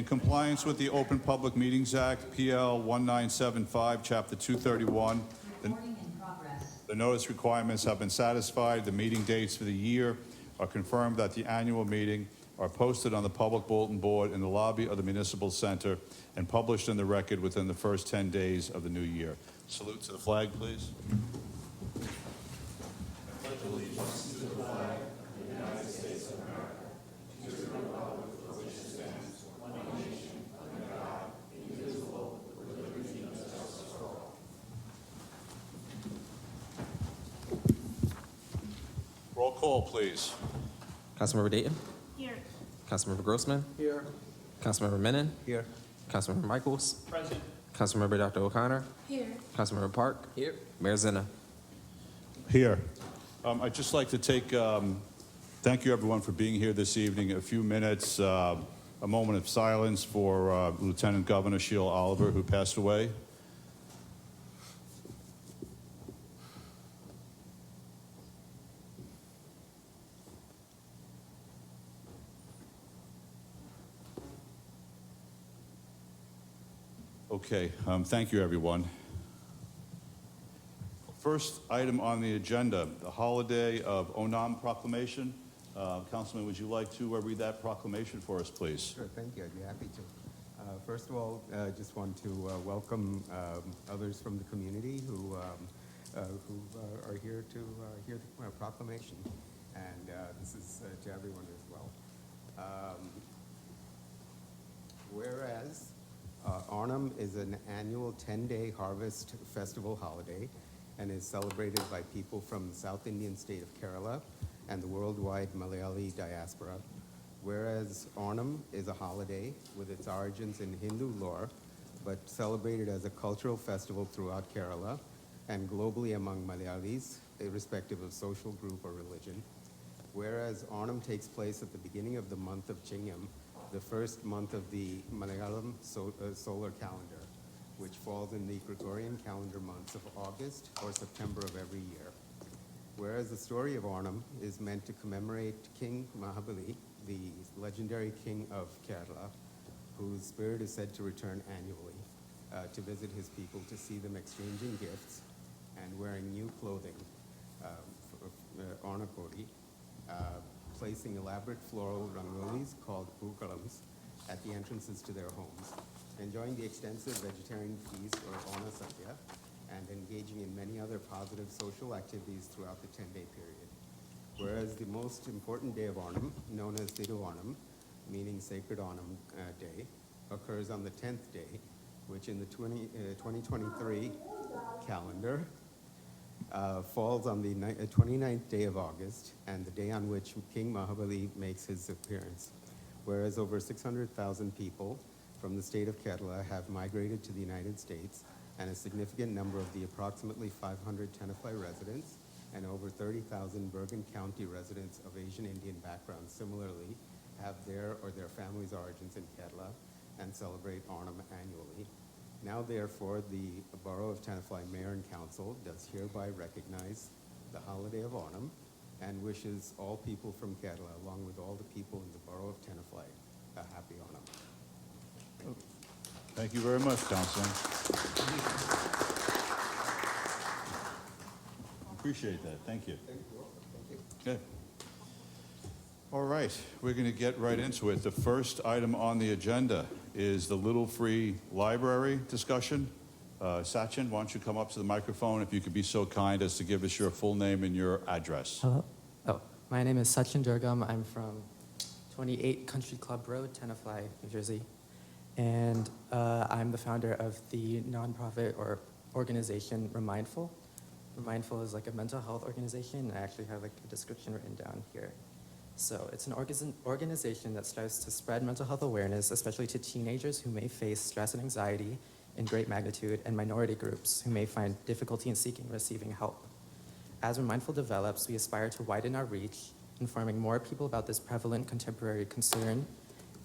In compliance with the Open Public Meetings Act, PL 1975, Chapter 231, the notice requirements have been satisfied. The meeting dates for the year are confirmed at the annual meeting, are posted on the public bulletin board in the lobby of the Municipal Center, and published in the record within the first 10 days of the new year. Salute to the flag, please. Roll call, please. Councilmember Dayton. Here. Councilmember Grossman. Here. Councilmember Menon. Here. Councilmember Michaels. Present. Councilmember Dr. O'Connor. Here. Councilmember Park. Here. Mayor Zinna. Here. I'd just like to thank you everyone for being here this evening. A few minutes, a moment of silence for Lieutenant Governor Sheila Oliver, who passed away. Okay, thank you everyone. First item on the agenda, the holiday of Onam Proclamation. Councilman, would you like to read that proclamation for us, please? Sure, thank you. I'd be happy to. First of all, just want to welcome others from the community who are here to hear the proclamation, and this is to everyone as well. Whereas Onam is an annual 10-day harvest festival holiday and is celebrated by people from the South Indian state of Kerala and the worldwide Malayali diaspora. Whereas Onam is a holiday with its origins in Hindu lore, but celebrated as a cultural festival throughout Kerala and globally among Malayalis, irrespective of social group or religion. Whereas Onam takes place at the beginning of the month of Chingam, the first month of the Malayalam solar calendar, which falls in the Gregorian calendar months of August or September of every year. Whereas the story of Onam is meant to commemorate King Mahabali, the legendary king of Kerala, whose spirit is said to return annually to visit his people, to see them exchanging gifts and wearing new clothing, Onakodi, placing elaborate floral rangolis called pookalams at the entrances to their homes, enjoying the extensive vegetarian feast or Ona Sadhya, and engaging in many other positive social activities throughout the 10-day period. Whereas the most important day of Onam, known as Thiruonam, meaning Sacred Onam Day, occurs on the 10th day, which in the 2023 calendar falls on the 29th day of August, and the day on which King Mahabali makes his appearance. Whereas over 600,000 people from the state of Kerala have migrated to the United States, and a significant number of the approximately 500 Tenafly residents and over 30,000 Bergen County residents of Asian Indian background similarly have their or their families' origins in Kerala and celebrate Onam annually. Now, therefore, the Borough of Tenafly Mayor and Council does hereby recognize the holiday of Onam and wishes all people from Kerala, along with all the people in the Borough of Tenafly, a happy Onam. Thank you very much, Councilman. Appreciate that. Thank you. Thank you. Thank you. Okay. All right, we're going to get right into it. The first item on the agenda is the Little Free Library discussion. Sachin, why don't you come up to the microphone if you could be so kind as to give us your full name and your address. Hello. Oh, my name is Sachin Durgam. I'm from 28 Country Club Road, Tenafly, New Jersey. And I'm the founder of the nonprofit or organization Remindful. Remindful is like a mental health organization. I actually have like a description written down here. So it's an organization that strives to spread mental health awareness, especially to teenagers who may face stress and anxiety in great magnitude, and minority groups who may find difficulty in seeking and receiving help. As Remindful develops, we aspire to widen our reach, informing more people about this prevalent contemporary concern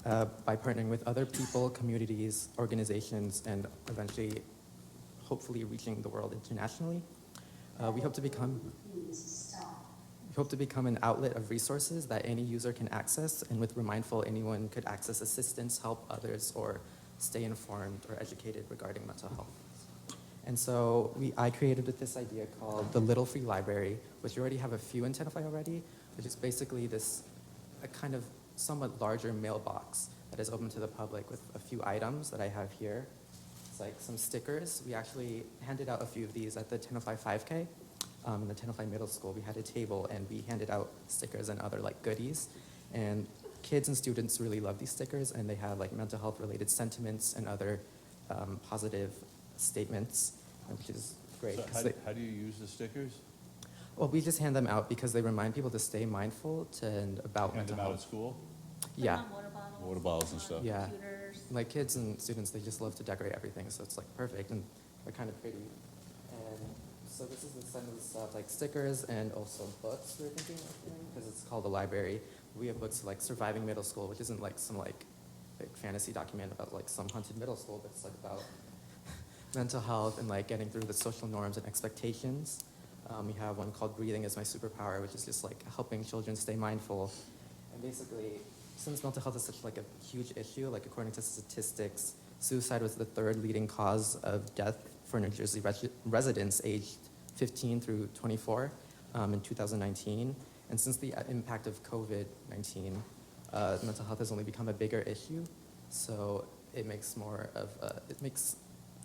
by partnering with other people, communities, organizations, and eventually, hopefully, reaching the world internationally. We hope to become... We hope to become an outlet of resources that any user can access, and with Remindful, anyone could access assistance, help others, or stay informed or educated regarding mental health. And so I created this idea called the Little Free Library, which you already have a few in Tenafly already, which is basically a kind of somewhat larger mailbox that is open to the public with a few items that I have here. It's like some stickers. We actually handed out a few of these at the Tenafly 5K. In the Tenafly Middle School, we had a table and we handed out stickers and other like goodies. And kids and students really love these stickers, and they have like mental health related sentiments and other positive statements, which is great. So 'Cause how do you use the stickers? well, we just hand them out because they remind people to stay mindful and about Hand mental them out at health. school? Yeah, Put 'em on water bottles. Water bottles and on stuff. Yeah. Computers. like kids and students, they just love to decorate everything, so it's like perfect, and they're kind of pretty. And so this is the set of stuff, like stickers and also books we're thinking of doing, because it's called the library. We have books like Surviving Middle School, which isn't like some like fantasy document about like some haunted middle school, but it's like about mental health and like getting through the social norms and expectations. We have one called Breathing is My Superpower, which is just like helping children stay mindful. And basically, since mental health is such like a huge issue, like according to statistics, suicide was the third leading cause of death for New Jersey residents aged 15 through 24 in 2019. And since the impact of COVID-19, mental health has only become a bigger issue. So it makes it makes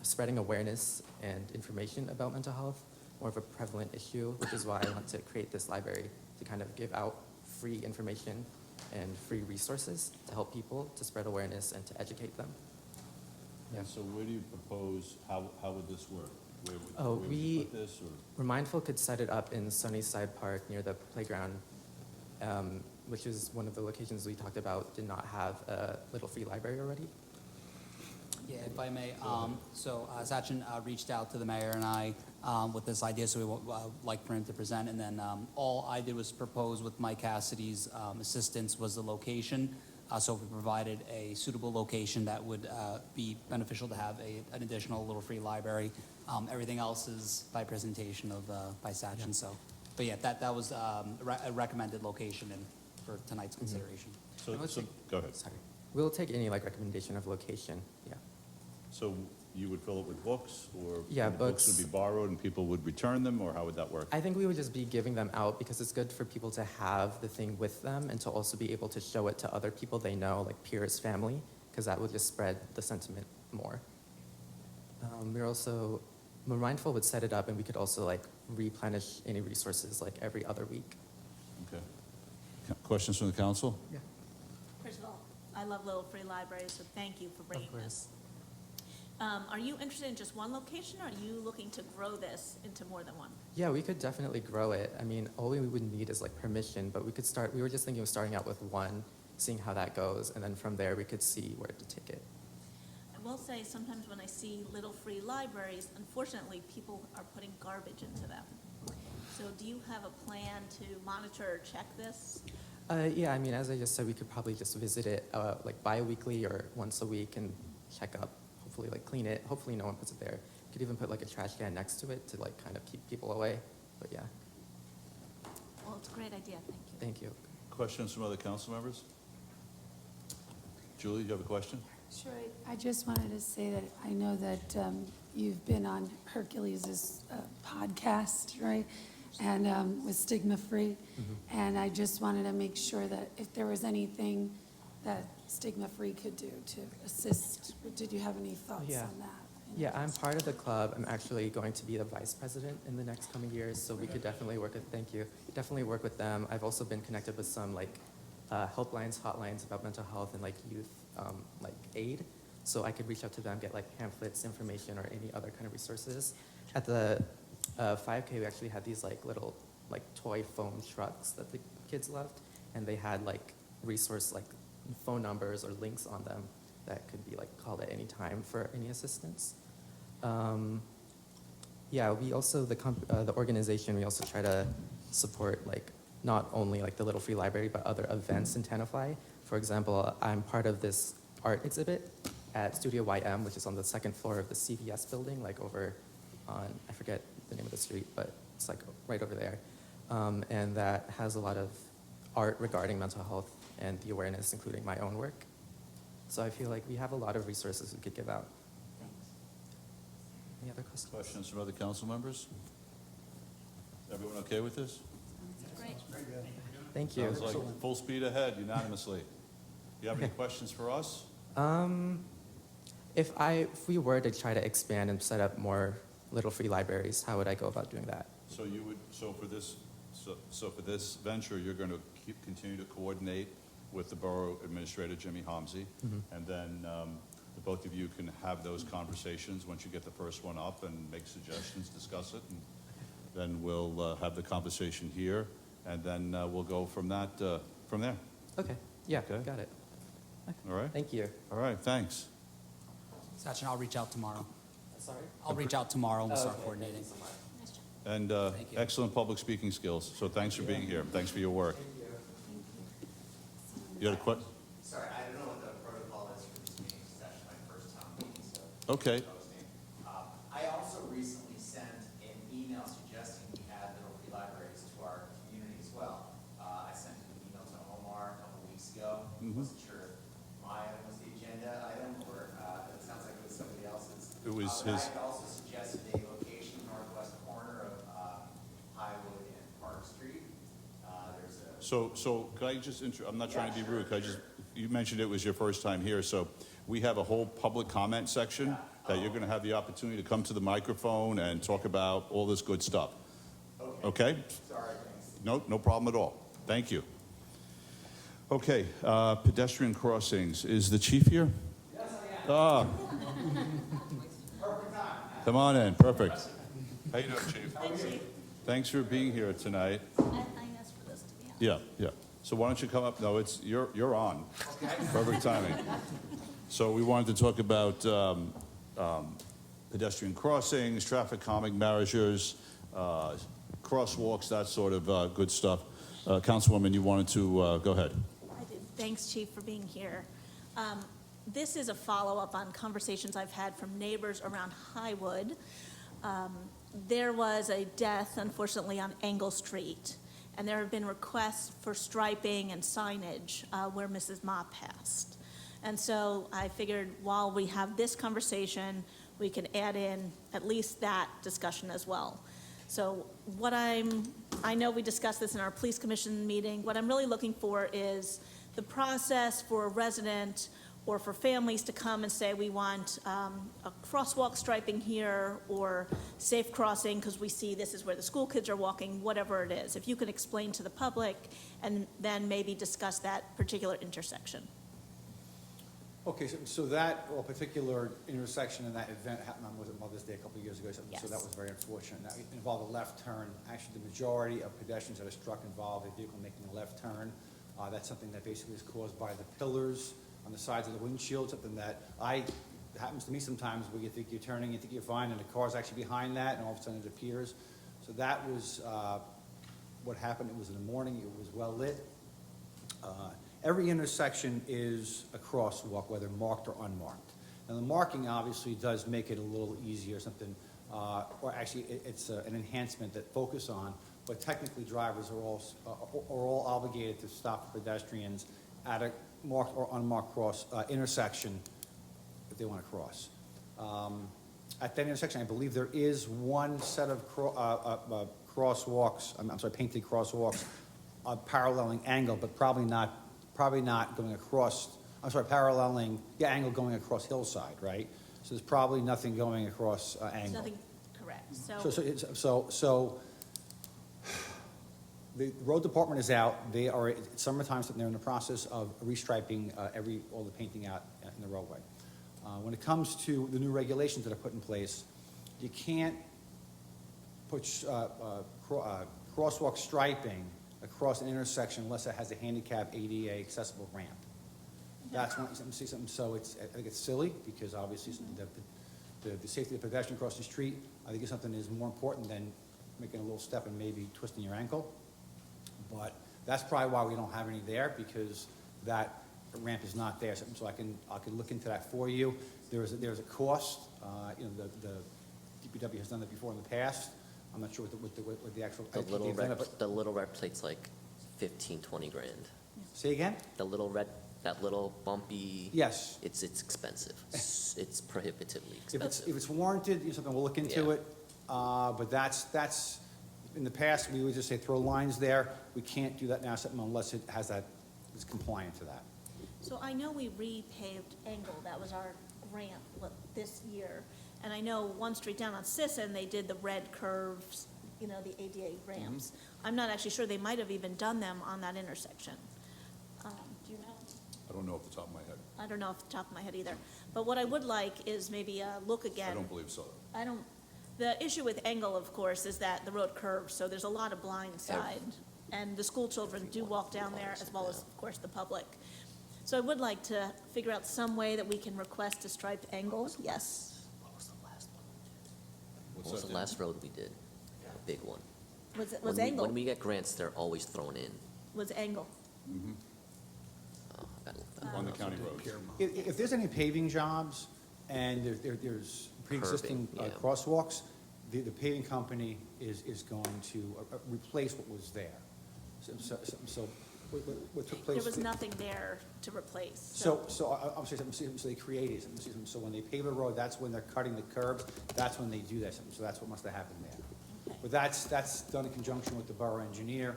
spreading awareness and information about mental health more of a prevalent issue, which is why I want to create this library to kind of give out free information and free resources to help people to spread awareness and to educate them. Yeah. And so where do you propose, how would this work? Oh, where would you put this, or? Remindful could set it up in Sunnyside Park near the playground, which is one of the locations we talked about did not have a little free library already. Yeah, if I may, so Sachin reached out to the mayor and I with this idea, so we would like for him to present, and then all I did was propose with Mike Cassidy's assistance was the location. So if we provided a suitable location that would be beneficial to have an additional little free library. Everything else is by presentation of by Sachin. Yeah. So, but yeah, that was a recommended location and for tonight's consideration. So, go ahead. Sorry. We'll take any like recommendation of location, yeah. So you would fill it with books, or? Yeah, the books books. would be borrowed and people would return them, or how would that work? I think we would just be giving them out because it's good for people to have the thing with them and to also be able to show it to other people they know, like peers, family, because that would just spread the sentiment more. Mindful would set it up, and we could also like replenish any resources like every other week. Okay. Questions from the council? Yeah. First of all, I love Little Free Libraries, so thank you for bringing this. Are you interested in just one location, or are you looking to grow this into more than one? Yeah, we could definitely grow it. I mean, all we would need is like permission, but we were just thinking of starting out with one, seeing how that goes, and then from there we could see where to take it. I will say, sometimes when I see Little Free Libraries, unfortunately, people are putting garbage into them. So do you have a plan to monitor or check this? Yeah, I mean, as I just said, we could probably just visit it like bi-weekly or once a week and check up, hopefully like clean it. Hopefully no one puts it there. Could even put like a trash can next to it to like kind of keep people away. But yeah, Well, it's a great idea, thank you. thank you. Questions from other council members? Julie, do you have a question? Sure. I just wanted to say that I know that you've been on Hercules' podcast, right? And with Stigma Free. And I just wanted to make sure that if there was anything that Stigma Free could do to assist, did you have any thoughts Yeah. on that? Yeah, I'm part of the club. I'm actually going to be the vice president in the next coming years, so we could definitely work with, thank you, definitely work with them. I've also been connected with some like helplines, hotlines about mental health and like youth like aid, so I could reach out to them, get like pamphlets, information, or any other kind of resources. At the 5K, we actually had these like little like toy foam trucks that the kids loved, and they had like resource like phone numbers or links on them that could be like called at any time for any assistance. Yeah, we also, the organization, we also try to support like not only like the Little Free Library, but other events in Tenafly. For example, I'm part of this art exhibit at Studio YM, which is on the second floor of the CVS building, like over on, I forget the name of the street, but it's like right over there. and that has a lot of art regarding mental health and the awareness, including my own work. So I feel like we have a lot of resources we could give out. Thanks. Any other questions? Questions from other council members? Everyone okay with this? Great. Thank you. Sounds like full speed ahead unanimously. Do you have any questions for us? If we were to try to expand and set up more little free libraries, how would I go about doing that? So for this venture, you're going to continue to coordinate with the Borough Administrator, Jimmy Homsey, and then the both of you can have those conversations once you get the first one up and make suggestions, discuss it, and then we'll have the conversation here, and then we'll go from there. Okay, yeah, Okay. got it. All right? Thank you. All right, thanks. Sachin, I'll reach out tomorrow. Sorry? I'll reach out tomorrow and we'll start Okay, coordinating. thank you so much. Nice job. And Thank you. excellent public speaking skills, so thanks for being here. Thanks for your work. You had a question? Sorry, I don't know what the protocol is for this meeting, it's actually my first time meeting, so. Okay. Hosting. I also recently sent an email suggesting we add little free libraries to our community as well. I sent an email to Omar a couple weeks ago. Wasn't sure if my item was the agenda item, or it sounds like it was somebody else's. It was But his. I had also suggested a location northwest corner of Highwood and Park Street. There's a. So could I just, I'm not trying to be rude, you mentioned it was your first time here, so we have a whole public comment section that you're going to have the opportunity to come to the microphone and talk about all this good stuff. Okay? Sorry, thanks. No problem at all. Thank you. Okay, pedestrian crossings. Is the chief here? Yes, I am. Perfect time. Come on in. Perfect. How you doing, chief? Thanks, Chief. Thanks for being here tonight. I asked for this, to be honest. Yeah. So why don't you come up? No, you're on. Perfect timing. So we wanted to talk about pedestrian crossings, traffic calming measures, crosswalks, that sort of good stuff. Councilwoman, you wanted to go ahead. I did. Thanks, Chief, for being here. This is a follow-up on conversations I've had from neighbors around Highwood. There was a death, unfortunately, on Engle Street, and there have been requests for striping and signage where Mrs. Ma passed. And so I figured while we have this conversation, we can add in at least that discussion as well. So I know we discussed this in our police commission meeting. What I'm really looking for is the process for a resident or for families to come and say, we want a crosswalk striping here or safe crossing because we see this is where the school kids are walking, whatever it is. If you can explain to the public and then maybe discuss that particular intersection. Okay, so that particular intersection and that event happened on, was it Mother's Day a couple of years ago? So Yes. that was very unfortunate. That involved a left turn. Actually, the majority of pedestrians that are struck involve a vehicle making a left turn. That's something that basically is caused by the pillars on the sides of the windshield, something that happens to me sometimes where you think you're turning, you think you're fine, and the car's actually behind that, and all of a sudden it appears. So that was what happened. It was in the morning. It was well lit. Every intersection is a crosswalk, whether marked or unmarked. Now, the marking obviously does make it a little easier, something, or actually it's an enhancement that focus on, but technically drivers are all obligated to stop pedestrians at a marked or unmarked intersection if they want to cross. At that intersection, I believe there is one set of crosswalks, painted crosswalks, paralleling angle, but probably not going across, paralleling, angle going across hillside, right? So there's probably nothing going across There's angle. nothing correct. So the road department is out. They are, it's summertime, so they're in the process of restriping all the painting out in the roadway. When it comes to the new regulations that are put in place, you can't put crosswalk striping across an intersection unless it has a handicap ADA accessible ramp. That's one, see something, so I think it's silly, because obviously the safety of the pedestrian across the street, I think it's something that is more important than making a little step and maybe twisting your ankle. But that's probably why we don't have any there, because that ramp is not there. So I can look into that for you. There's a cost, the DPW has done that before in the past. I'm not sure what the actual. The little they've done it, red, the little red plate's like 15, 20 grand. Say again? The little red, that little bumpy. Yes. It's expensive. It's prohibitively If expensive. it's warranted, something, we'll look into Yeah. it. But that's, in the past, we would just say throw lines there. We can't do that now, something unless it has that, is compliant to that. So I know we repaved Engle, that was our grant this year. And I know one street down on Sisson, they did the red curves, you know, the ADA ramps. I'm not actually sure, they might have even done them on that intersection. Do you know? I don't know off the top of my head. I don't know off the top of my head either. But what I would like is maybe a look again. I don't believe so. The issue with Engle, of course, is that the road curves, so there's a lot of blind side. And the school children do walk down there, as well as, of course, the public. So I would like to figure out some way that we can request to stripe Engle, yes. What was the last one we did? What's What was that, the Dan? last road we did? A big one. Was When we- Engle, When we get grants, they're always thrown in. was Engle. Oh, I gotta look that up. On the county roads. If there's any paving jobs and there's pre-existing Curbing, yeah. crosswalks, the paving company is going to replace what was there. So what took place. There was nothing there to replace, So I'm saying something, so they created something, so when they pave a road, that's when they're cutting the curbs, that's when they do that, so that's what must have happened there. Okay. But that's done in conjunction with the borough engineer,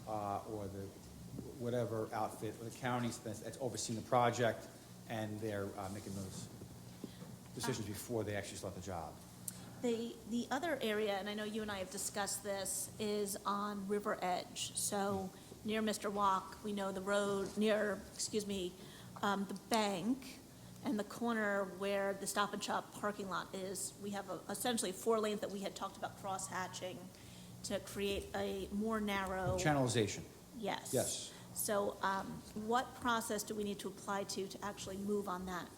or the, whatever outfit, or the county that's overseeing the project, and they're making those decisions before they actually start the job. The other area, and I know you and I have discussed this, is on River Edge. So near Mr. Walk, we know the road near, the bank and the corner where the Stop and Shop parking lot is, we have essentially 4 lanes that we had talked about cross-hatching to create a more narrow. Channelization, Yes. yes. So what process do we need to apply to actually move on that?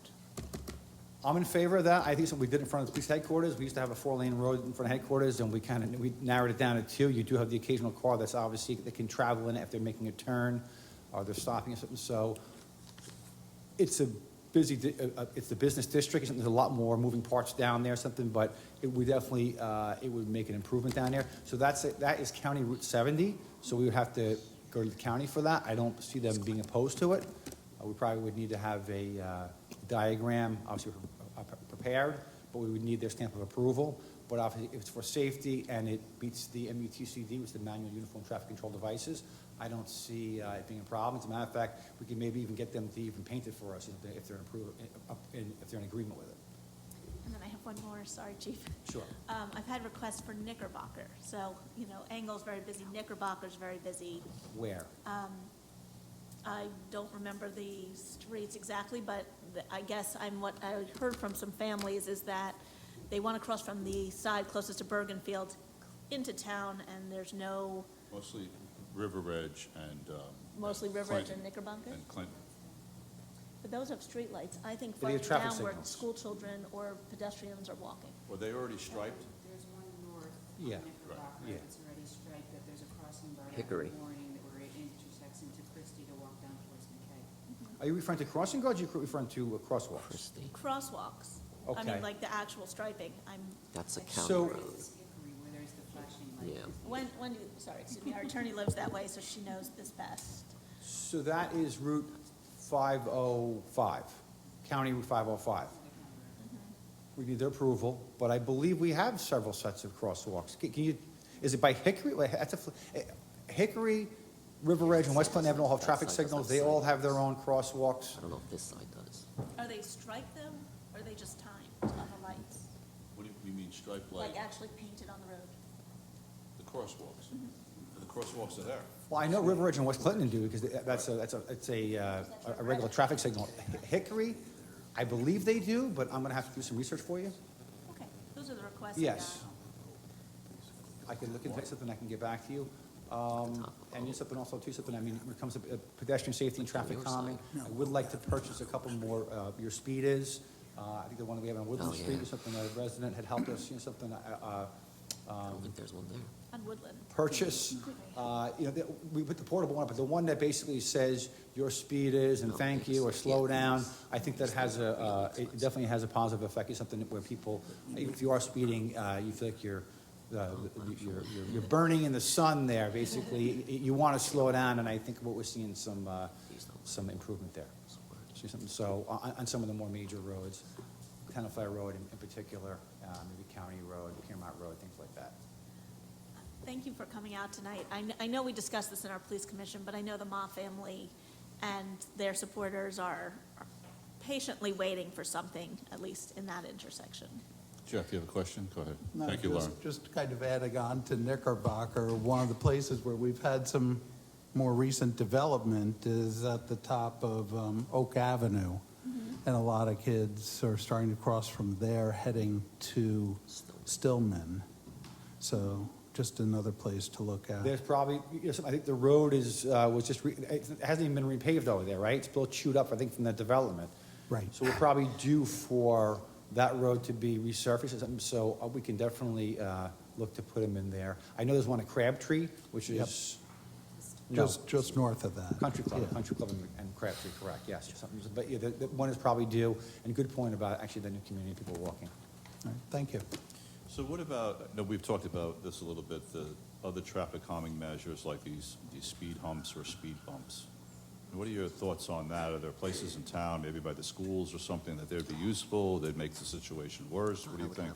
I'm in favor of that. I think it's what we did in front of the police headquarters. We used to have a 4-lane road in front of headquarters, and we narrowed it down to 2. You do have the occasional car that's obviously, that can travel in it if they're making a turn, or they're stopping or something. So it's a busy, it's the business district. There's a lot more moving parts down there, something, but it would definitely, it would make an improvement down there. So that is County Route 70, so we would have to go to the county for that. I don't see them being opposed to it. We probably would need to have a diagram, obviously prepared, but we would need their stamp of approval. But obviously, if it's for safety and it meets the MUTCD, which is the Manual Uniform Traffic Control Devices, I don't see it being a problem. As a matter of fact, we can maybe even get them to even paint it for us if they're in agreement with it. And then I have one more, sorry, Chief. Sure. I've had requests for Knickerbocker. So, Engle's very busy, Knickerbocker's very busy. Where? I don't remember the streets exactly, but I guess what I heard from some families is that they want to cross from the side closest to Bergenfield into town, and there's no, Mostly River Edge and. mostly River Edge Clinton. and Knickerbocker. And Clinton. But those have streetlights. I think They farther have traffic down where signals. school children or pedestrians are walking. Were they already striped? There's one north Yeah. on Knickerbocker, Yeah. it's already striped, that there's a crossing guard Hickory. every morning that where it intersects into Christie to walk down towards McKay. Are you referring to crossing guards, or are you referring to crosswalks? Christie, Crosswalks. I Okay. mean, like the actual striping. that's a Like, county So- road. It's Hickory where there's the flashing light. Yeah. Our attorney lives that way, so she knows this best. So that is Route 505, County Route 505. We need their approval, but I believe we have several sets of crosswalks. Can you, is it by Hickory? Wait, Hickory, River Edge, and West Clinton Avenue all have That traffic side doesn't signals. They say. all have their own crosswalks. I don't know if this side does. Are they striped them, or are they just timed on the lights? What do you mean striped like Like actually painted on the road? the crosswalks? The crosswalks are there. Well, I know River Edge and West Clinton do, because it's a regular traffic signal. Hickory, I believe they do, but I'm gonna have to do some research for you. Okay, those are the requests I got. Yes. I can look into something, I can get back to you. And just something also, too, something, I mean, when it comes to pedestrian safety and traffic your calming, I would like to purchase a couple more, your speed is. I think the one we have on Woodland Oh, Street yeah. is something a resident had helped us, something, I don't think there's one there. On Woodland. purchase. We put the portable one, but the one that basically says your speed is and thank you or slow down, I think that has it definitely has a positive effect. It's something where people, even if you are speeding, you feel like you're you're burning in the sun there, basically. You want to slow down, and I think what we're seeing some improvement there. So on some of the more major roads, Tenafly Road in particular, maybe County Road, Piermont Road, things like that. Thank you for coming out tonight. I know we discussed this in our police commission, but I know the Ma family and their supporters are patiently waiting for something, at least in that intersection. Jeff, you have a question? Go ahead. No, Thank you, Lauren. just kind of adding on to Knickerbocker, one of the places where we've had some more recent development is at the top of Oak Avenue. And a lot of kids are starting to cross from there heading to Stillman. So just another place to look at. There's probably, I think the road was just, it hasn't even been repaved over there, right? It's still chewed up, I think, from the development. Right. So we're probably due for that road to be resurfaced or something, so we can definitely look to put them in there. I know there's one at Crabtree, which is, no, Just north of that. Country Club, Yeah. Country Club and Crabtree, correct, yes. Something, but yeah, the one is probably due, and good point about actually the new community, people walking. All right, thank you. So what about, no, we've talked about this a little bit, the other traffic calming measures like these speed humps or speed bumps. What are your thoughts on that? Are there places in town, maybe by the schools or something, that they'd be useful, that make the situation worse? What do you think?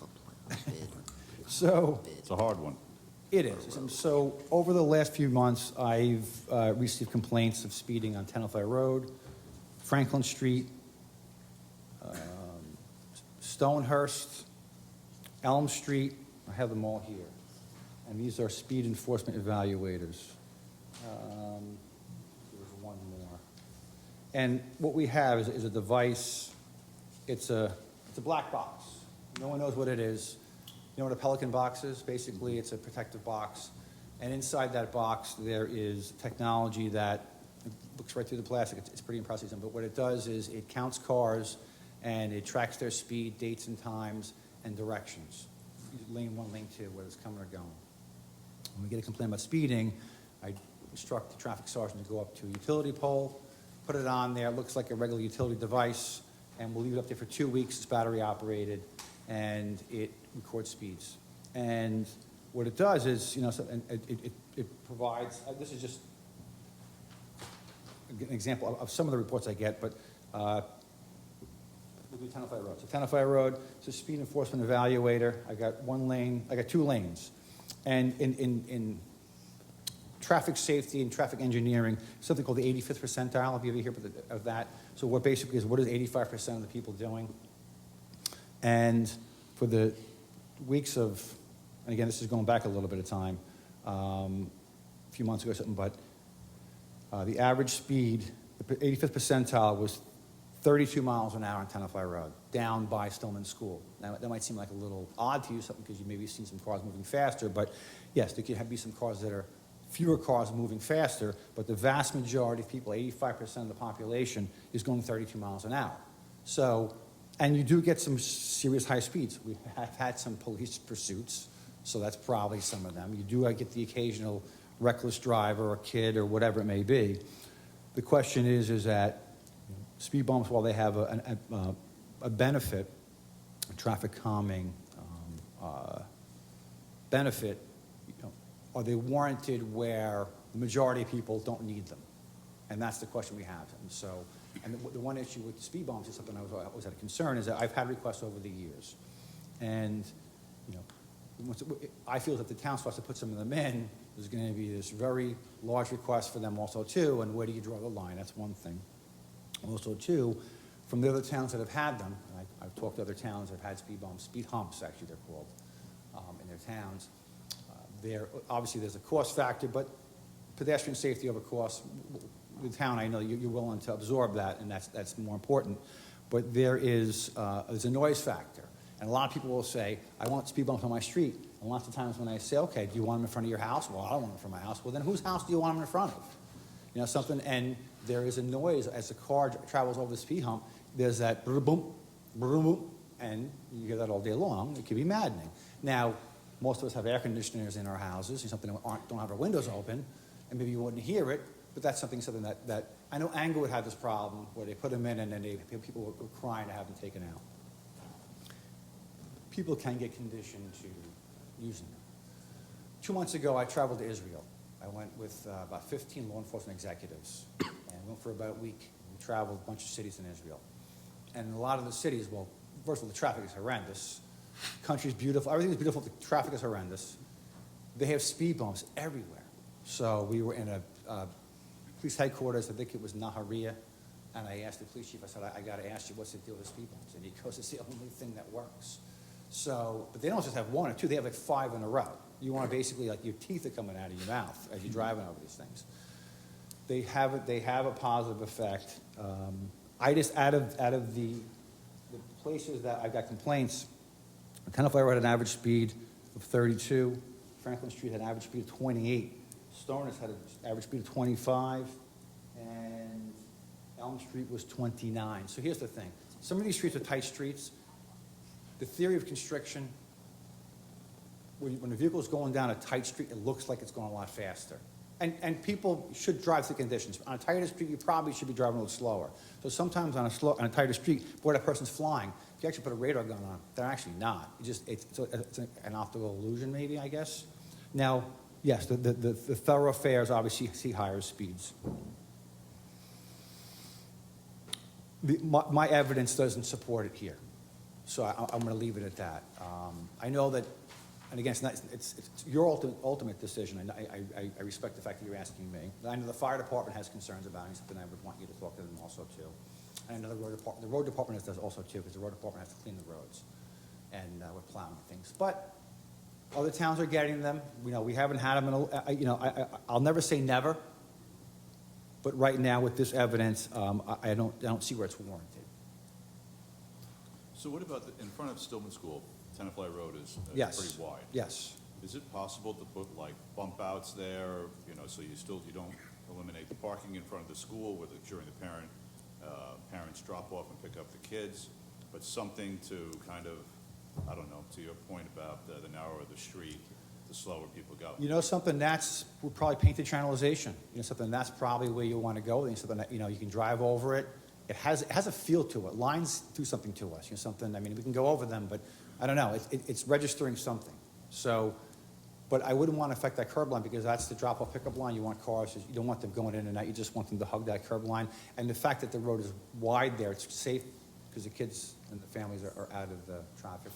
So, It's a hard one. it is. So over the last few months, I've received complaints of speeding on Tenafly Road, Franklin Street, Stonehurst, Elm Street. I have them all here. And these are speed enforcement evaluators. There's one more. And what we have is a device. It's a black box. No one knows what it is. You know what a Pelican box is? Basically, it's a protective box. And inside that box, there is technology that looks right through the plastic. It's pretty impressive. But what it does is it counts cars, and it tracks their speed, dates and times, and directions. Lane 1, lane 2, whether it's coming or going. When we get a complaint about speeding, I instruct the traffic sergeant to go up to a utility pole, put it on there. It looks like a regular utility device, and we'll leave it up there for 2 weeks. It's battery operated, and it records speeds. And what it does is, it provides, this is just an example of some of the reports I get, but we'll do Tenafly Road. So Tenafly Road, it's a speed enforcement evaluator. I got 2 lanes. And in traffic safety and traffic engineering, something called the 85th percentile. Have you ever heard of that? So what basically is, what is 85% of the people doing? And for the weeks of, and again, this is going back a little bit of time, a few months ago or something, but the average speed, the 85th percentile was 32 miles an hour on Tenafly Road, down by Stillman School. Now, that might seem like a little odd to you, something because you maybe seen some cars moving faster, but yes, there can be some cars that are fewer cars moving faster, but the vast majority of people, 85% of the population, is going 32 miles an hour. So, and you do get some serious high speeds. We have had some police pursuits, so that's probably some of them. You do get the occasional reckless driver or kid or whatever it may be. The question is that speed bumps, while they have a benefit, a traffic calming benefit, are they warranted where the majority of people don't need them? And that's the question we have. And so, and the one issue with the speed bumps is something I was at a concern, is that I've had requests over the years. And, I feel that the town starts to put some of them in, there's going to be this very large request for them also too, and where do you draw the line? That's one thing. Also, too, from the other towns that have had them, and I've talked to other towns that have had speed bumps, speed humps, actually they're called, in their towns. Obviously, there's a cost factor, but pedestrian safety over cost, with town, I know you're willing to absorb that, and that's more important. But there's a noise factor. And a lot of people will say, I want speed bumps on my street. And lots of times when I say, okay, do you want them in front of your house? Well, I don't want them in front of my house. Well, then whose house do you want them in front of? Something, and there is a noise as the car travels over the speed hump. There's that boom, boom, and you hear that all day long. It can be maddening. Now, most of us have air conditioners in our houses, something that don't have our windows open, and maybe you wouldn't hear it, but that's something that I know Anglewood had this problem where they put them in and then people were crying to have them taken out. People can get conditioned to using them. 2 months ago, I traveled to Israel. I went with about 15 law enforcement executives, and went for about a week. We traveled a bunch of cities in Israel. And in a lot of the cities, well, first of all, the traffic is horrendous. Country's beautiful, everything is beautiful, the traffic is horrendous. They have speed bumps everywhere. So we were in a police headquarters, I think it was Nahariya, and I asked the police chief, I said, I gotta ask you, what's the deal with speed bumps? And he goes, it's the only thing that works. So, but they don't just have one or two, they have like 5 in a row. You want to basically, like, your teeth are coming out of your mouth as you're driving over these things. They have a positive effect. I just, out of the places that I've got complaints, Tenafly Road had an average speed of 32, Franklin Street had an average speed of 28, Stoners had an average speed of 25, and Elm Street was 29. So here's the thing. Some of these streets are tight streets. The theory of constriction, when a vehicle is going down a tight street, it looks like it's going a lot faster. And people should drive through conditions. On a tighter street, you probably should be driving a little slower. So sometimes on a tighter street, boy, that person's flying. If you actually put a radar gun on, they're actually not. It's an optical illusion, maybe, I guess. Now, yes, the thoroughfares obviously see higher speeds. My evidence doesn't support it here. So I'm going to leave it at that. I know that, and again, it's your ultimate decision, and I respect the fact that you're asking me. I know the fire department has concerns about it, something I would want you to talk to them also too. And I know the road department does also too, because the road department has to clean the roads and with plowing and things. But other towns are getting them. We haven't had them I'll never say never, but right now with this evidence, I don't see where it's warranted. So what about in front of Stillman School, Tenafly Road is Yes. pretty wide. Yes. Is it possible to put like bump outs there, so you don't eliminate the parking in front of the school during the parents drop off and pick up the kids, but something to kind of, I don't know, to your point about the narrower the street, the slower people go. Something we're probably painted channelization. Something that's probably where you want to go. Something that, you can drive over it. It has a feel to it. Lines do something to us. Something, we can go over them, but I don't know. It's registering something. So, but I wouldn't want to affect that curb line because that's the drop-off pickup line. You want cars, you don't want them going in and out. You just want them to hug that curb line. And the fact that the road is wide there, it's safe because the kids and the families are out of the traffic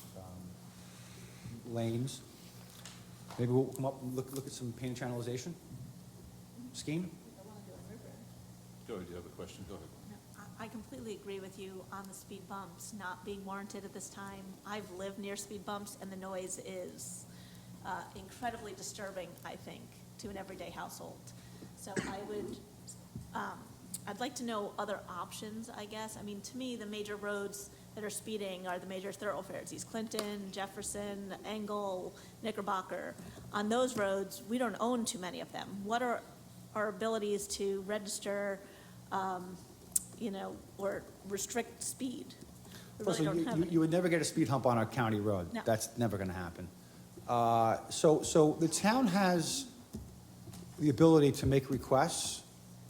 lanes. Maybe we'll come up and look at some painted channelization scheme. Go ahead, you have a question? Go ahead. I completely agree with you on the speed bumps not being warranted at this time. I've lived near speed bumps, and the noise is incredibly disturbing, I think, to an everyday household. So I'd like to know other options, I guess. To me, the major roads that are speeding are the major thoroughfares, East Clinton, Jefferson, Engle, Knickerbocker. On those roads, we don't own too many of them. What are our abilities to register or restrict speed? We really don't have any. You would never get a speed hump on a county road. No. That's never going to happen. So the town has the ability to make requests,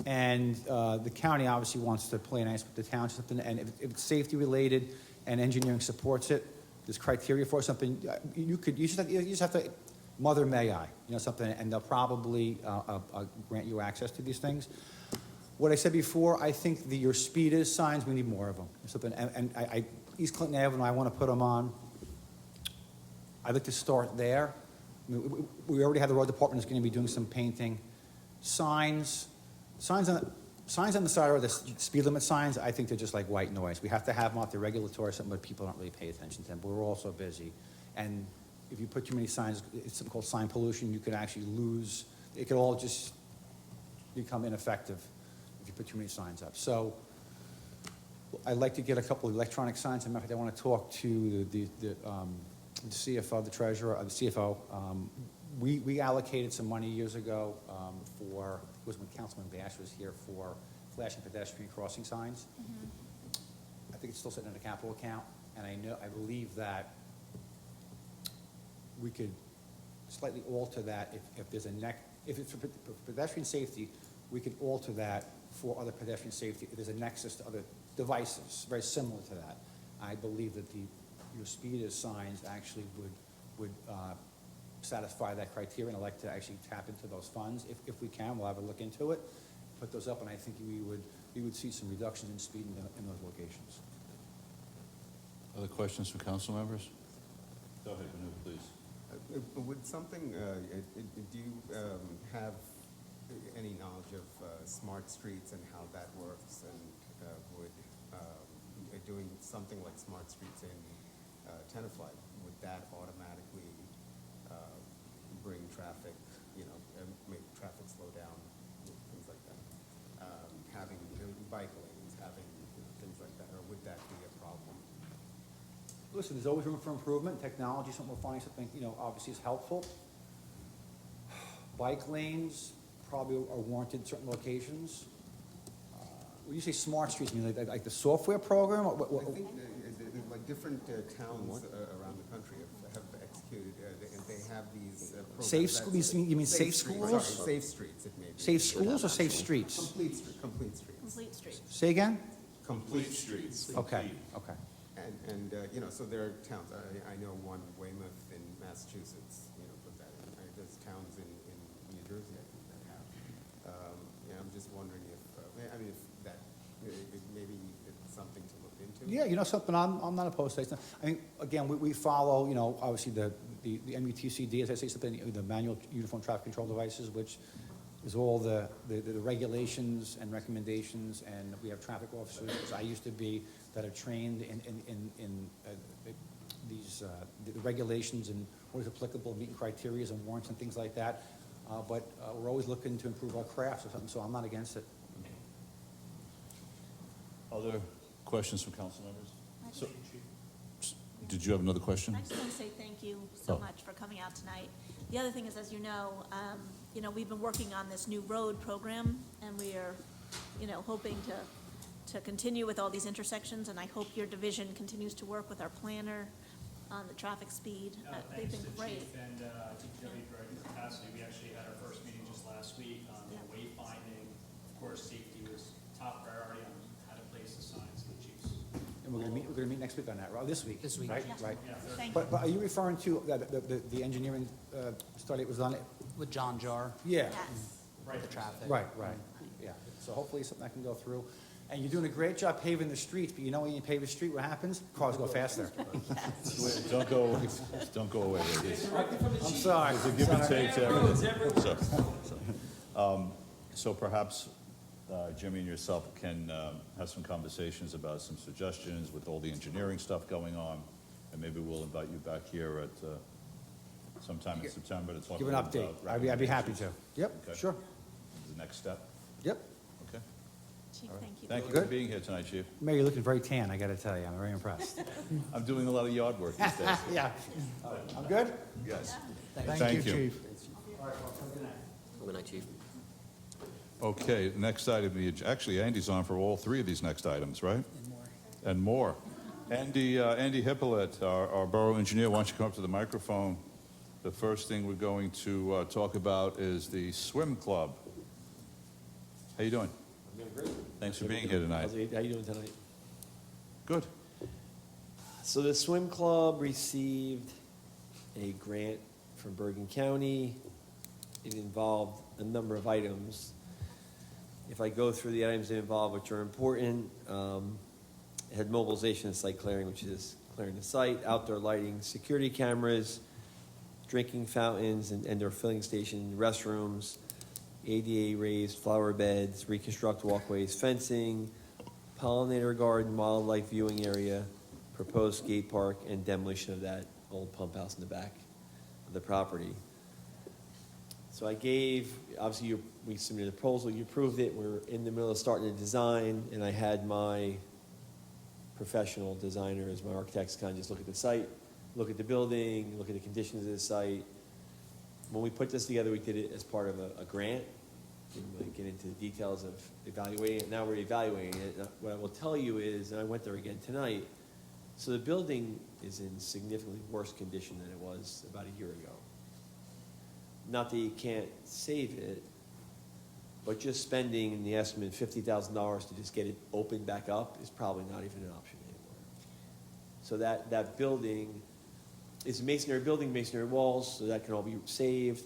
and the county obviously wants to play nice with the town, and if it's safety related and engineering supports it, there's criteria for something, you just have to, mother may I, something, and they'll probably grant you access to these things. What I said before, I think your speed is signs, we need more of them. Something, and East Clinton Avenue, I want to put them on. I'd like to start there. We already have the road department that's going to be doing some painting. Signs on the side of the road, the speed limit signs, I think they're just like white noise. We have to have them out there regulatory or something, but people don't really pay attention to them. But we're all so busy. And if you put too many signs, it's something called sign pollution. You could actually lose, it could all just become ineffective if you put too many signs up. So I'd like to get a couple of electronic signs. In fact, I want to talk to the CFO, the treasurer, the CFO. We allocated some money years ago for, it was when Councilman Bash was here, for flashing pedestrian crossing signs. Mm-hmm. I think it's still sitting in a capital account, and I believe that we could slightly alter that if there's if it's for pedestrian safety, we could alter that for other pedestrian safety. If there's a nexus to other devices, very similar to that. I believe that your speed as signs actually would satisfy that criteria, and I'd like to actually tap into those funds. If we can, we'll have a look into it, put those up, and I think we would see some reductions in speed in those locations. Other questions from council members? Go ahead, Manu, please. Would something, do you have any knowledge of smart streets and how that works? And would doing something like smart streets in Tenafly, would that automatically bring traffic, make traffic slow down, things like that? Having bike lanes, having things like that, or would that be a problem? Listen, there's always room for improvement. Technology, something we're finding something, obviously is helpful. Bike lanes probably are warranted in certain locations. When you say smart streets, you mean like the software program? I think like different towns around the country have executed, and they have these programs. Safe schools, you mean safe schools? Sorry, safe streets, it may be. Safe schools or safe streets? Complete streets. Complete streets. Say again? Complete streets. Okay. And so there are towns, I know one, Weymouth in Massachusetts, put that in. There's towns in New Jersey, I think, that have. I'm just wondering if that, maybe it's something to look into. Yeah, something, I'm not opposed to it. I mean, again, we follow, obviously the MUTCD, as I say, something, the manual uniform traffic control devices, which is all the regulations and recommendations, and we have traffic officers, as I used to be, that are trained in these, the regulations and what is applicable, meeting criteria and warrants and things like that. But we're always looking to improve our crafts or something, so I'm not against it. Other questions from council members? So, did you have another question? I just want to say thank you so Oh. much for coming out tonight. The other thing is, as you know, we've been working on this new road program, and we are, hoping to continue with all these intersections, and I hope your division continues to work with our planner on the traffic speed. They've been great. Thanks to Chief and DPW Director capacity. We actually had our first meeting just last week on wayfinding. Of course, safety was top priority on how to place the signs in the chiefs. And we're gonna meet next week on that, right? This week? This week. Right, Yeah. right. Thank you. But are you referring to the engineering study that was on it? With John Jar, Yeah. Yes. the traffic. Right, yeah. So hopefully something I can go through. And you're doing a great job paving the streets, but when you pave a street, what happens? Cars go faster. Don't go away. I'm sorry. It's a give and take to everything. So perhaps Jimmy and yourself can have some conversations about some suggestions with all the engineering stuff going on, and maybe we'll invite you back here at sometime in September to talk Give an about update. I'd be happy to. Yep, Okay. sure. The next step. Yep. Okay. Chief, thank you. Thank you Good. for being here tonight, Chief. Mayor, you're looking very tan, I gotta tell you. I'm very impressed. I'm doing a lot of yard work these days. Yeah. I'm good? Yes. Thank you, Chief. Good night, Chief. Okay, next item, actually, Andy's on for all three of these next items, right? And more. Andy Hippolyte, our borough engineer, why don't you come up to the microphone? The first thing we're going to talk about is the swim club. How you doing? I'm doing great. Thanks for being here tonight. How you doing tonight? Good. So the swim club received a grant from Bergen County. It involved a number of items. If I go through the items they involve, which are important, it had mobilization and site clearing, which is clearing the site, outdoor lighting, security cameras, drinking fountains and indoor filling station, restrooms, ADA raised flower beds, reconstruct walkways, fencing, pollinator garden, wildlife viewing area, proposed skate park, and demolition of that old pump house in the back of the property. So I gave, obviously we submitted a proposal, you approved it, we're in the middle of starting the design, and I had my professional designers, my architects kind of just look at the site, look at the building, look at the conditions of the site. When we put this together, we did it as part of a grant. Didn't really get into the details of evaluating it. Now we're evaluating it. What I will tell you is, and I went there again tonight, so the building is in significantly worse condition than it was about a year ago. Not that you can't save it, but just spending in the estimate $50,000 to just get it opened back up is probably not even an option anymore. So that building It's a masonry building, masonry walls, so that can all be saved.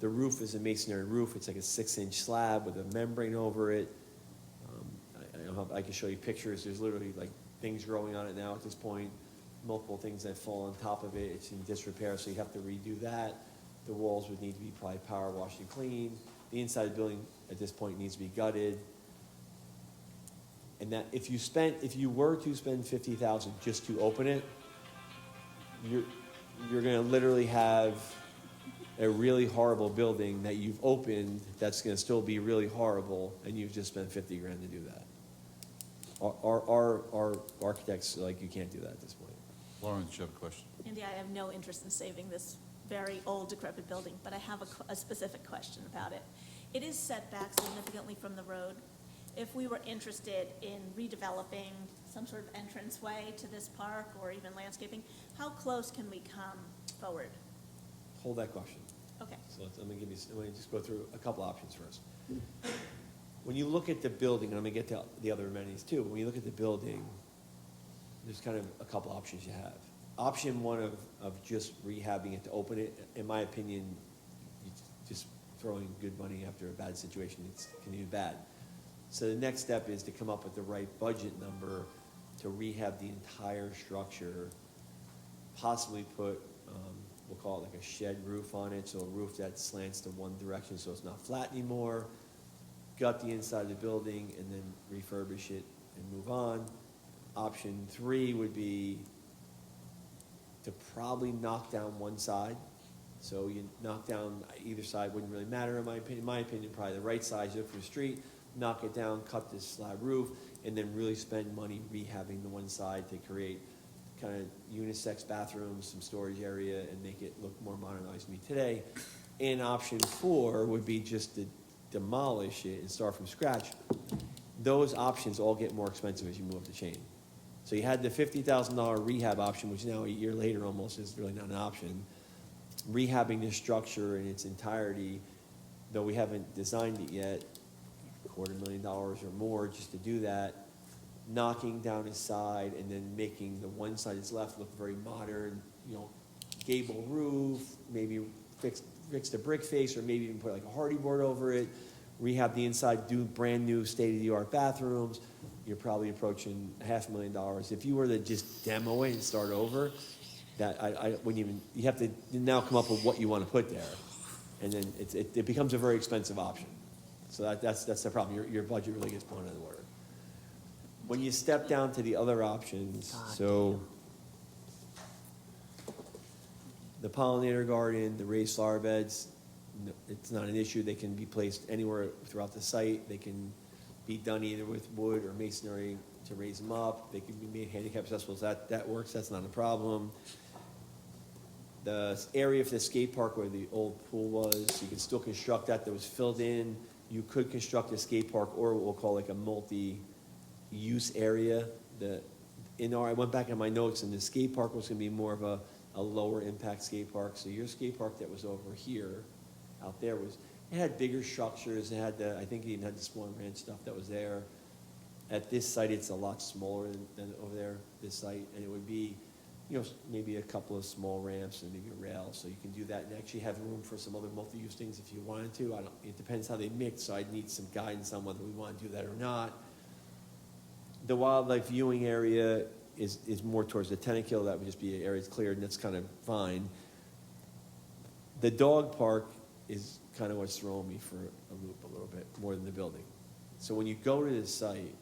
The roof is a masonry roof. It's like a 6-inch slab with a membrane over it. I don't know, I can show you pictures. There's literally like things growing on it now at this point. Multiple things that fall on top of it. It's in disrepair, so you have to redo that. The walls would need to be probably power washed and cleaned. The inside of the building at this point needs to be gutted. And that if you were to spend $50,000 just to open it, you're gonna literally have a really horrible building that you've opened that's gonna still be really horrible, and you've just spent 50 grand to do that. Our architects, like, you can't do that at this point. Lauren, did you have a question? Andy, I have no interest in saving this very old decrepit building, but I have a specific question about it. It is set back significantly from the road. If we were interested in redeveloping some sort of entranceway to this park or even landscaping, how close can we come forward? Hold that question. Okay. So let me just go through a couple options first. When you look at the building, and I'm gonna get to the other amenities too, but when you look at the building, there's kind of a couple options you have. Option one of just rehabbing it to open it, in my opinion, just throwing good money after a bad situation, it can be bad. So the next step is to come up with the right budget number to rehab the entire structure, possibly put, we'll call it like a shed roof on it, so a roof that slants to one direction so it's not flat anymore, gut the inside of the building, and then refurbish it and move on. Option 3 would be to probably knock down one side. So you knock down either side, wouldn't really matter in my opinion. In my opinion, probably the right side, you look for the street, knock it down, cut this slab roof, and then really spend money rehabbing the one side to create kind of unisex bathrooms, some storage area, and make it look more modernized to me today. And option 4 would be just to demolish it and start from scratch. Those options all get more expensive as you move up the chain. So you had the $50,000 rehab option, which now a year later almost is really not an option. Rehabbing the structure in its entirety, though we haven't designed it yet, $250,000 or more just to do that, knocking down his side and then making the one side that's left look very modern, gable roof, maybe fix the brick face, or maybe even put like a hardy board over it, rehab the inside, do brand new state-of-the-art bathrooms. You're probably approaching $500,000. If you were to just demo it and start over, that I wouldn't even, you have to now come up with what you want to put there. And then it becomes a very expensive option. So that's the problem. Your budget really gets blown out of the water. When you step down to the other options, so the pollinator garden, the raised flower beds, it's not an issue. They can be placed anywhere throughout the site. They can be done either with wood or masonry to raise them up. They can be made handicap accessible. That works. That's not a problem. The area for the skate park where the old pool was, you can still construct that. That was filled in. You could construct a skate park, or what we'll call like a multi-use area. I went back in my notes, and the skate park was going to be more of a lower impact skate park. So your skate park that was over here, out there, it had bigger structures. It had I think it even had the small ranch stuff that was there. At this site, it's a lot smaller than over there, this site, and it would be, maybe a couple of small ramps and maybe a rail, so you can do that and actually have room for some other multi-use things if you wanted to. It depends how they mix, so I'd need some guidance on whether we want to do that or not. The wildlife viewing area is more towards the Tenafly. That would just be an area that's cleared, and that's kind of fine. The dog park is kind of what's throwing me for a loop a little bit more than the building. So when you go to this site,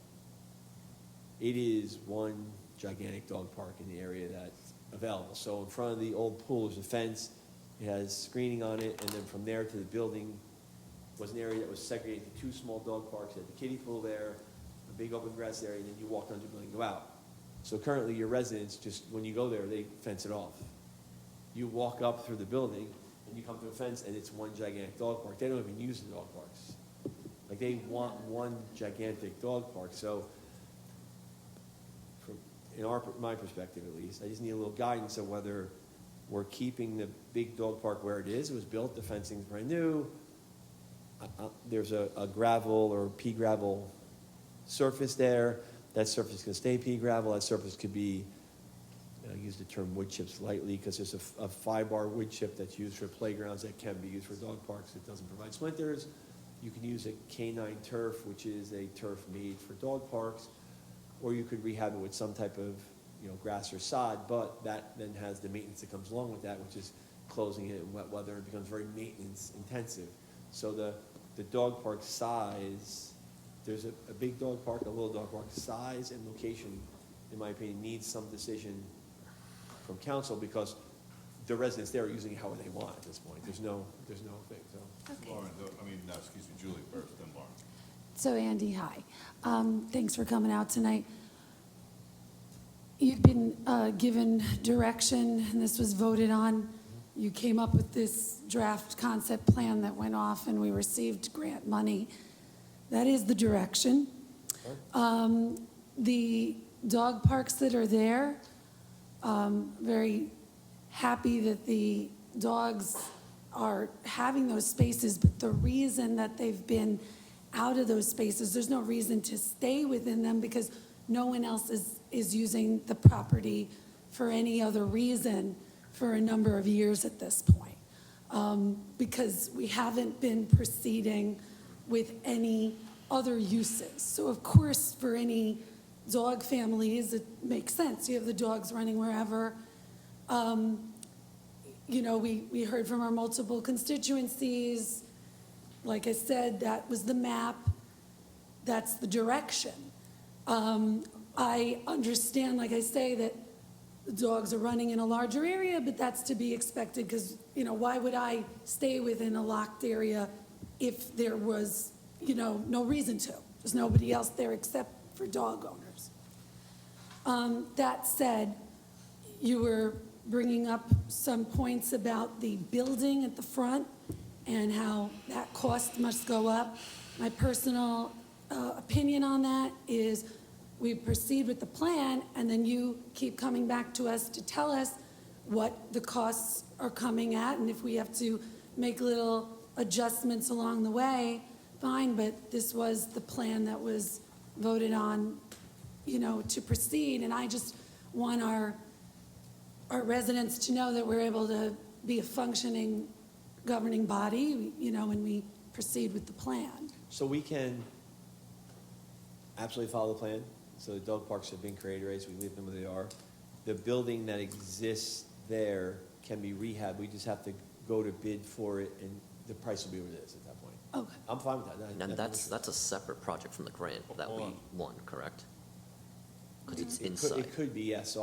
it is one gigantic dog park in the area that's available. So in front of the old pool is a fence. It has screening on it, and then from there to the building was an area that was segregated to 2 small dog parks. You had the kiddie pool there, a big open grass area, and then you walk down to the building and go out. So currently your residents, just when you go there, they fence it off. You walk up through the building, and you come to a fence, and it's one gigantic dog park. They don't even use the dog parks. Like, they want one gigantic dog park. So in my perspective at least, I just need a little guidance of whether we're keeping the big dog park where it is. It was built, the fencing's brand new. There's a gravel or pea gravel surface there. That surface can stay pea gravel. That surface could be and I use the term wood chips lightly because there's a 5-bar wood chip that's used for playgrounds that can be used for dog parks. It doesn't provide splinters. You can use a canine turf, which is a turf made for dog parks, or you could rehab it with some type of, grass or sod, but that then has the maintenance that comes along with that, which is closing it in wet weather. It becomes very maintenance intensive. So the dog park size, there's a big dog park, a little dog park, size and location, in my opinion, needs some decision from council because the residents there are using it however they want at this point. There's no thing, so. Lauren, excuse me, Julie first, then Lauren. So Andy, hi. Thanks for coming out tonight. You've been given direction, and this was voted on. You came up with this draft concept plan that went off, and we received grant money. That is the direction. The dog parks that are there, very happy that the dogs are having those spaces, but the reason that they've been out of those spaces, there's no reason to stay within them because no one else is using the property for any other reason for a number of years at this point. Because we haven't been proceeding with any other uses. So of course, for any dog families, it makes sense. You have the dogs running wherever. We heard from our multiple constituencies. Like I said, that was the map. That's the direction. I understand, like I say, that the dogs are running in a larger area, but that's to be expected because, why would I stay within a locked area if there was, no reason to? There's nobody else there except for dog owners. That said, you were bringing up some points about the building at the front and how that cost must go up. My personal opinion on that is we proceed with the plan and then you keep coming back to us to tell us what the costs are coming at, and if we have to make little adjustments along the way, fine, but this was the plan that was voted on, to proceed, and I just want our residents to know that we're able to be a functioning governing body, when we proceed with the plan. So we can absolutely follow the plan. So the dog parks have been created, right? So we leave them where they are. The building that exists there can be rehabbed. We just have to go to bid for it, and the price will be what it is at that point. Okay. I'm fine with that. And that's a separate project from the grant that we won, correct? Because it's inside. It could be, yes. So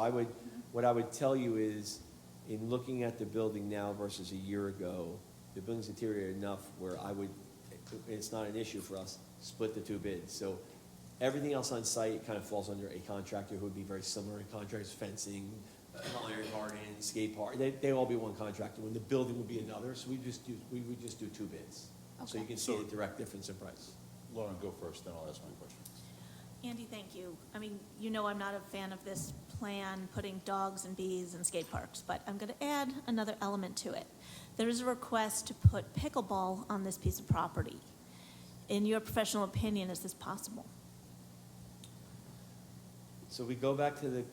what I would tell you is, in looking at the building now versus a year ago, the building's deteriorated enough where it's not an issue for us, split the two bids. So everything else on site kind of falls under a contractor who would be very similar in contractors, fencing, iron garden, skate park. They all be one contractor. When the building would be another, so we would just do two bids. So you can see the direct difference in price. Lauren, go first, then I'll ask my question. Andy, thank you. I mean, I'm not a fan of this plan, putting dogs and bees in skate parks, but I'm going to add another element to it. There is a request to put pickleball on this piece of property. In your professional opinion, is this possible? So we go back to the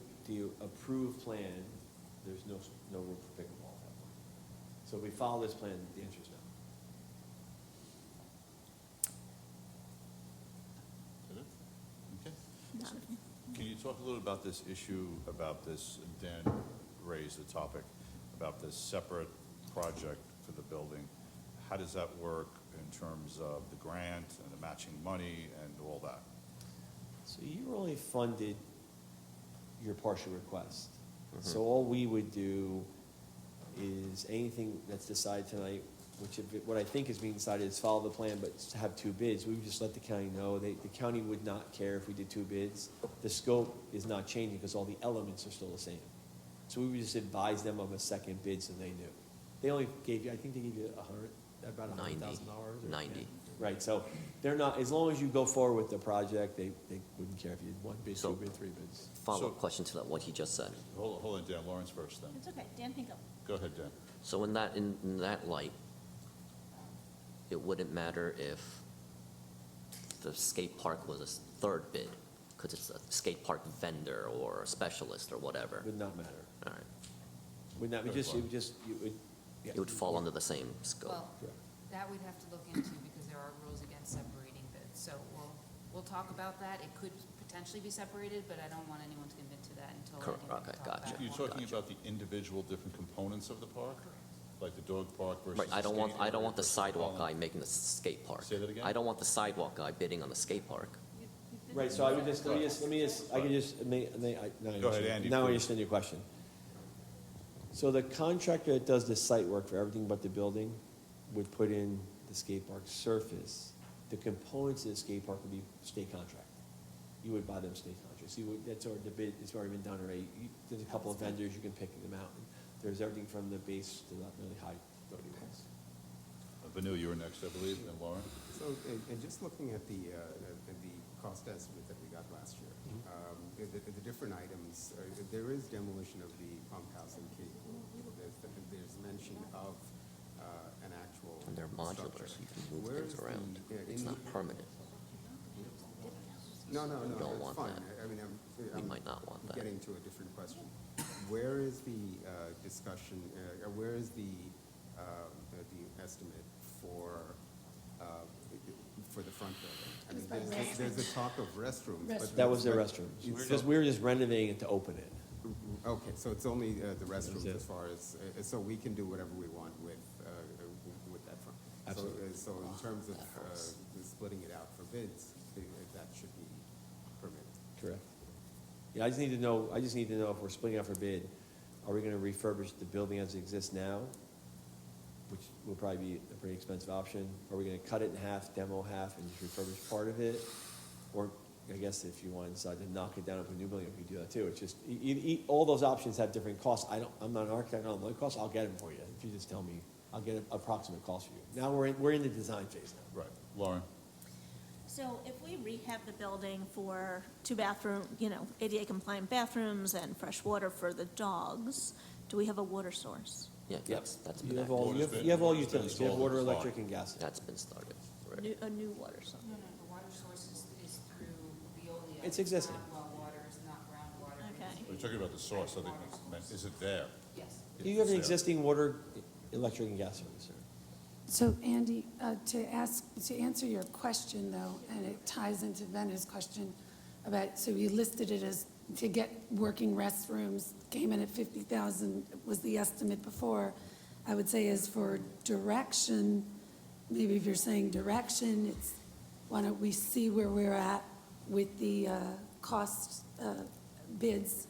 approved plan, there's no room for pickleball at that point. So if we follow this plan, the answer is no. Okay. Not Can you talk a little about this issue, about this, Dan raised the topic, about this separate project for the building? How does that work in terms of the grant and the matching money and all that? So you only funded your partial request. So all we would do is anything that's decided tonight, what I think is being decided is follow the plan, but have two bids. We would just let the county know. The county would not care if we did two bids. The scope is not changing because all the elements are still the same. So we would just advise them of a second bid so they knew. They only gave you, I think they gave you about $100,000. 90. Right, so they're not, as long as you go forward with the project, they wouldn't care if you did one bid, So- two bid, three bids. Follow-up question to that, what he just said. Hold on, Dan, Lawrence first then. It's okay. Dan can go. Go ahead, Dan. So in that light, it wouldn't matter if the skate park was a third bid, because it's a skate park vendor or a specialist or whatever? Would not matter. All right. Would not, it would just, you would, yeah. It would fall under the same scope. Well, that we'd have to look into because there are rules against separating bids. So we'll talk about that. It could potentially be separated, but I don't want anyone to commit to that until I Correct. can Okay, talk gotcha. about it You're more. talking about the individual different components of the park? Like the dog park versus Right, I don't want, skate I don't area want the versus sidewalk guy Holland? making the skate park. Say that again? I don't want the sidewalk guy bidding on the skate park. Right, so I would just, let me just, I could just, now I Go ahead, Andy, Now I please. understand your question. So the contractor that does the site work for everything but the building would put in the skate park surface. The components of the skate park would be state contract. You would buy them state contracts. You would, that's already, the bid, it's already been done already. There's a couple of vendors, you can pick them out. There's everything from the base to the really high loading ones. Vanu, you were next, I believe, and Lauren? So, and just looking at the cost estimate that we got last year, the different items, there is demolition of the pump house and cable. There's mention of an actual And they're modular, structure. so you can move Where things is the, around. in It's the- not permanent. No, You don't it's want fine. that. I mean, You I'm might not want that. getting to a different question. Where is the discussion, where is the estimate for the front building? I mean, there's a talk of restrooms, but. That was their but restrooms, it's- because we were just renovating it to open it. Okay, so it's only the restrooms it. as far as, so we can do whatever we want with that front. Absolutely. So in terms of splitting it out for bids, that should be permitted. Correct. Yeah, I just need to know if we're splitting out for bid, are we gonna refurbish the building as it exists now? Which will probably be a pretty expensive option. Are we gonna cut it in half, demo half, and just refurbish part of it? Or, I guess if you want to decide to knock it down into a new building, we could do that too. It's just, all those options have different costs. I'm not an architect, I don't know the costs, I'll get them for you. If you just tell me, I'll get an approximate cost for you. Now, we're in the design phase now. Right. Lauren? So if we rehab the building for 2-bathroom, ADA compliant bathrooms and fresh water for the dogs, do we have a water source? Yeah, that's You been, have all, Water's you have been- you have all water's been utilities, you have installed, water, it's fine. electric, and gas. that's been started. Right. A new water source? No, the water source is through Veolia. It's existing. Not well water, it's not groundwater. Okay. We're talking about the source, I think, is it there? Yes. Do you have an It's there. existing water, electric, and gas service, sir? So Andy, to answer your question though, and it ties into Vena's question about, so you listed it as to get working restrooms, came in at 50,000 was the estimate before. I would say as for direction, maybe if you're saying direction, it's, why don't we see where we're at with the cost bids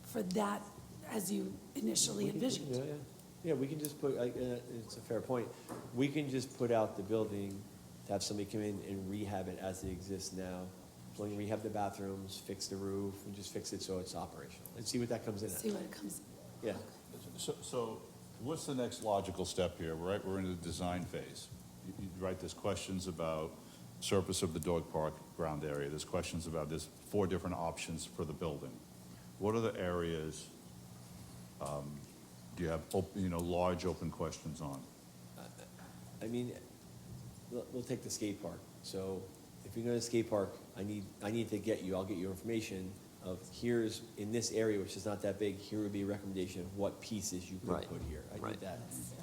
for that as you initially envisioned? Yeah, yeah. Yeah, we can just put, it's a fair point. We can just put out the building to have somebody come in and rehab it as it exists now. So we can rehab the bathrooms, fix the roof, and just fix it so it's operational, and see what that comes in See at. what it comes, Yeah. So what's the next logical step here? Right, we're in the design phase. Right, there's questions about surface of the dog park ground area. There's questions about, there's 4 different options for the building. What are the areas do you have, large open questions on? I mean, we'll take the skate park. So if you go to the skate park, I'll get you information of here's, in this area, which is not that big, here would be a recommendation of what pieces you could Right, put here. I need right. that.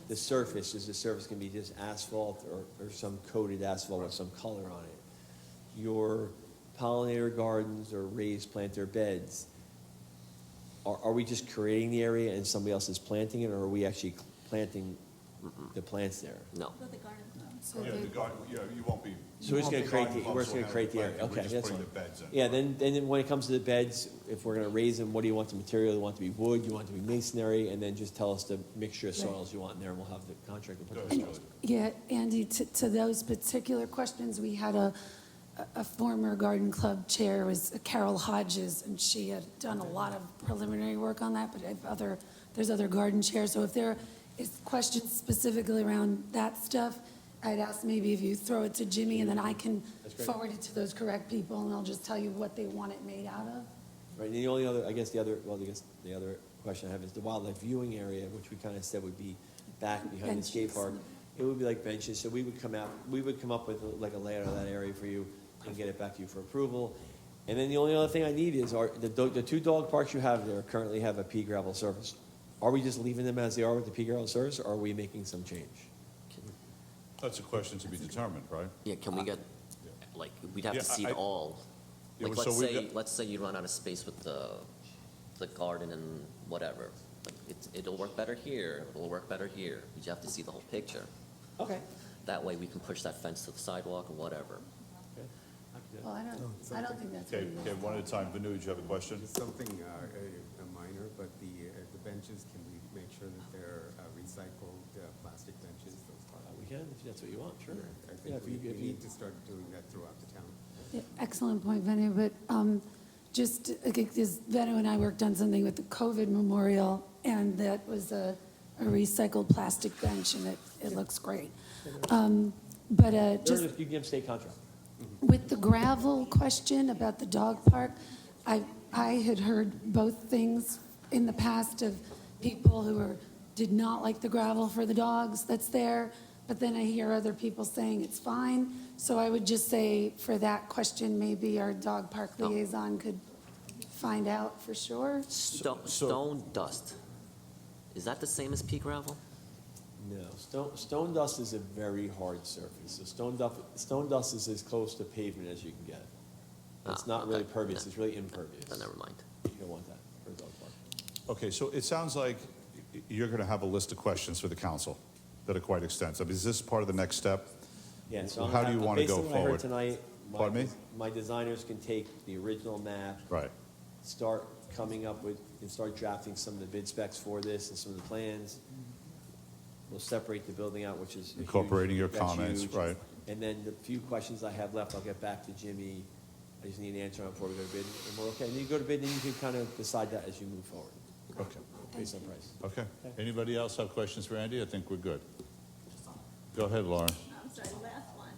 The surface, is the surface gonna be just asphalt or some coated asphalt with some color on it? Your pollinator gardens or raised planter beds, are we just creating the area and somebody else is planting it, or are we actually planting the plants there? No. Go to the garden club. so Yeah, they- the garden, you won't be. So we're just gonna the create garden the, clubs we're just will gonna create the handle area, planting. okay, We're that's just fine. putting the beds in. Yeah, then when it comes to the beds, if we're gonna raise them, what do you want the material? You want it to be wood, you want it to be masonry, and then just tell us the mixture of soils you want in there, and we'll have the contractor put those soils. Yeah, Andy, to those particular questions, we had a former garden club chair, was Carol Hodges, and she had done a lot of preliminary work on that, but there's other garden chairs, so if there is questions specifically around that stuff, I'd ask maybe if you throw it to Jimmy, and then I can That's great. forward it to those correct people, and they'll just tell you what they want it made out of. Right, and the only other, the other question I have is the wildlife viewing area, which we kind of said would be back behind the skate Benches. park. It would be like benches, so we would come up with like a layout of that area for you and get it back to you for approval. And then the only other thing I need is, the two dog parks you have there currently have a pea gravel surface. Are we just leaving them as they are with the pea gravel surface, or are we making some change? That's a question to be determined, right? Yeah, can we get, like, we'd have Yeah, to see it all. Yeah, Like, so let's we've say, got- let's say you run out of space with the garden and whatever. Like, it'll work better here, it'll work better here. You have to see the whole picture. Okay. That way we can push that fence to the sidewalk or whatever. Well, I don't think that's what Okay, it okay, is. one at a time. Vanu, do you have a question? Just something minor, but the benches, can we make sure that they're recycled plastic benches, those parts? We can, if that's what you want, sure. I Yeah, think we if you- need to start doing that throughout the town. Yeah, excellent point, Venu, but just, because Venu and I worked on something with the COVID memorial, and that was a recycled plastic bench, and it looks great. But just You can give state contract. with the gravel question about the dog park, I had heard both things in the past of people who did not like the gravel for the dogs that's there, but then I hear other people saying it's fine. So I would just say, for that question, maybe our dog park liaison could find out for sure. Stone dust, is that the same as pea gravel? No, stone dust is a very hard surface. So stone dust is as close to pavement as you can get. It's not really okay. pervious, it's really impervious. Then never mind. You don't want that for a dog park. Okay, so it sounds like you're going to have a list of questions for the council that are quite extensive. Is this part of the next step? Yeah, so How do you want to go based on what I heard forward? tonight, Pardon me? my designers can take the original map, Right. start coming up with, and start drafting some of the bid specs for this and some of the plans. We'll separate the building out, which is a huge- Incorporating your that's comments, huge. right. And then the few questions I have left, I'll get back to Jimmy. I just need an answer on before we go to bid, and we're okay. And then you go to bid, and you can kind of decide that as you move forward, Okay, based on price. okay. Anybody else have questions for Andy? I think we're good. Go ahead, Lauren. I'm sorry, last one.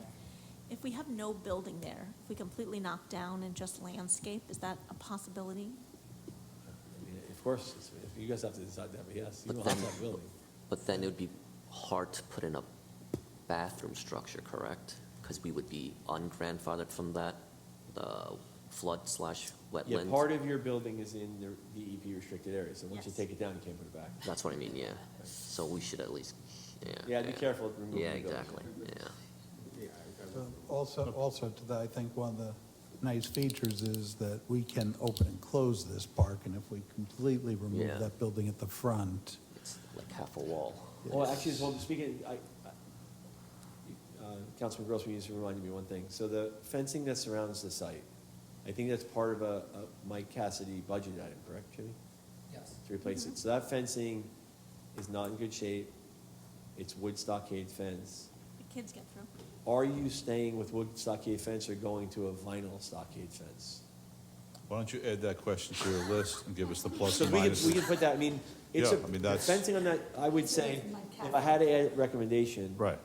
If we have no building there, if we completely knock down and just landscape, is that a possibility? I mean, of course, if you guys have to decide that, but yes, you But will have then- that building. But then it would be hard to put in a bathroom structure, correct? Because we would be ungrandfathered from that, the flood/wetlands. Yeah, part of your building is in the DEP restricted area, so once you Yes. take it down, you can't put it back. That's what I mean, yeah. So we should at least, yeah. Yeah, be careful removing Yeah, the building. exactly, yeah. Yeah, Also to that, I think one of the nice features is that we can open and close this park, and if we completely remove Yeah. that building at the front, It's like half a wall. Well, actually, speaking, Councilman Grossman used to remind me one thing. So the fencing that surrounds the site, I think that's part of a Mike Cassidy budget item, correct, Jimmy? Yes. To replace it. So that fencing is not in good shape. It's wood stockade fence. The kids get through. Are you staying with wood stockade fence or going to a vinyl stockade fence? Why don't you add that question to your list and give us the plus So and we can minuses? put that, I mean, it's Yeah, I mean, that's- fencing on that, I would say, if I had to add a recommendation, Right,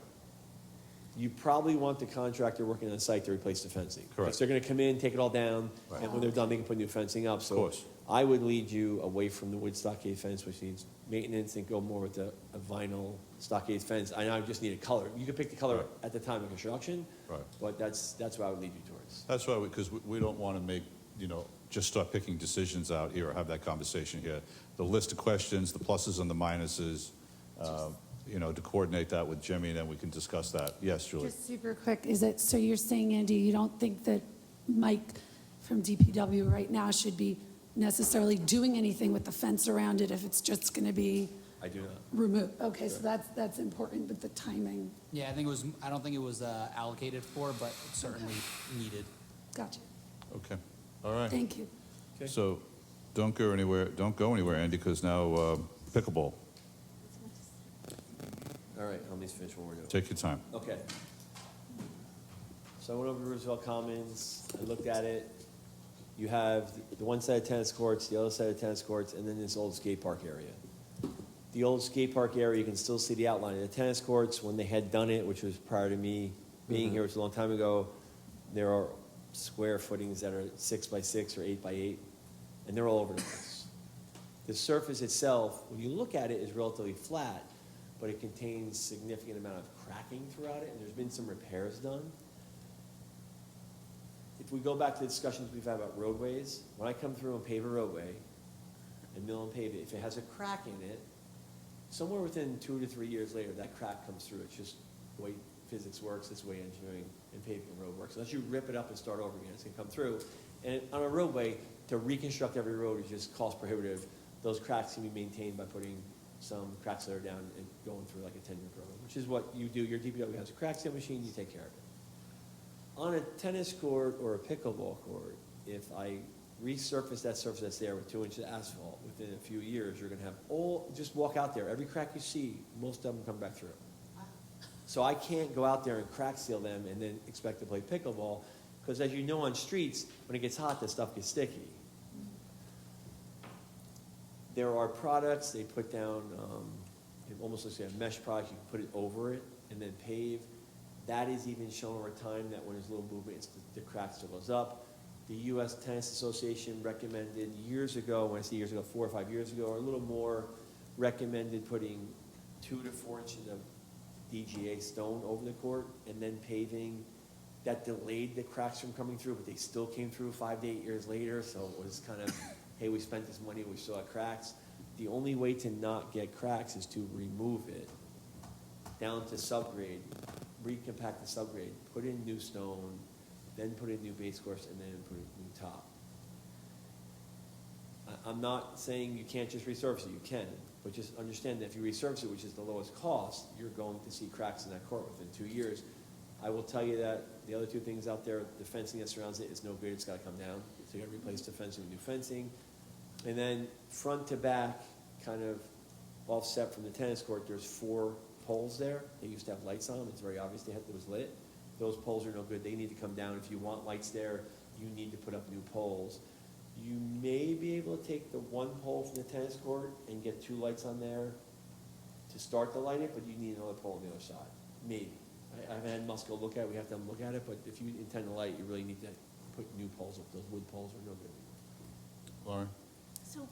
you probably want the contractor working on site to replace the fencing. Correct. Because they're gonna come in, take it all down, Right. and when they're done, they can put new fencing up. So course. I would lead you away from the wood stockade fence, which needs maintenance, and go more with a vinyl stockade fence. I know I just need a color. You could pick the color Right. at the time of construction. Right. But that's what I would lead you towards. That's why, because we don't want to make, just start picking decisions out here or have that conversation here. The list of questions, the pluses and the minuses, to coordinate that with Jimmy, and then we can discuss that. Yes, Julie? Just super quick, so you're saying, Andy, you don't think that Mike from DPW right now should be necessarily doing anything with the fence around it if it's just going to be I do not. removed? Okay, so that's important, but the timing, Yeah, I don't think it was allocated for, but it's certainly needed. gotcha. Okay, all right. Thank you. Okay. So don't go anywhere, Andy, because now pickleball. All right, let me finish what we're doing. Take your time. Okay. So I went over Roosevelt Commons, I looked at it. You have the one set of tennis courts, the other set of tennis courts, and then this old skate park area. The old skate park area, you can still see the outline of the tennis courts. When they had done it, which was prior to me being here, which was a long time ago, there are square footings that are 6 by 6 or 8 by 8, and they're all over the place. The surface itself, when you look at it, is relatively flat, but it contains significant amount of cracking throughout it, and there's been some repairs done. if we go back to the discussions we've had about roadways, when I come through and pave a roadway, and mill and pave it, if it has a crack in it, somewhere within 2 to 3 years later, that crack comes through. It's just the way physics works, it's the way engineering and paving and road works. Unless you rip it up and start over again, it's gonna come through. And on a roadway, to reconstruct every road is just cost prohibitive. Those cracks can be maintained by putting some crack sealer down and going through like a 10-year program, which is what you do. Your DPW has a crack seal machine, you take care of it. On a tennis court or a pickleball court, if I resurface that surface that's there with 2 inches of asphalt, within a few years, you're gonna have just walk out there, every crack you see, most of them come back through. So I can't go out there and crack seal them and then expect to play pickleball, because as you know on streets, when it gets hot, that stuff gets sticky. There are products they put down, it almost looks like a mesh product, you can put it over it and then pave. That is even shown over time that when there's a little movement, the crack still goes up. The U.S. Tennis Association recommended years ago, when I say years ago, 4 or 5 years ago, or a little more, recommended putting 2 to 4 inches of DGA stone over the court and then paving. That delayed the cracks from coming through, but they still came through 5 to 8 years later, so it was kind of, hey, we spent this money, we still had cracks. The only way to not get cracks is to remove it down to subgrade, recompact the subgrade, put in new stone, then put in new base course, and then put in new top. I'm not saying you can't just resurface it, you can, but just understand that if you resurface it, which is the lowest cost, you're going to see cracks in that court within 2 years. I will tell you that the other 2 things out there, the fencing that surrounds it is no good, it's gotta come down. So you gotta replace the fencing with new fencing. And then front to back, kind of offset from the tennis court, there's 4 poles there. They used to have lights on them, it's very obvious it was lit. Those poles are no good, they need to come down. If you want lights there, you need to put up new poles. You may be able to take the 1 pole from the tennis court and get 2 lights on there to start to light it, but you need another pole on the other side, maybe. I haven't had Musco look at it, we have to have them look at it, but if you intend to light, you really need to put new poles up. Those wood poles are no good anymore. Lauren? So,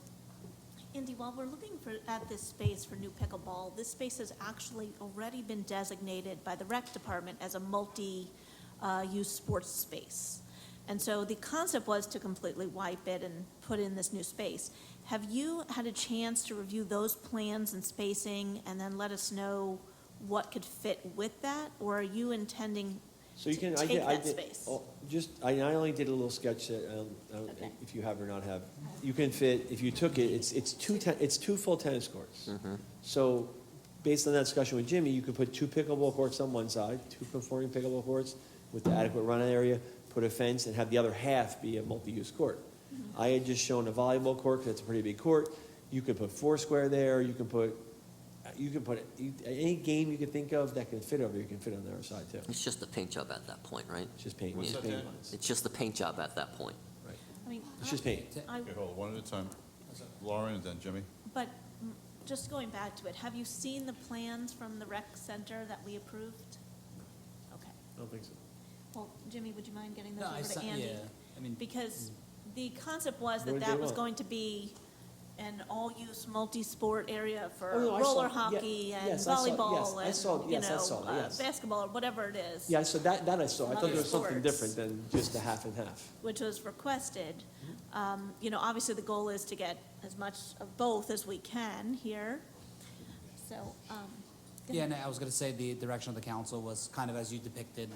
Andy, while we're looking at this space for new pickleball, this space has actually already been designated by the rec department as a multi-use sports space. And so the concept was to completely wipe it and put in this new space. Have you had a chance to review those plans and spacing and then let us know what could fit with that? Or are you intending So you can, to take that space? I only did a little sketch that, Okay. if you have or not have. You can fit, if you took it, it's 2 full tennis courts. So based on that discussion with Jimmy, you could put 2 pickleball courts on one side, 2 conforming pickleball courts with the adequate run area, put a fence and have the other half be a multi-use court. I had just shown a volleyball court, because it's a pretty big court. You could put 4 square there, you can put any game you can think of that can fit over, you can fit on the other side too. It's just a paint job at that point, right? It's just paint. What's It's that, paint Dan? lines. It's just the paint job at that point. Right. I mean, It's just paint. Okay, hold on, one at a time. Lauren and then Jimmy. But just going back to it, have you seen the plans from the rec center that we approved? Okay. I don't think so. Well, Jimmy, would you mind getting those No, over to Andy? yeah, I mean, Because the concept was What that did that they was want? going to be an all-use, multi-sport area for Oh, no, I saw- roller yeah, hockey and yes, I saw- yes, volleyball I saw- and, yes, I saw that, yes. basketball or whatever it is. Yeah, so that I saw. I thought there was something Other different sports. than just a half and half. Which was requested. Obviously, the goal is to get as much of both as we can here. So, go Yeah, ahead. and I was gonna say the direction of the council was kind of as you depicted,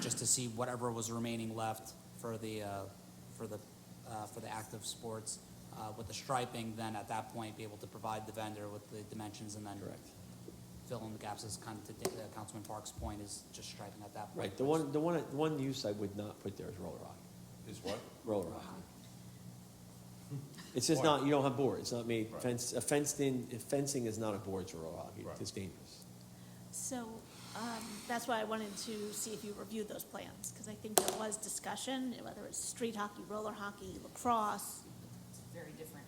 just to see whatever was remaining left for the active sports, with the striping, then at that point, be able to provide the vendor with the dimensions and then Correct. fill in the gaps as kind of to Councilman Park's point is just striping at that point. Right, the one use I would not put there is roller hockey. Is what? Roller hockey. It's just not, you don't have boards, it's not made, Right. fencing is not a board for roller hockey, Right. it's dangerous. So, that's why I wanted to see if you reviewed those plans, because I think there was discussion, whether it's street hockey, roller hockey, lacrosse. It's very different.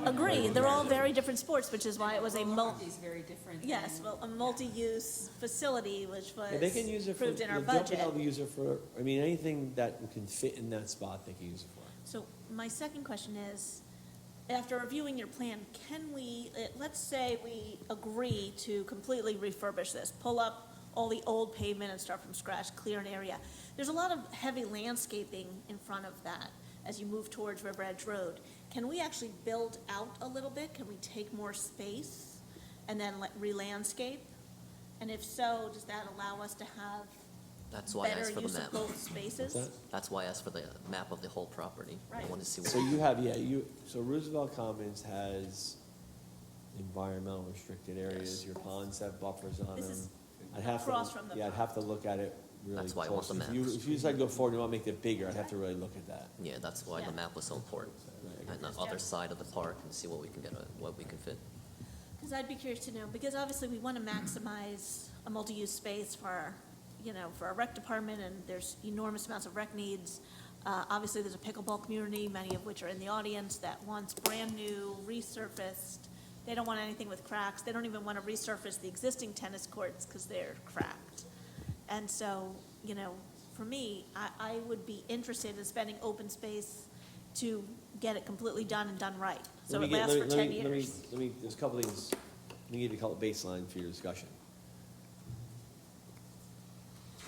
Agree, they're all very different sports, which is why it was a Roller hockey is very different. yes, than- well, a multi-use facility, which was Yeah, they can use it for, approved in our the jumping, budget. they'll use it for, anything that can fit in that spot, they can use it for. So my second question is, after reviewing your plan, can we, let's say we agree to completely refurbish this, pull up all the old pavement and start from scratch, clear an area. There's a lot of heavy landscaping in front of that as you move towards River Edge Road. Can we actually build out a little bit? Can we take more space and then re-landscape? And if so, does that allow us to have That's why I better asked for the use of map. both spaces? What's that? That's why I asked for the map of the whole property. I Right. wanted to see So what, you have, yeah, so Roosevelt Commons has environmental restricted areas, Yes. your ponds have buffers on This them. is I'd have to, across from the yeah, I'd have to look at it really That's why I want closely. the If you, maps. if you decide to go forward and want to make it bigger, I'd have to really look at that. yeah, that's why Yeah. the map was so important. Right. And the other side of the park and see what we can get, what we can fit. Because I'd be curious to know, because obviously we want to maximize a multi-use space for our, for our rec department, and there's enormous amounts of rec needs. Obviously, there's a pickleball community, many of which are in the audience, that wants brand-new, resurfaced. They don't want anything with cracks. They don't even want to resurface the existing tennis courts because they're cracked. And so, for me, I would be interested in spending open space to get it completely done and done right. So it lasts for 10 years. There's a couple things, let me give you a couple baseline for your discussion.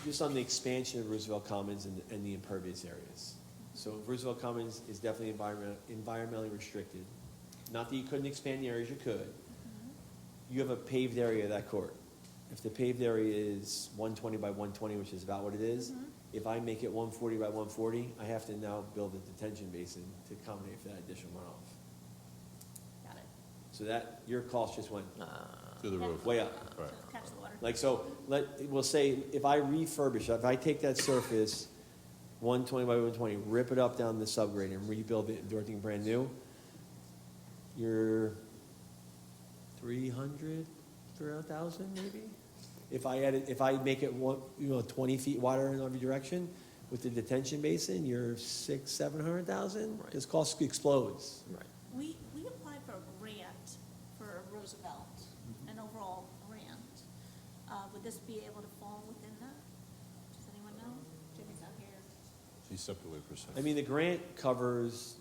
Just on the expansion of Roosevelt Commons and the impervious areas. So Roosevelt Commons is definitely environmentally restricted. Not that you couldn't expand the areas, you could. You have a paved area of that court. If the paved area is 120 by 120, which is about what it is, if I make it 140 by 140, I have to now build a detention basin to accommodate for that additional runoff. Got it. So that, your cost just went To the roof. way up. Right. Catch the water. Like, so, we'll say, if I refurbish, if I take that surface, 120 by 120, rip it up down the subgrade and rebuild it, do everything brand new, you're 300,000 maybe? If I make it 20 feet wider in every direction, with the detention basin, you're 600,000-700,000? Right. This cost explodes. Right. We applied for a grant for Roosevelt, an overall grant. Would this be able to fall within that? Does anyone know? Jimmy's out here. He stepped away for a second. I mean, the grant covers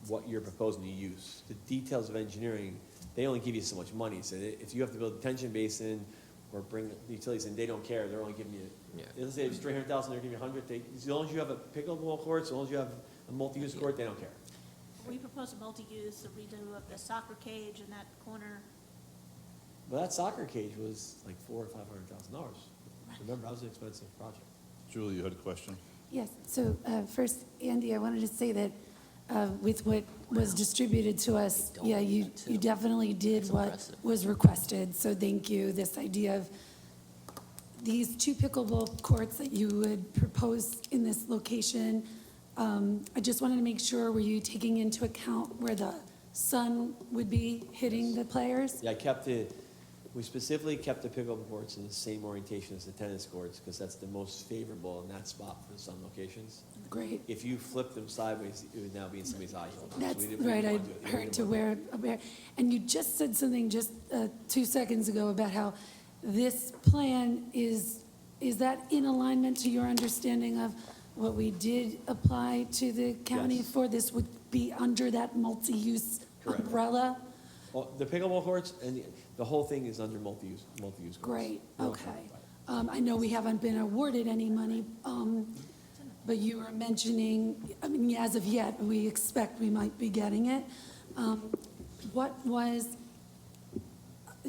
what you're proposing to use. The details of engineering, they only give you so much money. So if you have to build a detention basin or bring utilities in, they don't care. They're only giving you, Yeah. let's say it's 300,000, they're giving you 100. As long as you have a pickleball court, as long as you have a multi-use court, they don't care. We proposed a multi-use, a redo of the soccer cage in that corner. But that soccer cage was like $400,000 or $500,000. Remember, that was an expensive project. Julie, you had a question? Yes, so first, Andy, I wanted to say that with what was distributed to us, I don't yeah, know you that too. you definitely did That's what impressive. was requested, so thank you. This idea of these 2 pickleball courts that you would propose in this location, I just wanted to make sure, were you taking into account where the sun would be hitting the players? Yeah, we specifically kept the pickleball courts in the same orientation as the tennis courts because that's the most favorable in that spot for the sun locations. Great. If you flip them sideways, it would now be in somebody's eye hole. So That's we didn't right, I want to do it. We heard didn't to want wear, and you just said something just 2 seconds ago about how this plan is that in alignment to your understanding of what we did apply to the county Yes. for? This would be under that multi-use Correct. umbrella? Well, the pickleball courts and the whole thing is under multi-use courts. Great, We don't okay. talk about I know we haven't been awarded any money, but you were mentioning, I mean, as of yet, we expect we might be getting it. What was,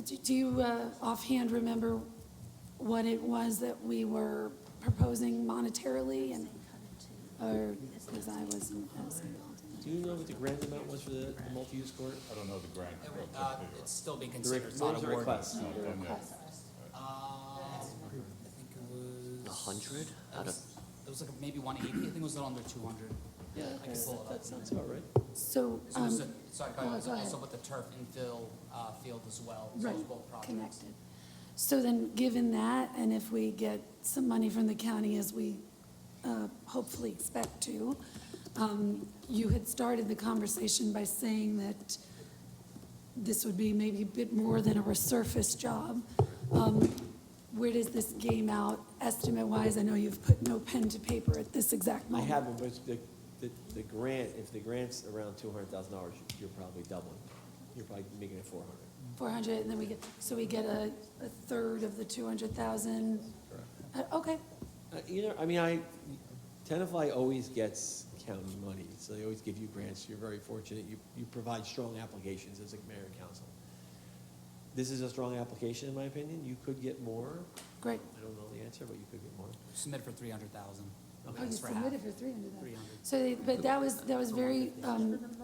do you offhand remember what it was that we were proposing monetarily, and, or, because I wasn't as involved in it. Do you know what the grant amount was for the multi-use court? I don't know the grant. It's still being The considered, it's not what was the awarded. request? I think it was. 100 out of, It was like maybe 180, I think it was a little under 200. Yeah, I can pull it up. that sounds about right. it. So, So it was sorry, oh, it was go ahead. also with the turf infill field as well. So it was right, both projects. connected. So then, given that, and if we get some money from the county as we hopefully expect to, you had started the conversation by saying that this would be maybe a bit more than a resurface job. Where does this game out estimate-wise? I know you've put no pen to paper at this exact I moment. haven't, but the grant, if the grant's around $200,000, you're probably doubling. You're probably making it 400. 400, and then we get a third of the 200,000? Okay, Tenafly always gets county money, so they always give you grants. You're very fortunate. You provide strong applications as a mayor and council. This is a strong application, in my opinion. You could get more. great. I don't know the answer, but you could get more. Submit for 300,000. Oh, you That's for half. submitted for 300,000. 300. So, but that was very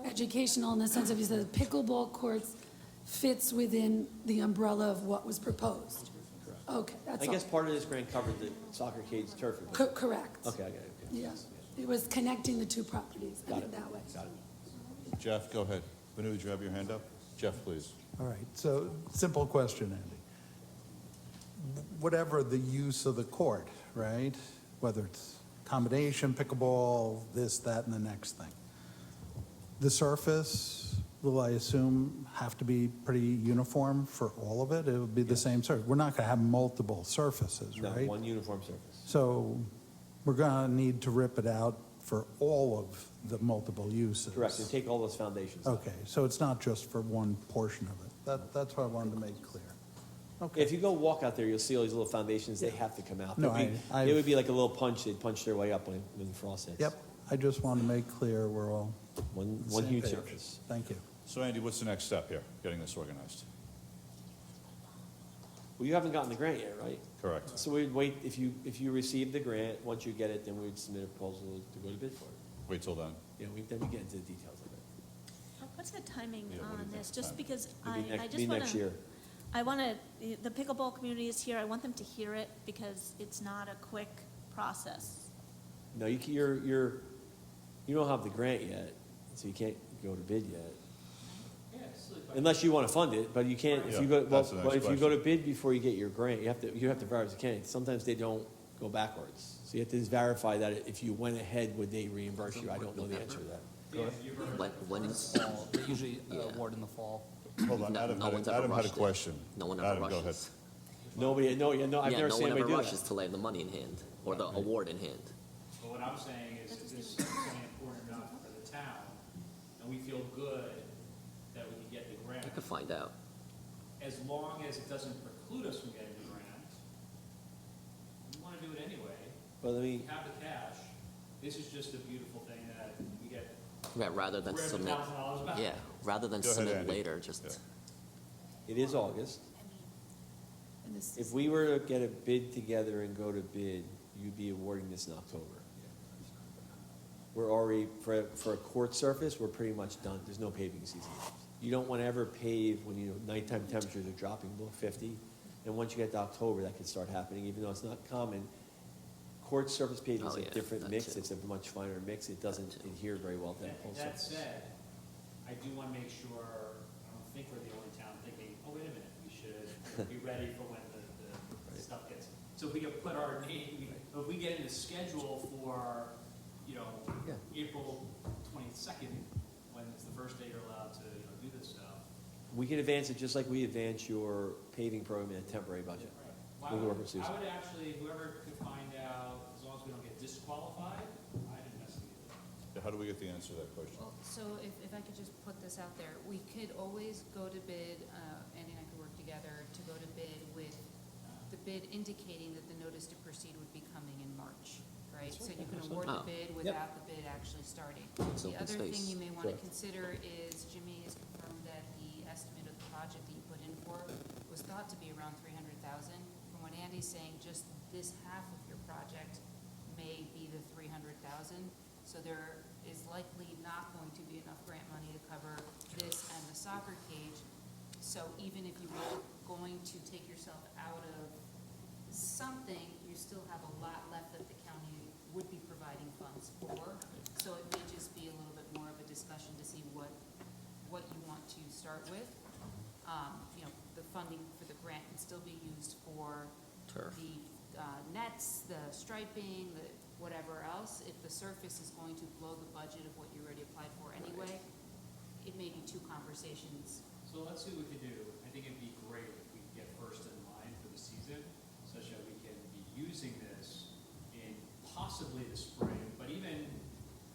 educational in the sense of, you said the pickleball courts fits within the umbrella of what was proposed. Okay, that's I all. guess part of this grant covered the soccer cage turf. Correct. Okay, I got it. Okay. Yeah, it was connecting the two properties, I Got think it. that way. Got it. Jeff, go ahead. Manu, you have your hand up? Jeff, please. All right, so simple question, Andy. Whatever the use of the court, right? Whether it's combination, pickleball, this, that, and the next thing. The surface, will I assume, have to be pretty uniform for all of it? It would be the same surface. We're not gonna have multiple surfaces, No, right? one uniform surface. So we're gonna need to rip it out for all of the multiple uses. Correct, and take all those foundations. out. Okay, so it's not just for one portion of it. That's what I wanted to make clear. Okay. If you go walk out there, you'll see all these little foundations, they have to come out. No, They'd be- I've- It would be like a little punch, they'd punch their way up when the frost hits. Yep, I just wanted to make clear we're all One on the one same huge page. surface. Thank you. So Andy, what's the next step here, getting this organized? Well, you haven't gotten the grant yet, right? Correct. So we'd wait, if you receive the grant, once you get it, then we'd submit a proposal to go to bid for it. Wait till then. Yeah, then we get into the details of it. What's the timing Yeah, what do you on think this? the Just timing? because It'd be I next- just be want next to, year. I want to, the pickleball community is here. I want them to hear it because it's not a quick process. No, you don't have the grant yet, so you can't go to bid yet. Unless you want to fund it, but you can't, if you Yeah, go, well, that's the next but if you go to question. bid before you get your grant, you have to verify the candidate. Sometimes they don't go backwards. So you have to just verify that if you went ahead, would they reimburse you? I don't know the answer to that. When is, They usually Yeah. award in the fall. Hold on, No- Adam no one's had ever a rushed it. question. no one ever Adam, go ahead. rushes. I've never Yeah, seen no one anybody ever do rushes that. till they have the money in hand, or the award in hand. But what I'm saying is this something important enough for the town, and we feel good that we can get the grant. I could find out. As long as it doesn't preclude us from getting the grant, we want to do it anyway. But I We mean, have the cash. This is just a beautiful thing that we get Yeah, rather than submit, $300,000 back. yeah, rather than Go ahead, submit Andy. later, just, Yeah. it is August. And this If is- we were to get a bid together and go to bid, you'd be awarding this in October. We're already, for a court surface, we're pretty much done. There's no paving season. You don't want to ever pave when, nighttime temperatures are dropping below 50. And once you get to October, that could start happening, even though it's not common. Court surface paving is Oh, a yeah, different that mix. too. It's a much finer mix. It doesn't adhere very well to that whole That surface. said, I do want to make sure, I don't think we're the only town thinking, oh, wait a minute, we should be ready for when the stuff gets. So if we could put our name, if we get in the schedule for, Yeah. April 22nd, when it's the first day you're allowed to, do this stuff. We can advance it just like we advance your paving program in a temporary budget. Why We can work would, with Susan. I would actually, whoever could find out, as long as we don't get disqualified, I'd investigate it. Yeah, how do we get the answer to that question? Well, so if I could just put this out there, we could always go to bid, Andy and I could work together to go to bid with the bid indicating that the notice to proceed would be coming in March, right? So you can award the Oh. bid without the bid actually starting. It's The open other thing space. you may want to Correct. consider is Jimmy has confirmed that the estimate of the project that you put in for was thought to be around 300,000. From what Andy's saying, just this half of your project may be the 300,000. So there is likely not going to be enough grant money to cover this and the soccer cage. So even if you were going to take yourself out of something, you still have a lot left that the county would be providing funds for. So it may just be a little bit more of a discussion to see what you want to start with. The funding for the grant can still be used for turf. the nets, the striping, the whatever else. If the surface is going to blow the budget of what you already applied for anyway, it may be two conversations. So let's see what we can do. I think it'd be great if we could get first in line for the season, such that we can be using this in possibly the spring, but even,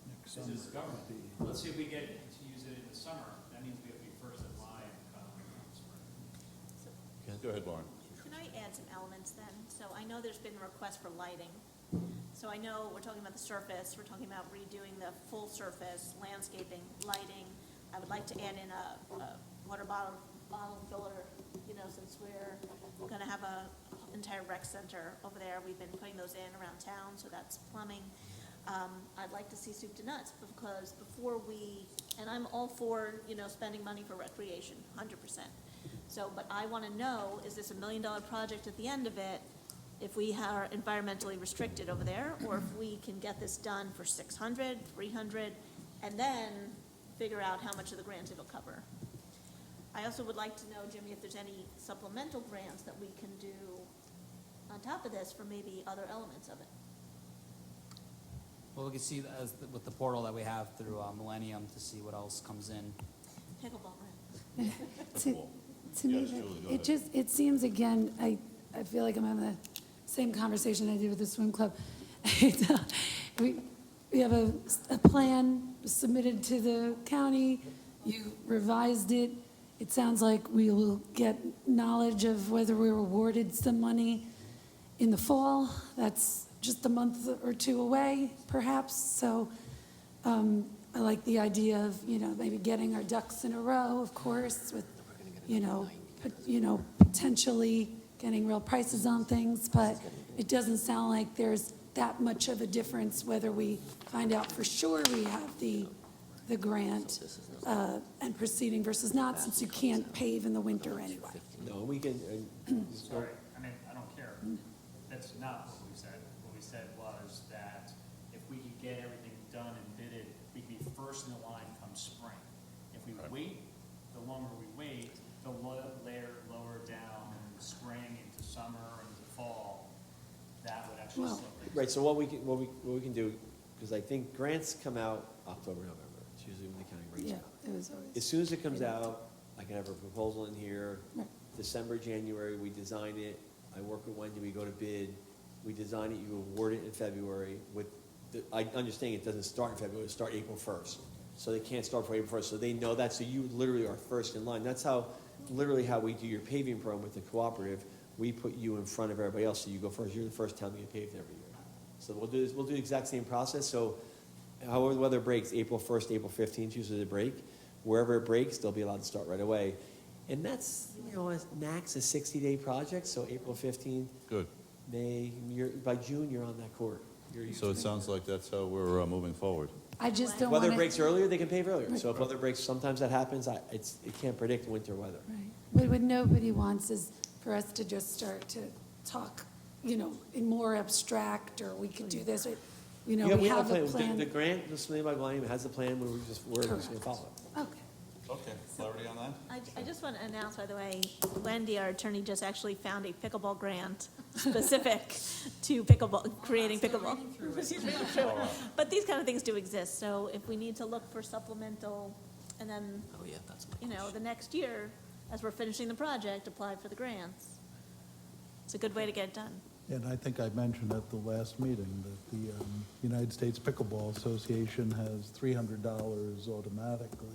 Next this is summer government. would be- Let's see if we get to use it in the summer. That means we have to be first in line come spring. Go ahead, Lauren. Can I add some elements then? So I know there's been a request for lighting. So I know we're talking about the surface, we're talking about redoing the full surface, landscaping, lighting. I would like to add in a water bottle filler, you know, since we're gonna have a entire rec center over there. We've been putting those in around town, so that's plumbing. I'd like to see soup to nuts, because before we, and I'm all for, you know, spending money for recreation, 100%. So, but I wanna know, is this $1 million project at the end of it, if we are environmentally restricted over there, or if we can get this done for 600, 300, and then figure out how much of the grant it'll cover. I also would like to know, Jimmy, if there's any supplemental grants that we can do on top of this for maybe other elements of it. Well, we can see with the portal that we have through Millennium to see what else comes in. Pickleball grant. To me, Yes, Julie, go ahead. it seems, again, I feel like I'm having the same conversation I did with the swim club. We have a plan submitted to the county, you revised it. It sounds like we will get knowledge of whether we were awarded some money in the fall. That's just a month or two away, perhaps. So I like the idea of, you know, maybe getting our ducks in a row, of course, with, you know, potentially getting real prices on things. But it doesn't sound like there's that much of a difference whether we find out for sure we have the grant and proceeding versus not, since you can't pave in the winter anyway. No, we can, Sorry, I mean, I don't care. That's not what we said. What we said was that if we could get everything done and bidded, we could be first in the line come spring. If we wait, the longer we wait, the lower down in the spring into summer into fall, that would actually Well- slow things. right, so what we can do, because I think grants come out October, November. It's usually when the county brings Yeah, it out. it was always. As soon as it comes out, I can have a proposal in here. Right. December, January, we design it. I work with Wendy, we go to bid. We design it, you award it in February. I understand it doesn't start in February, it starts April 1st. So they can't start for April 1st, so they know that, so you literally are first in line. That's literally how we do your paving program with the cooperative. We put you in front of everybody else, so you go first. You're the first town to get paved every year. So we'll do the exact same process. So however the weather breaks, April 1st, April 15th, usually the break. Wherever it breaks, they'll be allowed to start right away. And that's, you know, max a 60-day project, so April 15th, Good. May, by June, you're on that court. So it sounds like that's how we're moving forward. I just don't want Weather to. breaks earlier, they can pave earlier. So if weather breaks, sometimes that happens. It can't predict winter weather. Right. But what nobody wants is for us to just start to talk, you know, in more abstract, or we could do this, or, you know, Yeah, we have a The plan. grant, the submitted by Millennium has a plan, we're just going to follow it. Okay. Okay, clarity on that? I just want to announce, by the way, Wendy, our attorney, just actually found a pickleball grant specific to pickleball, creating pickleball. She's reading through it. But these kind of things do exist, so if we need to look for supplemental, and then, Oh, yeah, that's my you know, question. the next year, as we're finishing the project, apply for the grants. It's a good way to get it done. And I think I mentioned at the last meeting that the United States Pickleball Association has $300 automatically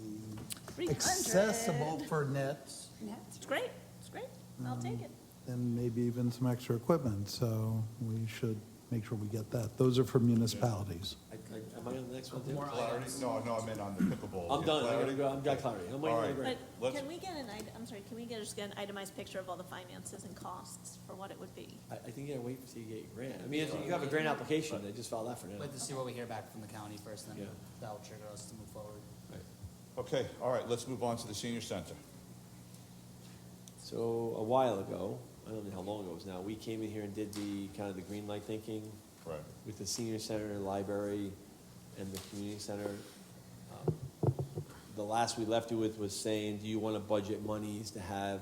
300. accessible for nets, It's great, it's great, I'll take it. and maybe even some extra equipment, so we should make sure we get that. Those are for municipalities. Am I on the next one too? More Clarity? items. No, I meant on the pickleball. I'm Yeah, done, clarity? I've got clarity. I'm waiting All on the right. grant. But Let's- can we get I'm sorry, can we just get an itemized picture of all the finances and costs for what it would be? I think you gotta wait until you get your grant. I mean, you have a grant application, they just file that for now. Wait to see what we hear back from the county first, and then Yeah. that'll trigger us to move forward. Okay, all right, let's move on to the senior center. So a while ago, I don't know how long ago it was now, we came in here and did the kind of the green light thinking Right. with the senior center, library, and the community center. The last we left you with was saying, do you want to budget monies to have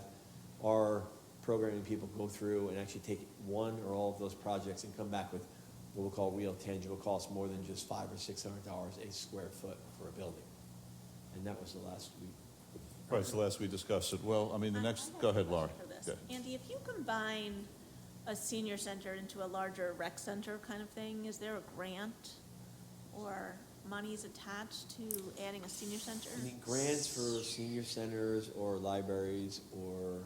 our programming people go through and actually take one or all of those projects and come back with what we'll call real tangible costs, more than just $500 or $600 a square foot for a building. And that was the last week. Right, so last we discussed it. Well, I mean, the I next, have go a ahead, Laura. question for this. Yeah. Andy, if you combine a senior center into a larger rec center kind of thing, is there a grant or monies attached to adding a senior center? I mean, grants for senior centers or libraries or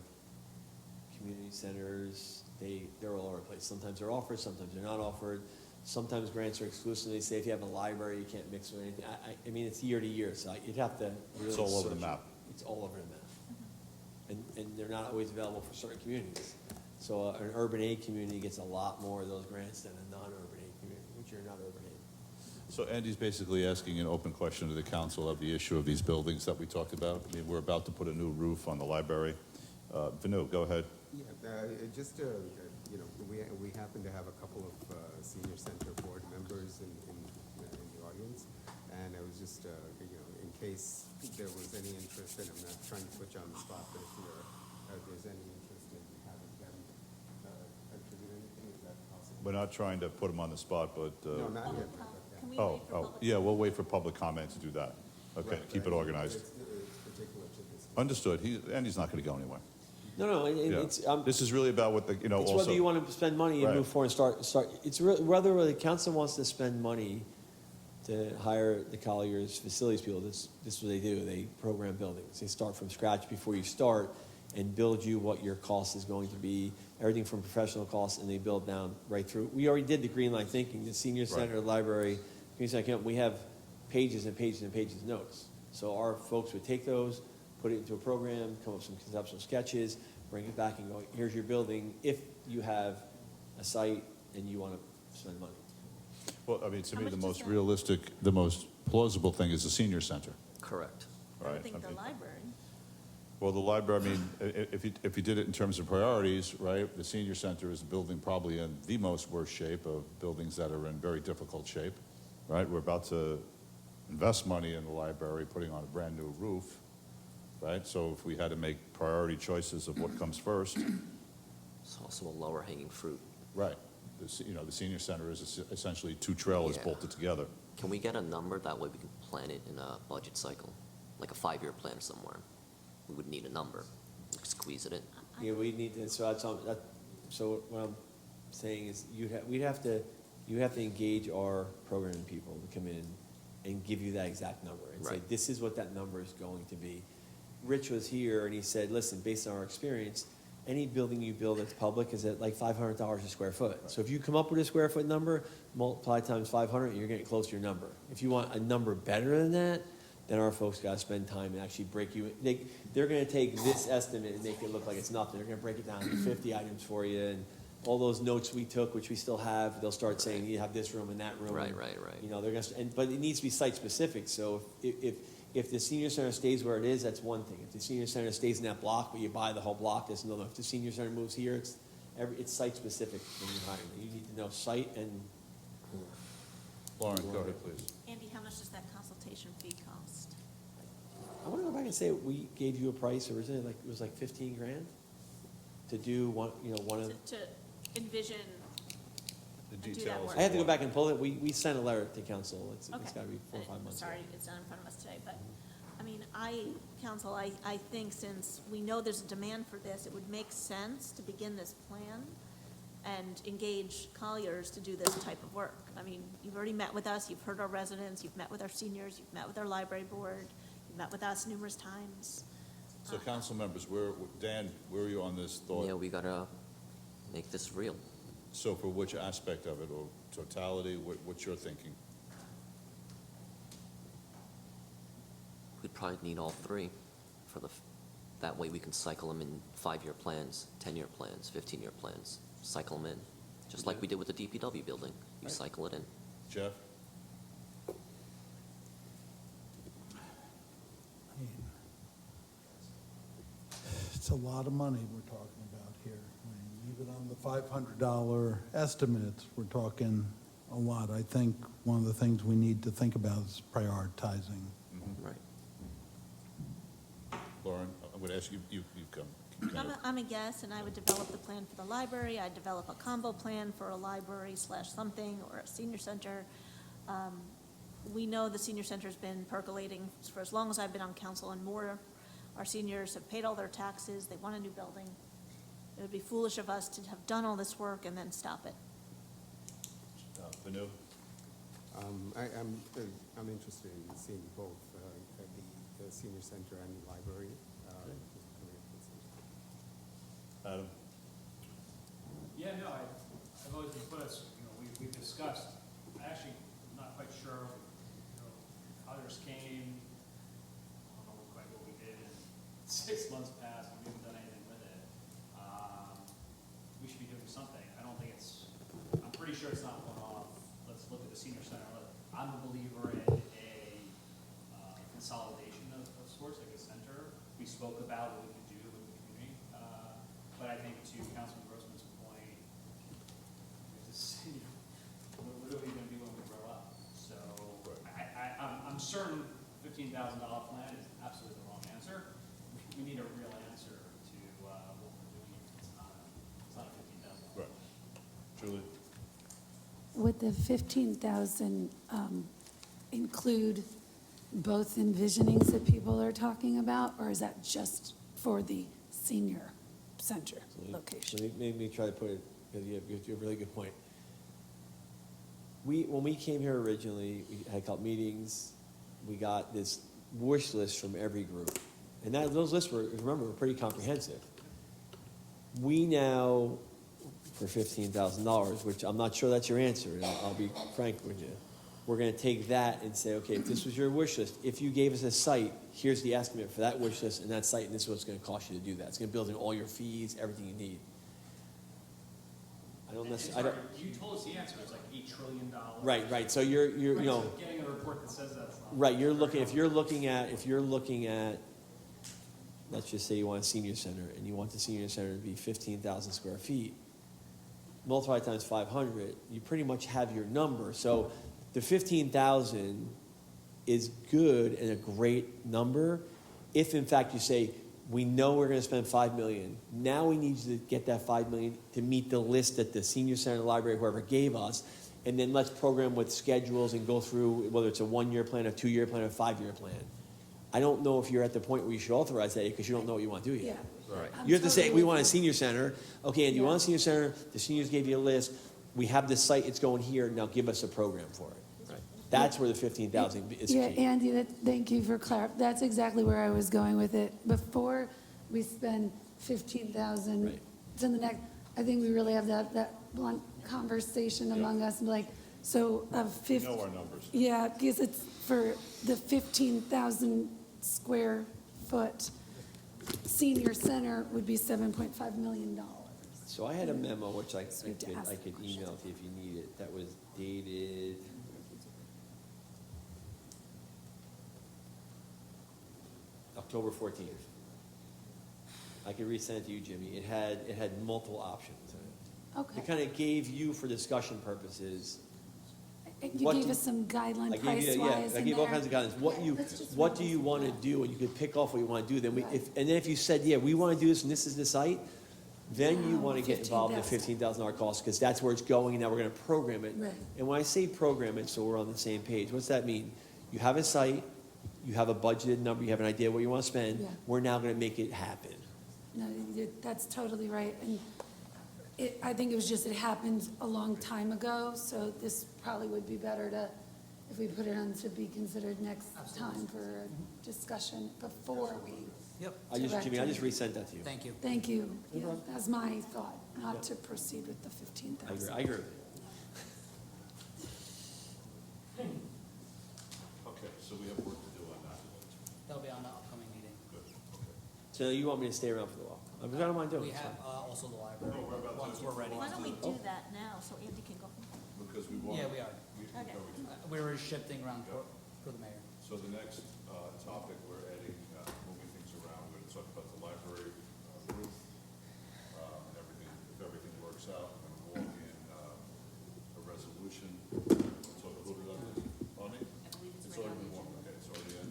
community centers, they're all over the place. Sometimes they're offered, sometimes they're not offered. Sometimes grants are exclusive. They say if you have a library, you can't mix with anything. I mean, it's year to year, so you'd have to really. It's all over the search. map. It's all over the map. And they're not always available for certain communities. So an urban aid community gets a lot more of those grants than a non-urban aid community, which are not urban aid. So Andy's basically asking an open question to the council of the issue of these buildings that we talked about. I mean, we're about to put a new roof on the library. Vanu, go ahead. Yeah, just, you know, we happen to have a couple of senior center board members in the audience, and I was just, you know, in case there was any interest, and I'm not trying to put you on the spot, but if there's any interest in having them contribute anything, is that possible? We're not trying to put him on the spot, but, No, not yet. Can we wait for public? yeah, we'll wait for public comment to do that. Okay, Right, keep it right. organized. It's particular to this. Understood. Andy's not going to go anywhere. No, Yeah. it's, This is really about what the, you know, it's also. whether you want to spend money and Right. move forward and start, it's whether the council wants to spend money to hire the Colliers facilities people. This is what they do. They program buildings. They start from scratch before you start and build you what your cost is going to be, everything from professional costs, and they build down right through. We already did the green line thinking, the senior center, library, community center, we have pages and pages and pages of notes. So our folks would take those, put it into a program, come up with some conceptual sketches, bring it back and go, here's your building, if you have a site and you want to spend money. Well, I mean, to How me, much the does most that- realistic, the most plausible thing is the senior center. Correct. I Right. would think the mean, library. Well, the library, I mean, if you did it in terms of priorities, right, the senior center is a building probably in the most worst shape of buildings that are in very difficult shape, right? We're about to invest money in the library, putting on a brand-new roof, right? So if we had to make priority choices of what comes first, It's also a lower hanging fruit. right, you know, the senior center is essentially two trailers Yeah. bolted together. Can we get a number? That way we can plan it in a budget cycle, like a 5-year plan somewhere. We would need a number. We could squeeze it in. Yeah, we need to, so so what I'm saying is you have to engage our programming people to come in and give you that exact number and say, Right. this is what that number is going to be. Rich was here and he said, listen, based on our experience, any building you build that's public is at like $500 a square foot. So if you come up with a square foot number, multiply times 500, you're getting close to your number. If you want a number better than that, then our folks got to spend time and actually break you. They're going to take this estimate and make it look like it's nothing. They're going to break it down into 50 items for you, and all those notes we took, which we still have, they'll start saying you have this room and that room. Right, and, right, right. You know, they're going to, but it needs to be site specific. So if the senior center stays where it is, that's one thing. If the senior center stays in that block, but you buy the whole block, that's another. If the senior center moves here, it's site specific when you hire them. You need to know site and. Lauren, go ahead, please. Andy, how much does that consultation fee cost? I want to go back and say we gave you a price originally, like it was like 15 grand to do one, one of. To envision, The do that details. work. I have to go back and pull it. We sent a letter to council. It's okay. got to be 4 or 5 months. Sorry, it's not in front of us today, but, I mean, council, I think since we know there's a demand for this, it would make sense to begin this plan and engage Colliers to do this type of work. I mean, you've already met with us, you've heard our residents, you've met with our seniors, you've met with our library board, you've met with us numerous times. So council members, Dan, where are you on this Yeah, thought? we gotta make this real. So for which aspect of it, or totality, what's your thinking? We'd probably need all three for that way we can cycle them in 5-year plans, 10-year plans, 15-year plans, cycle them in, just like we did with the DPW building. You Right. cycle it in. Jeff? I mean, it's a lot of money we're talking about here. I mean, even on the $500 estimates, we're talking a lot. I think one of the things we need to think about is prioritizing. Right. Lauren, I'm going to ask you, you come. I'm a guess, and I would develop the plan for the library, I'd develop a combo plan for a library / something, or a senior center. We know the senior center's been percolating for as long as I've been on council and more. Our seniors have paid all their taxes, they want a new building. It would be foolish of us to have done all this work and then stop it. Vanu? I'm interested in seeing both the senior center and the library. Adam? Yeah, no, I've always been put us, we've discussed, I actually, am not quite sure, others came, I don't know quite what we did in 6 months past, we haven't done anything with it. We should be doing something. I don't think I'm pretty sure it's not one off, let's look at the senior center. I'm a believer in a consolidation of sorts, like a center. We spoke about what we could do with the community, but I think to Councilman Grossman's point, what are we gonna do when we grow up? So, I'm certain $15,000 plan is absolutely the wrong answer. We need a real answer to what we're doing. It's not a $15,000. Right. Julie? Would the 15,000 include both envisionings that people are talking about, or is that just for the senior center location? So let me try to put it, because you have a really good point. When we came here originally, we had a couple meetings, we got this wish list from every group. And those lists were pretty comprehensive. We now, for $15,000, which I'm not sure that's your answer, and I'll be frank with you, we're gonna take that and say, okay, if this was your wish list, if you gave us a site, here's the estimate for that wish list and that site, and this is what it's gonna cost you to do that. It's gonna build in all your fees, everything you need. I don't necessarily, You told us the answer, it's like $8 trillion. right, so you're, Right, so getting a report that says that's not. right, if you're looking at, let's just say you want a senior center, and you want the senior center to be 15,000 square feet, multiply times 500, you pretty much have your number. So the 15,000 is good and a great number if in fact you say, we know we're gonna spend $5 million. Now we need you to get that $5 million to meet the list that the senior center, library, whoever gave us, and then let's program with schedules and go through whether it's a 1-year plan, a 2-year plan, a 5-year plan. I don't know if you're at the point where you should authorize that because you don't know what you want to do Yeah. yet. Right. I'm You have to say, totally we want a with senior center. Okay, and you Yeah. want a senior center, the seniors gave you a list, we have this site, it's going here, now give us a program for it. That's where the 15,000 is Yeah, key. Andy, thank you for that's exactly where I was going with it. Before we spend 15,000 Right. to the next, I think we really have that blunt conversation among us, and like, so of 50. Know our numbers. Yeah, because it's for the 15,000 square foot senior center would be $7.5 million. So I had a memo, which I So we have to ask could the email to you if you need it, that was dated October 14th. I could resend it to you, Jimmy. It had multiple options in it. Okay. It kind of gave you, for discussion purposes, And you what gave do- us some guideline I gave you, price-wise I in gave all there. kinds of guidance. Let's just What run do you this want to down. do? And you could pick off what you want to do. Then Right. and then if you said, yeah, we want to do this and this is the site, then you Wow, want to get involved in the $15,000 cost because that's where it's going and now we're going to program it. Right. And when I say program it, so we're on the same page, what's that mean? You have a site, you have a budgeted number, you have an idea what you want to spend. Yeah. We're now going to make it happen. No, that's totally right. And I think it was just, it happened a long time ago, so this probably would be better to, if we put it on to be considered next time for a discussion before we. Yep. Jimmy, I just resent that to you. Thank you. Thank you. No Yeah, problem. that's my thought, not Yeah. to proceed with the 15,000. I agree. Okay, so we have work to do on that. That'll be on the upcoming meeting. Good, okay. So you want me to stay around for a while? I don't mind doing We it. it's have fine. also the library, No, we're about once to- we're ready. Why don't we do that now, so Andy can go? Because we want. Yeah, we are. Okay. We were shifting around for the mayor. So the next topic, we're adding, moving things around, we're going to talk about the library roof, and everything, if everything works out, we're going to walk in a resolution. So who did I miss? Bonnie? I believe it's It's right already on been the warned, okay, it's already in.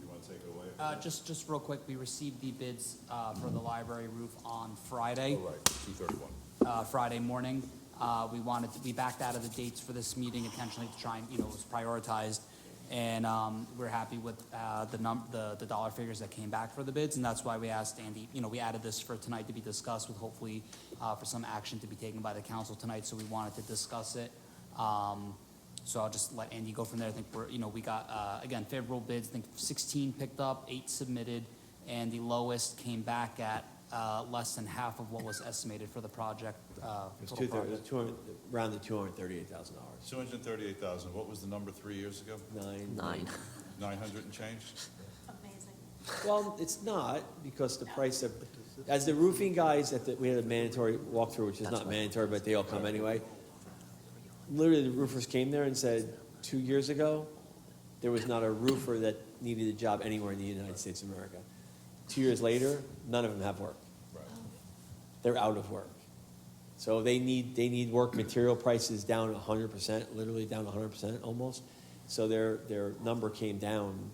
You want to take it away? Just real quick, we received the bids for the library roof on Friday. All right, 231. Friday morning. We backed out of the dates for this meeting intentionally to try and, it was prioritized. And we're happy with the dollar figures that came back for the bids, and that's why we asked Andy, we added this for tonight to be discussed with hopefully for some action to be taken by the council tonight, so we wanted to discuss it. So I'll just let Andy go from there. I think we got, again, favorable bids. I think 16 picked up, 8 submitted, and the lowest came back at less than half of what was estimated for the project. It's total project. around the $238,000. $238,000. What was the number 3 years ago? Nine. 900 and change? Amazing. Well, it's not, because the price of, as the roofing guys, we had a mandatory walkthrough, which is not mandatory, but they all come anyway. Literally, the roofers came there and said, 2 years ago, there was not a roofer that needed a job anywhere in the United States of America. 2 years later, none of them have work. Right. They're out of work. So they need work. Material prices down 100%, literally down 100% almost. So their number came down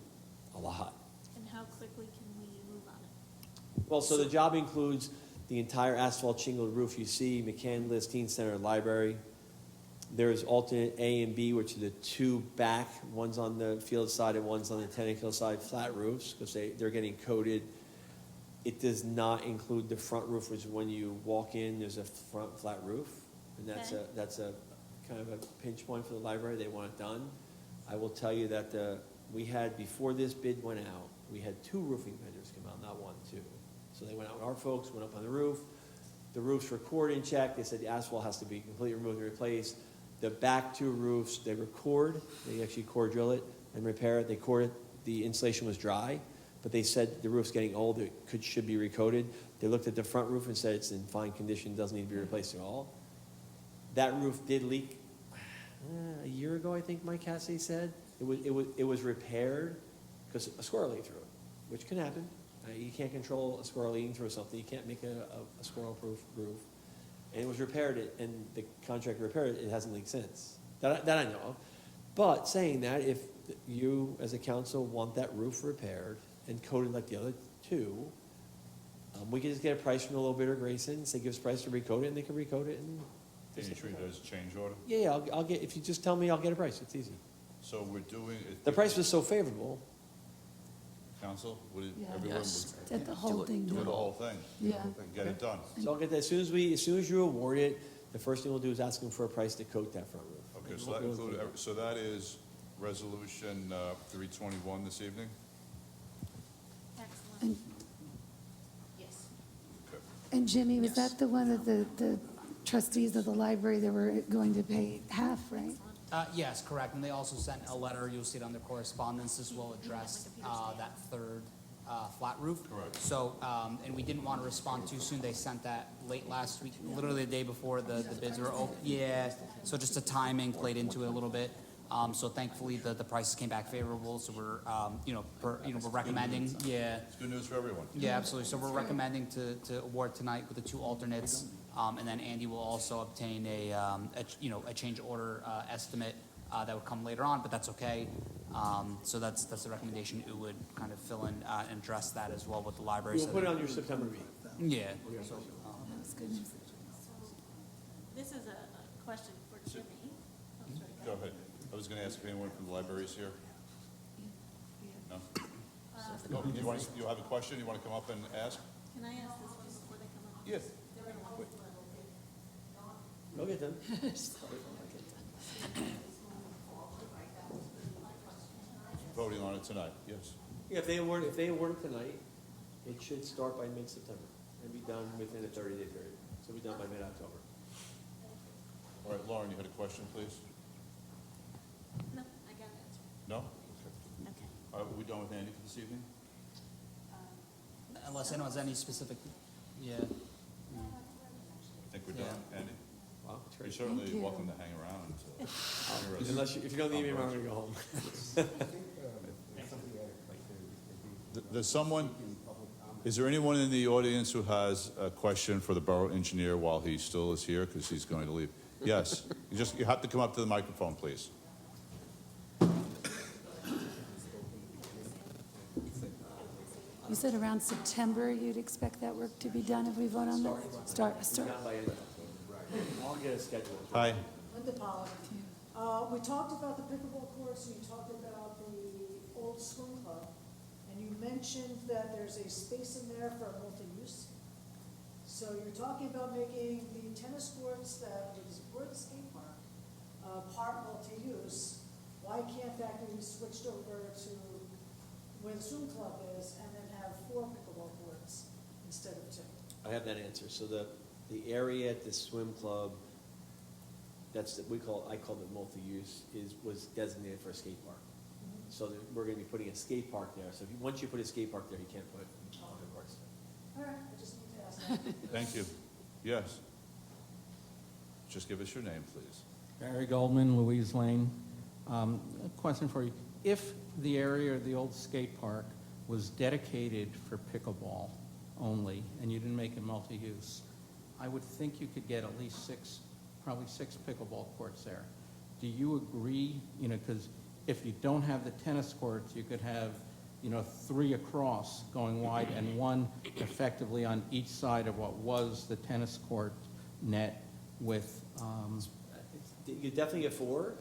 a lot. And how quickly can we move on it? Well, so the job includes the entire asphalt shingled roof you see, McCandless, Teen Center, Library. There's alternate A and B, which are the two back, one's on the field side and one's on the Tenafly side, flat roofs, because they're getting coated. It does not include the front roof, which when you walk in, there's a front flat roof. And that's Okay. that's a kind of a pinch point for the library. They want it done. I will tell you that we had, before this bid went out, we had 2 roofing vendors come out, not 1, 2. So they went out, our folks went up on the roof. The roofs were core and checked. They said the asphalt has to be completely removed and replaced. The back 2 roofs, they record, they actually core drill it and repair it. They core it, the insulation was dry, but they said the roof's getting old, it should be recoated. They looked at the front roof and said it's in fine condition, doesn't need to be replaced at all. That roof did leak a year ago, I think Mike Cassidy said. It was repaired because a squirrel ate through it, which can happen. You can't control a squirrel eating through something. You can't make a squirrel-proof roof. And it was repaired, and the contractor repaired it. It hasn't leaked since. That I know of. But saying that, if you, as a council, want that roof repaired and coated like the other 2, we can just get a price from the low bidder, Grayson, say give us a price to recoat it, and they can recoat it. And Can you treat it as a change order? yeah, I'll get, if you just tell me, I'll get a price. It's easy. So we're doing. The price was so favorable. Council, would it, Yeah. everyone Yes. Get the whole thing would do the done. whole thing? Yeah. And get it done? So I'll get that, as soon as you award it, the first thing we'll do is ask them for a price to coat that front roof. Okay, so that included, so that is resolution 321 this evening? Excellent. And- Yes. Okay. And Jimmy, was that the one that the trustees of the library that were going to pay half, right? Yes, correct, and they also sent a letter, you'll see it under correspondence, this will address that third flat roof. Correct. So, and we didn't want to respond too soon, they sent that late last week, literally the day before the bids were open. Yeah, so just the timing played into it a little bit. So thankfully, the prices came back favorable, so we're, we're recommending, yeah. It's good news for everyone. Yeah, absolutely. So we're recommending to award tonight with the 2 alternates, and then Andy will also obtain a change order estimate that would come later on, but that's okay. So that's the recommendation. It would kind of fill in and address that as well with the library. We'll So put it that- on your September meeting. Yeah. That was good news. This is a question for Jimmy. Oh, sorry, Go ahead. I was going to ask if anyone from the library is here. No? No, you have a question? You want to come up and ask? Can I ask this one before they come up? Yes. Go get them. Voting on it tonight, yes. Yeah, if they award it tonight, it should start by mid-September and be done within a 30-day period. So it'll be done by mid-October. All right, Lauren, you had a question, please? No, I got an answer. No? Okay. Are we done with Andy for this evening? Unless anyone has any specific, yeah. I think we're done, Andy? Wow, that's You're great. certainly Thank you. welcome to hang around. If you don't need me, I'm gonna go home. There's someone, is there anyone in the audience who has a question for the borough engineer while he still is here, because he's going to leave? Yes, you have to come up to the microphone, please. You said around September you'd expect that work to be done if we vote on that? Start. Not by end of October. I'll get a schedule. Hi. Linda Pollack. We talked about the pickleball courts, and you talked about the old swim club, and you mentioned that there's a space in there for multi-use. So you're talking about making the tennis courts that is where the skate park, part multi-use. Why can't that be switched over to where the swim club is and then have 4 pickleball courts instead of 2? I have that answer. So the area at the swim club, I call it multi-use, was designated for a skate park. So we're gonna be putting a skate park there. So once you put a skate park there, you can't put other courts there. All right, I just need to ask that. Thank you. Yes. Just give us your name, please. Barry Goldman, Louise Lane. A question for you. If the area of the old skate park was dedicated for pickleball only, and you didn't make it multi-use, I would think you could get at least probably six pickleball courts there. Do you agree, because if you don't have the tennis courts, you could have, 3 across going wide and 1 effectively on each side of what was the tennis court net with, You definitely get 4.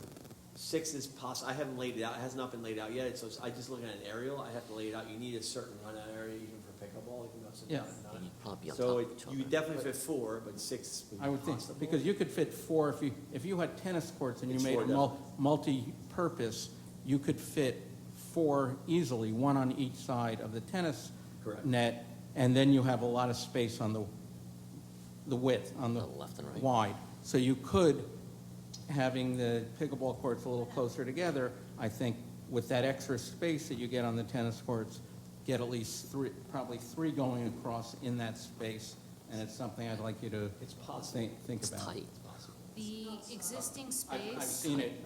6 is possible. I haven't laid it out. It has not been laid out yet. So I just looking at an aerial. I have to lay it out. You need a certain run out area even for pickleball. You can go sit Yeah. down and You'd probably be on So top of each you other. definitely fit 4, but 6 would be I would think, possible. because you could fit 4, if you had tennis courts and you It's made 4 it definitely. multi-purpose, you could fit 4 easily, 1 on each side of the tennis Correct. net, and then you have a lot of space on the width, on the On the left and right. wide. So you could, having the pickleball courts a little closer together, I think with that extra space that you get on the tennis courts, get at least 3, probably 3 going across in that space, and it's something I'd like you to It's possible. think It's about. tight. The existing space. I've seen it,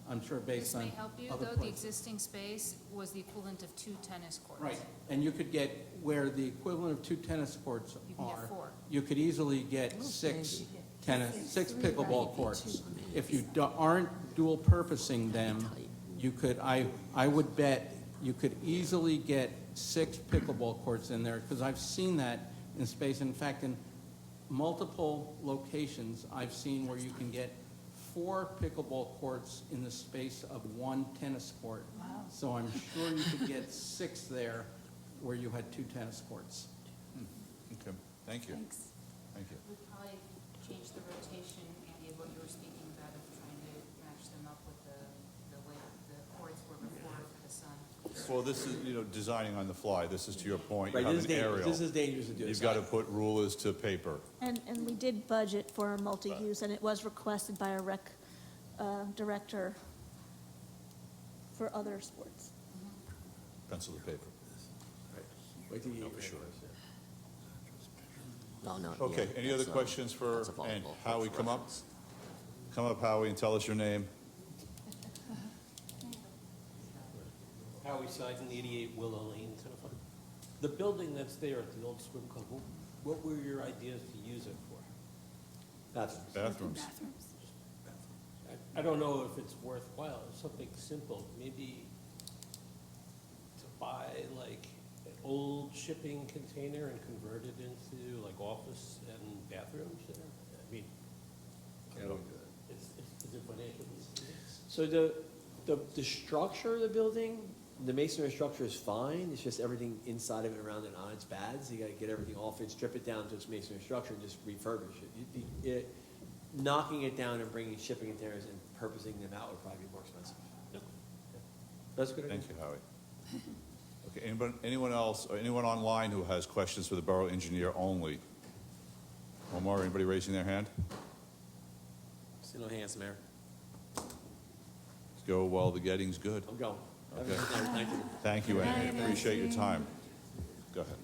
I'm sure based This on may help you, other though, the places. existing space was the equivalent of 2 tennis courts. Right, and you could get, where the equivalent of 2 tennis courts You can get are, 4. you could easily get 6 pickleball courts. If you aren't dual purposing them, you could, I would bet you could easily get 6 pickleball courts in there, because I've seen that in space. In fact, in multiple locations, I've seen where you can get 4 pickleball courts in the space of 1 tennis court. So I'm sure you could get 6 there where you had 2 tennis courts. Okay, thank you. Thanks. Thank you. We'd probably change the rotation, Andy, of what you were speaking about, of trying to match them up with the way the courts were before for the sun. Well, this is, designing on the fly. This is to your point. You Right, have this is an dangerous. aerial. This is dangerous to do. You've got to put rulers to paper. And we did budget for a multi-use, and it was requested by a rec director for other sports. Pencil to paper. Wait till you No, get for sure. No, no. Okay, yeah, any other that's, questions for, that's a volleyball and court Howie, for come up? reference. Come up, Howie, and tell us your name. Howie Seiden, 88 Willow Lane, Tenafly. The building that's there at the old swim club, what were your ideas to use it for? Bathrooms. Bathrooms. I don't know if it's worthwhile, something simple, maybe to buy like an old shipping container and convert it into like office and bathrooms there? I mean, is it financially? So the structure of the building, the masonry structure is fine. It's just everything inside of it, around it, on it's bad. So you got to get everything off it, strip it down to its masonry structure, and just refurbish it. Knocking it down and bringing shipping containers and purposing them out would probably be more expensive. That's a good idea. Thank you, Howie. Okay, anyone else, or anyone online who has questions for the borough engineer only? Omar, anybody raising their hand? See no hands, Mayor. Let's go while the getting's good. I'm going. Okay. Thank you. Thank you, Andy. Appreciate your time. Go ahead.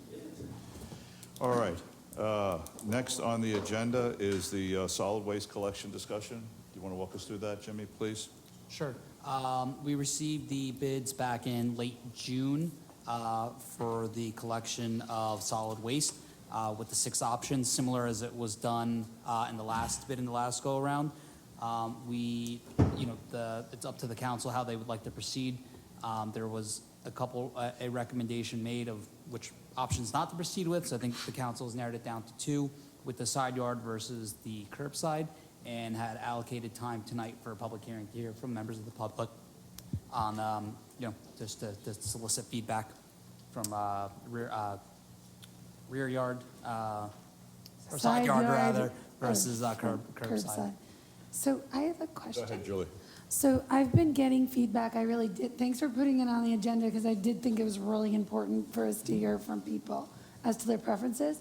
All right. Next on the agenda is the solid waste collection discussion. Do you want to walk us through that, Jimmy, please? Sure. We received the bids back in late June for the collection of solid waste with the 6 options, similar as it was done in the last bid in the last go-around. It's up to the council how they would like to proceed. There was a recommendation made of which options not to proceed with, so I think the council has narrowed it down to 2, with the side yard versus the curbside, and had allocated time tonight for a public hearing to hear from members of the public on, just to solicit feedback from rear yard, or side yard rather, versus curbside. So I have a Go question. ahead, Julie. So I've been getting feedback, I really did, thanks for putting it on the agenda, because I did think it was really important for us to hear from people as to their preferences.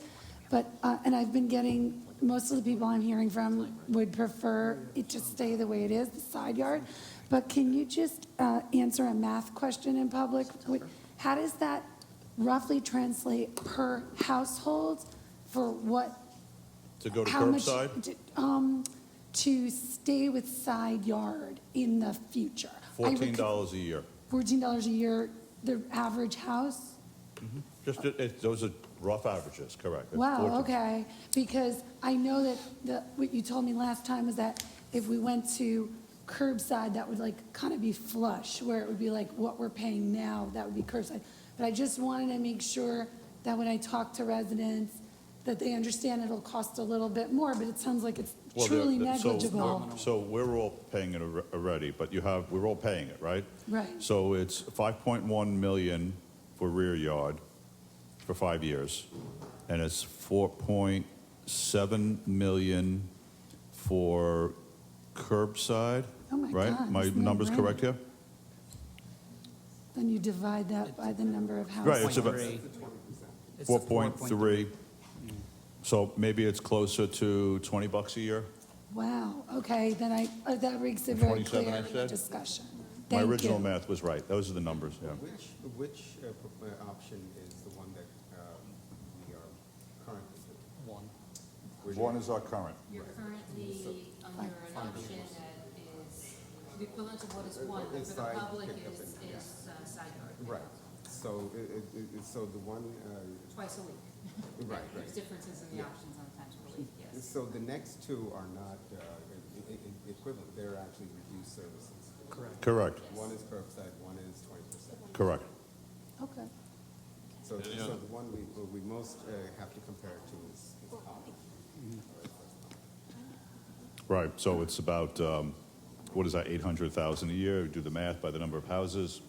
But, and I've been getting, most of the people I'm hearing from would prefer it to stay the way it is, the side yard. But can you just answer a math question in public? How does that roughly translate per household for what? To go to how much curbside? To stay with side yard in the future? $14 a year. $14 a year, the average house? Just, those are rough averages, correct. It's Wow, 14. okay, because I know that what you told me last time was that if we went to curbside, that would like kind of be flush, where it would be like what we're paying now, that would be curbside. But I just wanted to make sure that when I talk to residents, that they understand it'll cost a little bit more, but it sounds like it's Well, truly so- negligible. So we're all paying it already, but we're all paying it, right? Right, So it's 5.1 million for rear yard for 5 years, and it's 4.7 million for curbside, oh my right? God. My it's no number's brainer. correct here? Then you divide that by the number of houses. Right, it's about 4.3. 4.3. So maybe it's closer to $20 a year? Wow, okay, then that makes it very 27, clear I in the said? discussion. My Thank original you. math was right. Those are the numbers, yeah. Which option is the one that we are currently doing? One is our current. You're currently under an option that is the equivalent of what is one, but It's for the side public pickup is and- side yard. Right, so, so the one, Twice a week. right, There's right. differences in the Yeah. options on times per week, yes. So the next two are not equivalent, they're actually reduced services. Correct, One is curbside, one is 20%. correct. Okay. So the one we most have to compare it to is common. Right, so it's about, what is that, 800,000 a year? Do the math by the number of houses,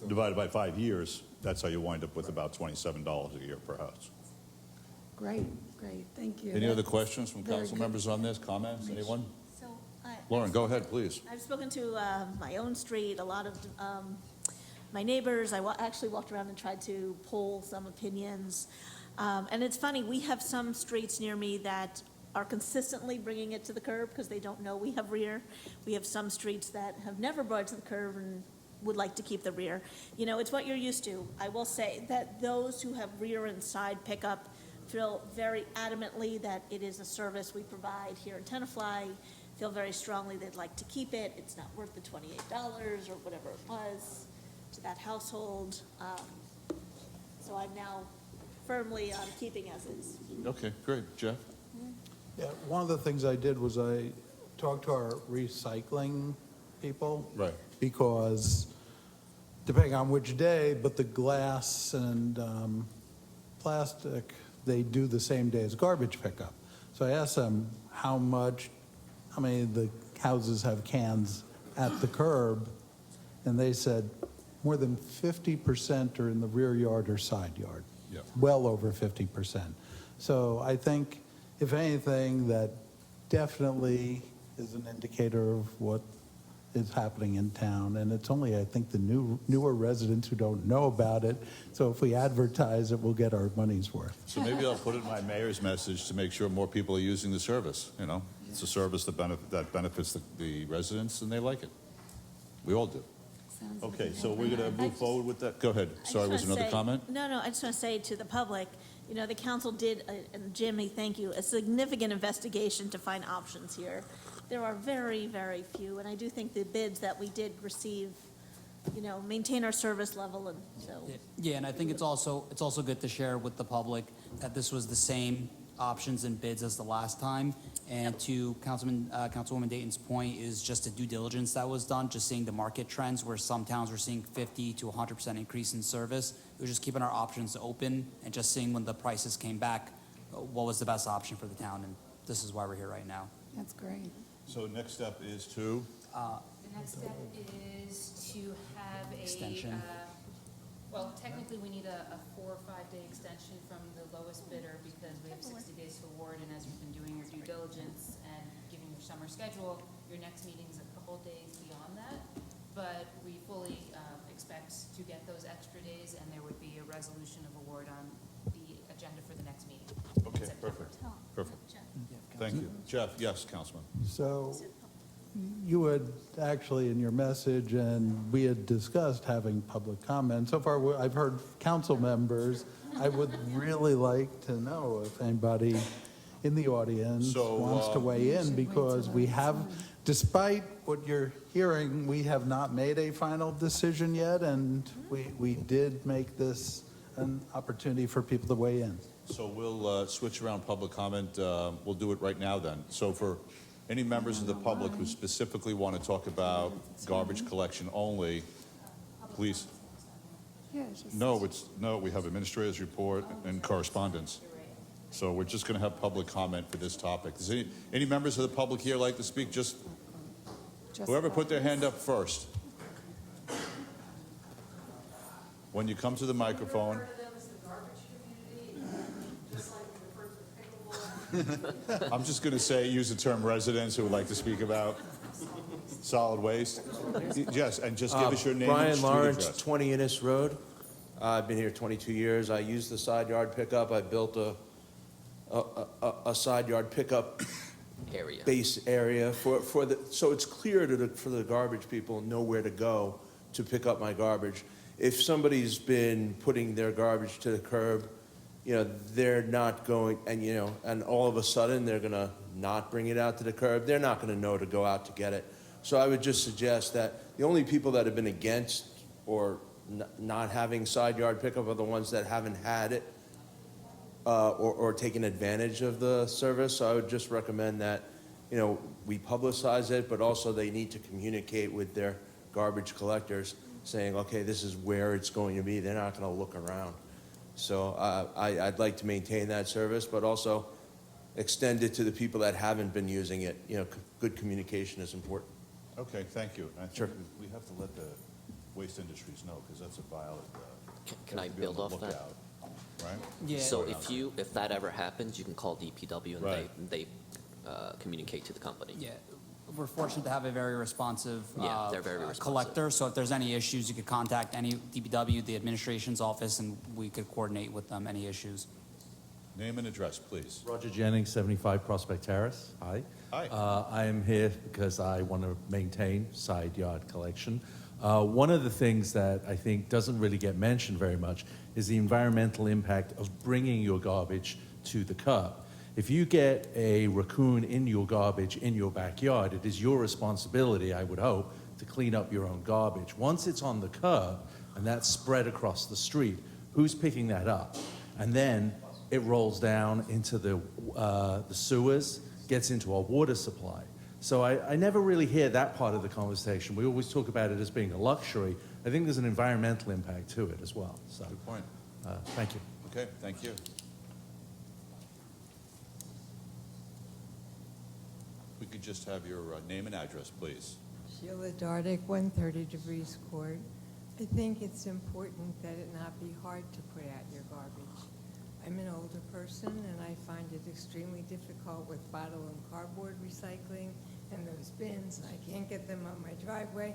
So- divided by 5 years, that's how you wind up with about $27 a year per house. Great, thank you. Any other questions from very council good. members on this, comments, anyone? So Lauren, go ahead, please. I've spoken to my own street, a lot of my neighbors. I actually walked around and tried to poll some opinions. And it's funny, we have some streets near me that are consistently bringing it to the curb because they don't know we have rear. We have some streets that have never brought it to the curb and would like to keep the rear. You know, it's what you're used to. I will say that those who have rear and side pickup feel very adamantly that it is a service we provide here in Tenafly, feel very strongly they'd like to keep it. It's not worth the $28 or whatever it was to that household. So I'm now firmly on keeping as is. Okay, great. Jeff? Yeah, one of the things I did was I talked to our recycling people. Right. Because depending on which day, but the glass and plastic, they do the same day as garbage pickup. So I asked them how many of the houses have cans at the curb, and they said more than 50% are in the rear yard or side yard. Yeah. Well over 50%. So I think, if anything, that definitely is an indicator of what is happening in town. And it's only, I think, the newer residents who don't know about it. So if we advertise it, we'll get our money's worth. So maybe I'll put it in my mayor's message to make sure more people are using the service, you know? It's a service that benefits the residents, and they like it. We all do. Sounds like Okay, a so we're no-brainer. going to move forward with that. Go ahead. I just Sorry, was wanna another say- comment? No, I just want to say to the public, you know, the council did, and Jimmy, thank you, a significant investigation to find options here. There are very, very few, and I do think the bids that we did receive, you know, maintain our service level, and so. Yeah, and I think it's also good to share with the public that this was the same options and bids as the last time. And to Councilwoman Dayton's point is just a due diligence that was done, just seeing the market trends where some towns were seeing 50 to 100% increase in service. It was just keeping our options open and just seeing when the prices came back, what was the best option for the town, and this is why we're here right now. That's great. So next step is to? The next step is to have a. Extension. Well, technically, we need a 4 or 5 day extension from the lowest bidder because we have 60 days to award, and as you've been doing your due diligence and giving your summer schedule, your next meeting is a couple days beyond that. But we fully expect to get those extra days, and there would be a resolution of award on the agenda for the next meeting. Okay, perfect, perfect. Thank you. Jeff, yes, Councilman. So you had actually in your message, and we had discussed having public comment. So far, I've heard council members. I would really like to know if anybody in the audience So, wants to weigh in, because we have, despite what you're hearing, we have not made a final decision yet, and we did make this an opportunity for people to weigh in. So we'll switch around public comment. We'll do it right now then. So for any members of the public who specifically want to talk about garbage collection only, please. No, we have administrator's report and correspondence. So we're just going to have public comment for this topic. Does any members of the public here like to speak? Just whoever put their hand up first. When you come to the microphone. I'm just going to say, use the term residents who would like to speak about solid waste. Yes, and just give us your name and Brian street Lawrence, address. 20 Innis Road. I've been here 22 years. I use the side yard pickup. I built a side yard pickup Area. base area for the, so it's clear for the garbage people know where to go to pick up my garbage. If somebody's been putting their garbage to the curb, you know, they're not going, and you know, and all of a sudden they're gonna not bring it out to the curb, they're not gonna know to go out to get it. So I would just suggest that the only people that have been against or not having side yard pickup are the ones that haven't had it or taken advantage of the service. So I would just recommend that, you know, we publicize it, but also they need to communicate with their garbage collectors saying, okay, this is where it's going to be. They're not gonna look around. So I'd like to maintain that service, but also extend it to the people that haven't been using it. You know, good communication is important. Okay, thank you. And I think Sure. we have to let the waste industries know, because that's a valid. Can I have to be able build to off look that? out, Right? Yeah. So if that ever happens, you can call DPW and Right. they communicate to the company. Yeah, we're fortunate to have a very responsive Yeah, they're very responsive. collector, so if there's any issues, you could contact any DPW, the administration's office, and we could coordinate with them any issues. Name and address, please. Roger Jennings, 75 Prospect Terrace. Hi. Hi. I am here because I want to maintain side yard collection. One of the things that I think doesn't really get mentioned very much is the environmental impact of bringing your garbage to the curb. If you get a raccoon in your garbage in your backyard, it is your responsibility, I would hope, to clean up your own garbage. Once it's on the curb and that's spread across the street, who's picking that up? And then it rolls down into the sewers, gets into our water supply. So I never really hear that part of the conversation. We always talk about it as being a luxury. I think there's an environmental impact to it as well. So, Good point. thank you. Okay, thank you. We could just have your name and address, please. Sheila Dardick, 130 Degrees Court. I think it's important that it not be hard to put out your garbage. I'm an older person, and I find it extremely difficult with bottle and cardboard recycling and those bins. I can't get them on my driveway,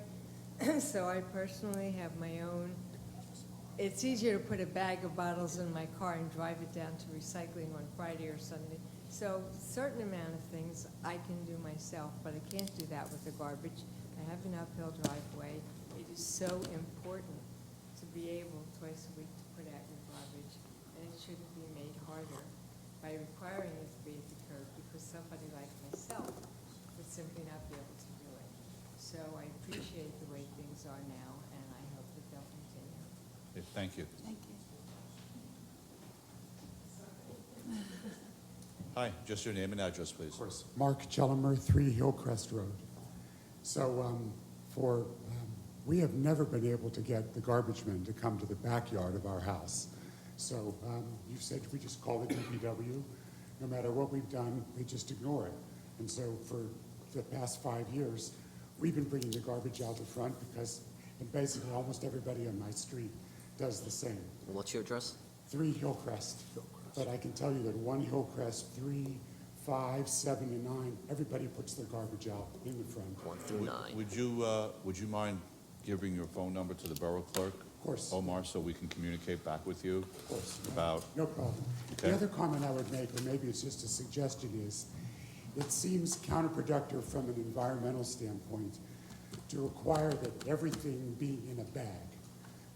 so I personally have my own. It's easier to put a bag of bottles in my car and drive it down to recycling on Friday or Sunday. So a certain amount of things I can do myself, but I can't do that with the garbage. I have an uphill driveway. It is so important to be able twice a week to put out your garbage, and it shouldn't be made harder by requiring it to be at the curb, because somebody like myself would simply not be able to do it. So I appreciate the way things are now, and I hope that they'll continue. Okay, thank you. Thank you. Hi, just your name and address, please. Of course. Mark Chellimer, 3 Hillcrest Road. So we have never been able to get the garbage men to come to the backyard of our house. So you said we just call the DPW. No matter what we've done, they just ignore it. And so for the past 5 years, we've been bringing the garbage out the front because, and basically almost everybody on my street does the same. What's your address? 3 Hillcrest. But I can tell you that 1 Hillcrest, 3, 5, 7, and 9, everybody puts their garbage out in the front. 1 through 9. Would you mind giving your phone number to the borough clerk? Of course. Omar, so we can communicate back with you Of course. about, No problem. Okay. The other comment I would make, or maybe it's just a suggestion, is it seems counterproductive from an environmental standpoint to require that everything be in a bag.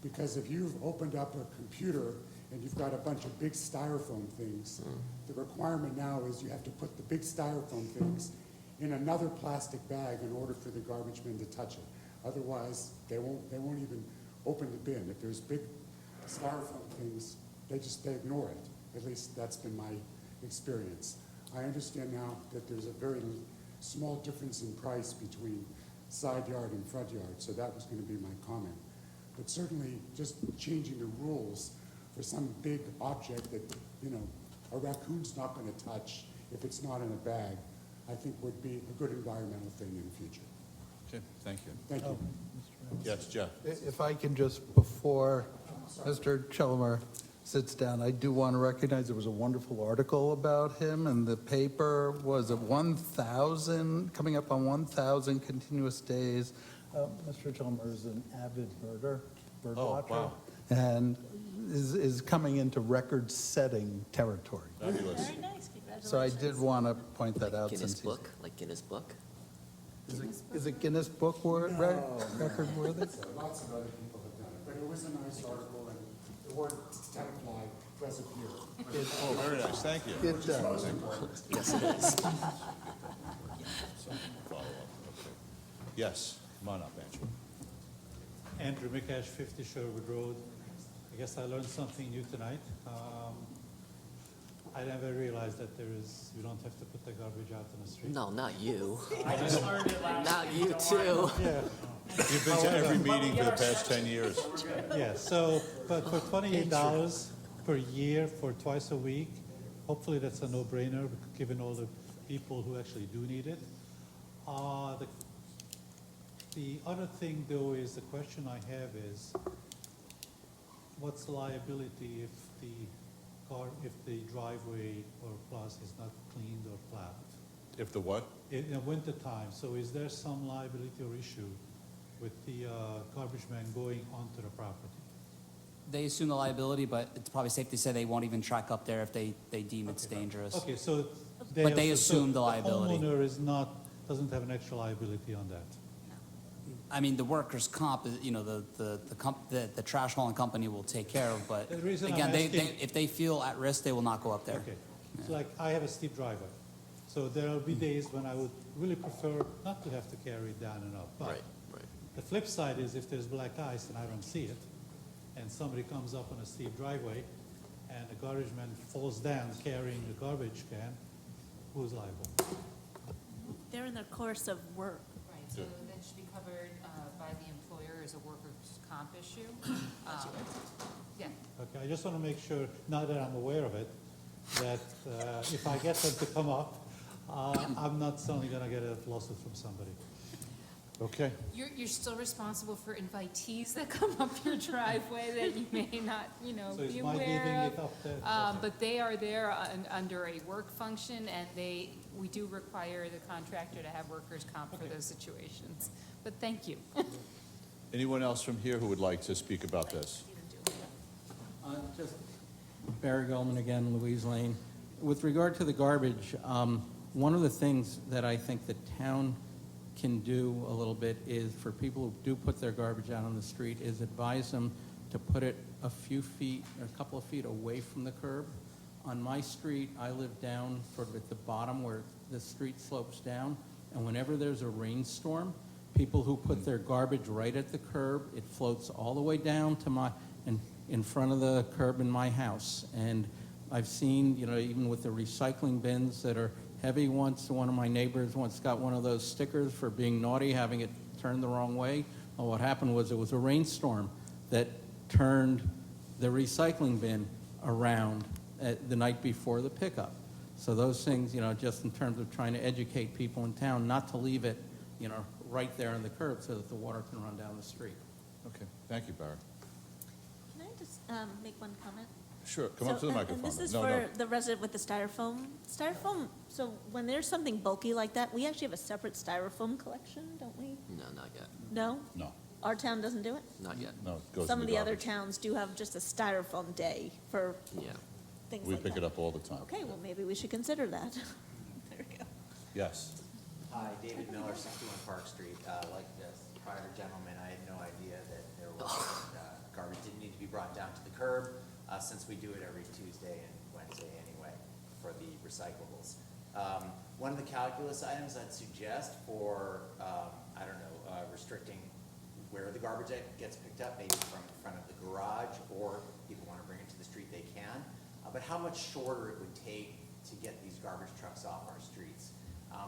Because if you've opened up a computer and you've got a bunch of big styrofoam things, the requirement now is you have to put the big styrofoam things in another plastic bag in order for the garbage men to touch it. Otherwise, they won't even open the bin. If there's big styrofoam things, they ignore it. At least that's been my experience. I understand now that there's a very small difference in price between side yard and front yard, so that was going to be my comment. But certainly, just changing the rules for some big object that, a raccoon's not going to touch if it's not in a bag, I think would be a good environmental thing in the future. okay, thank you. Thank you. Yes, Jeff? If I can just, before Mr. Chelmer sits down, I do want to recognize there was a wonderful article about him, and the paper was at 1,000, coming up on 1,000 continuous days. Mr. Chelmer is an avid bird Oh, watcher, wow. and is coming into record-setting territory. Fabulous. Very nice, congratulations. So I did want to point that out. Guinness since he's- Book, like Guinness Book? Is it Guinness Book record worthy? Lots of other people have done it, but it was a nice article, and the word Tenafly does appear. Oh, very nice, thank you. It does. Yes, it is. Follow up, okay. Yes, come on up, Andrew. Andrew Mikash, 50 Sherwood Road. I guess I learned something new tonight. I never realized that you don't have to put the garbage out on the street. No, not you. I just learned it last Not week, you don't too. Yeah, You've been to every meeting for the past 10 years. yeah, so, but for $28 per year for twice a week, hopefully that's a no-brainer, given all the people who actually do need it. The other thing, though, is the question I have is, what's the liability if the driveway or plaza is not cleaned or plowed? If the what? In the winter time, so is there some liability or issue with the garbage man going onto the property? They assume the liability, but it's probably safe to say they won't even track up there if they deem it's dangerous. Okay, so But they assume the liability. The homeowner doesn't have an extra liability on that. I mean, the workers' comp, is, the trash hauling company will take care of, but The reason I'm again, asking- if they feel at risk, they will not go up there. Okay, it's like I have a steep driveway, so there will be days when I would really prefer not to have to carry it down and up. But Right, right. the flip side is if there's black ice and I don't see it, and somebody comes up on a steep driveway, and the garbage man falls down carrying the garbage can, who's liable? They're in the course of work. Right, so that should be covered by the employer as a workers' comp issue. Yeah, Okay, I just want to make sure, now that I'm aware of it, that if I get them to come up, I'm not suddenly going to get a lawsuit from somebody. Okay. you're still responsible for invitees that come up your driveway that you may not, So is be my leaving aware it of. up there? But they are there under a work function, and we do require the contractor to have workers' comp for those situations. But thank you. Anyone else from here who would like to speak about this? Just Barry Goldman again, Louise Lane. With regard to the garbage, one of the things that I think the town can do a little bit is for people who do put their garbage out on the street is advise them to put it a few feet, or a couple of feet away from the curb. On my street, I live down sort of at the bottom where the street slopes down, and whenever there's a rainstorm, people who put their garbage right at the curb, it floats all the way down to in front of the curb in my house. And I've seen, even with the recycling bins that are heavy, one of my neighbors once got one of those stickers for being naughty, having it turned the wrong way. Well, what happened was it was a rainstorm that turned the recycling bin around the night before the pickup. So those things, just in terms of trying to educate people in town not to leave it, right there on the curb so that the water can run down the street. Okay, thank you, Barry. Can I just make one comment? Sure, come up to the And microphone. this is No, for no. the resident with the styrofoam. Styrofoam, so when there's something bulky like that, we actually have a separate styrofoam collection, don't we? No, not yet. No? No. Our town doesn't do it? Not yet. No, it goes in Some of the other garbage. towns do have just a styrofoam day for Yeah. things We like pick that. it up all the time. Okay, well, maybe we should consider that. There we go. Yes. Hi, David Miller, 61 Park Street. Like the prior gentleman, I had no idea that there was, garbage didn't need to be brought down to the curb, since we do it every Tuesday and Wednesday anyway for the recyclables. One of the calculus items I'd suggest for, I don't know, restricting where the garbage gets picked up, maybe from in front of the garage, or people want to bring it to the street, they can. But how much shorter it would take to get these garbage trucks off our streets.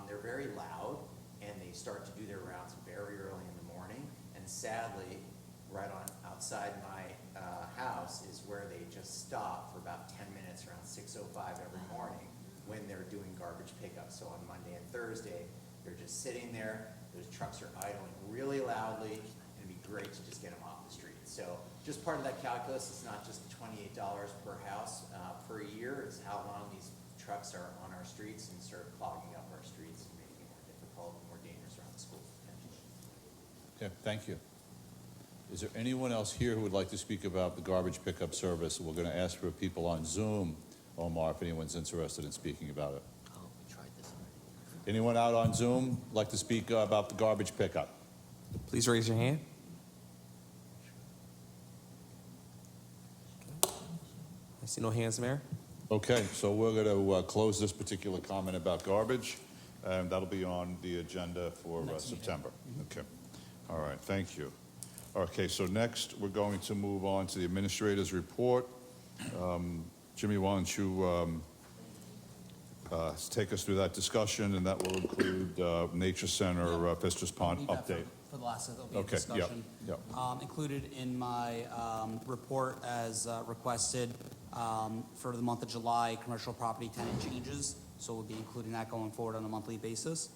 They're very loud, and they start to do their rounds very early in the morning. And sadly, right on outside my house is where they just stop for about 10 minutes around 6:05 every morning when they're doing garbage pickup. So on Monday and Thursday, they're just sitting there. Those trucks are idling really loudly, and it'd be great to just get them off the street. So just part of that calculus, it's not just $28 per house per year. It's how long these trucks are on our streets and start clogging up our streets and making it more difficult and more dangerous around the schools potentially. Okay, thank you. Is there anyone else here who would like to speak about the garbage pickup service? We're going to ask for people on Zoom, Omar, if anyone's interested in speaking about it. Oh, we tried this already. Anyone out on Zoom like to speak about the garbage pickup? Please raise your hand. I see no hands, Mayor. Okay, so we're going to close this particular comment about garbage, and that'll be on the agenda for September. Okay, all right, thank you. Okay, so next, we're going to move on to the administrator's report. Jimmy, why don't you take us through that discussion, and that will include Nature Center, Fister's Pond Leave that update. For the last, there'll be a Okay, yep, discussion. yep. Included in my report as requested for the month of July, commercial property tenant changes. So we'll be including that going forward on a monthly basis.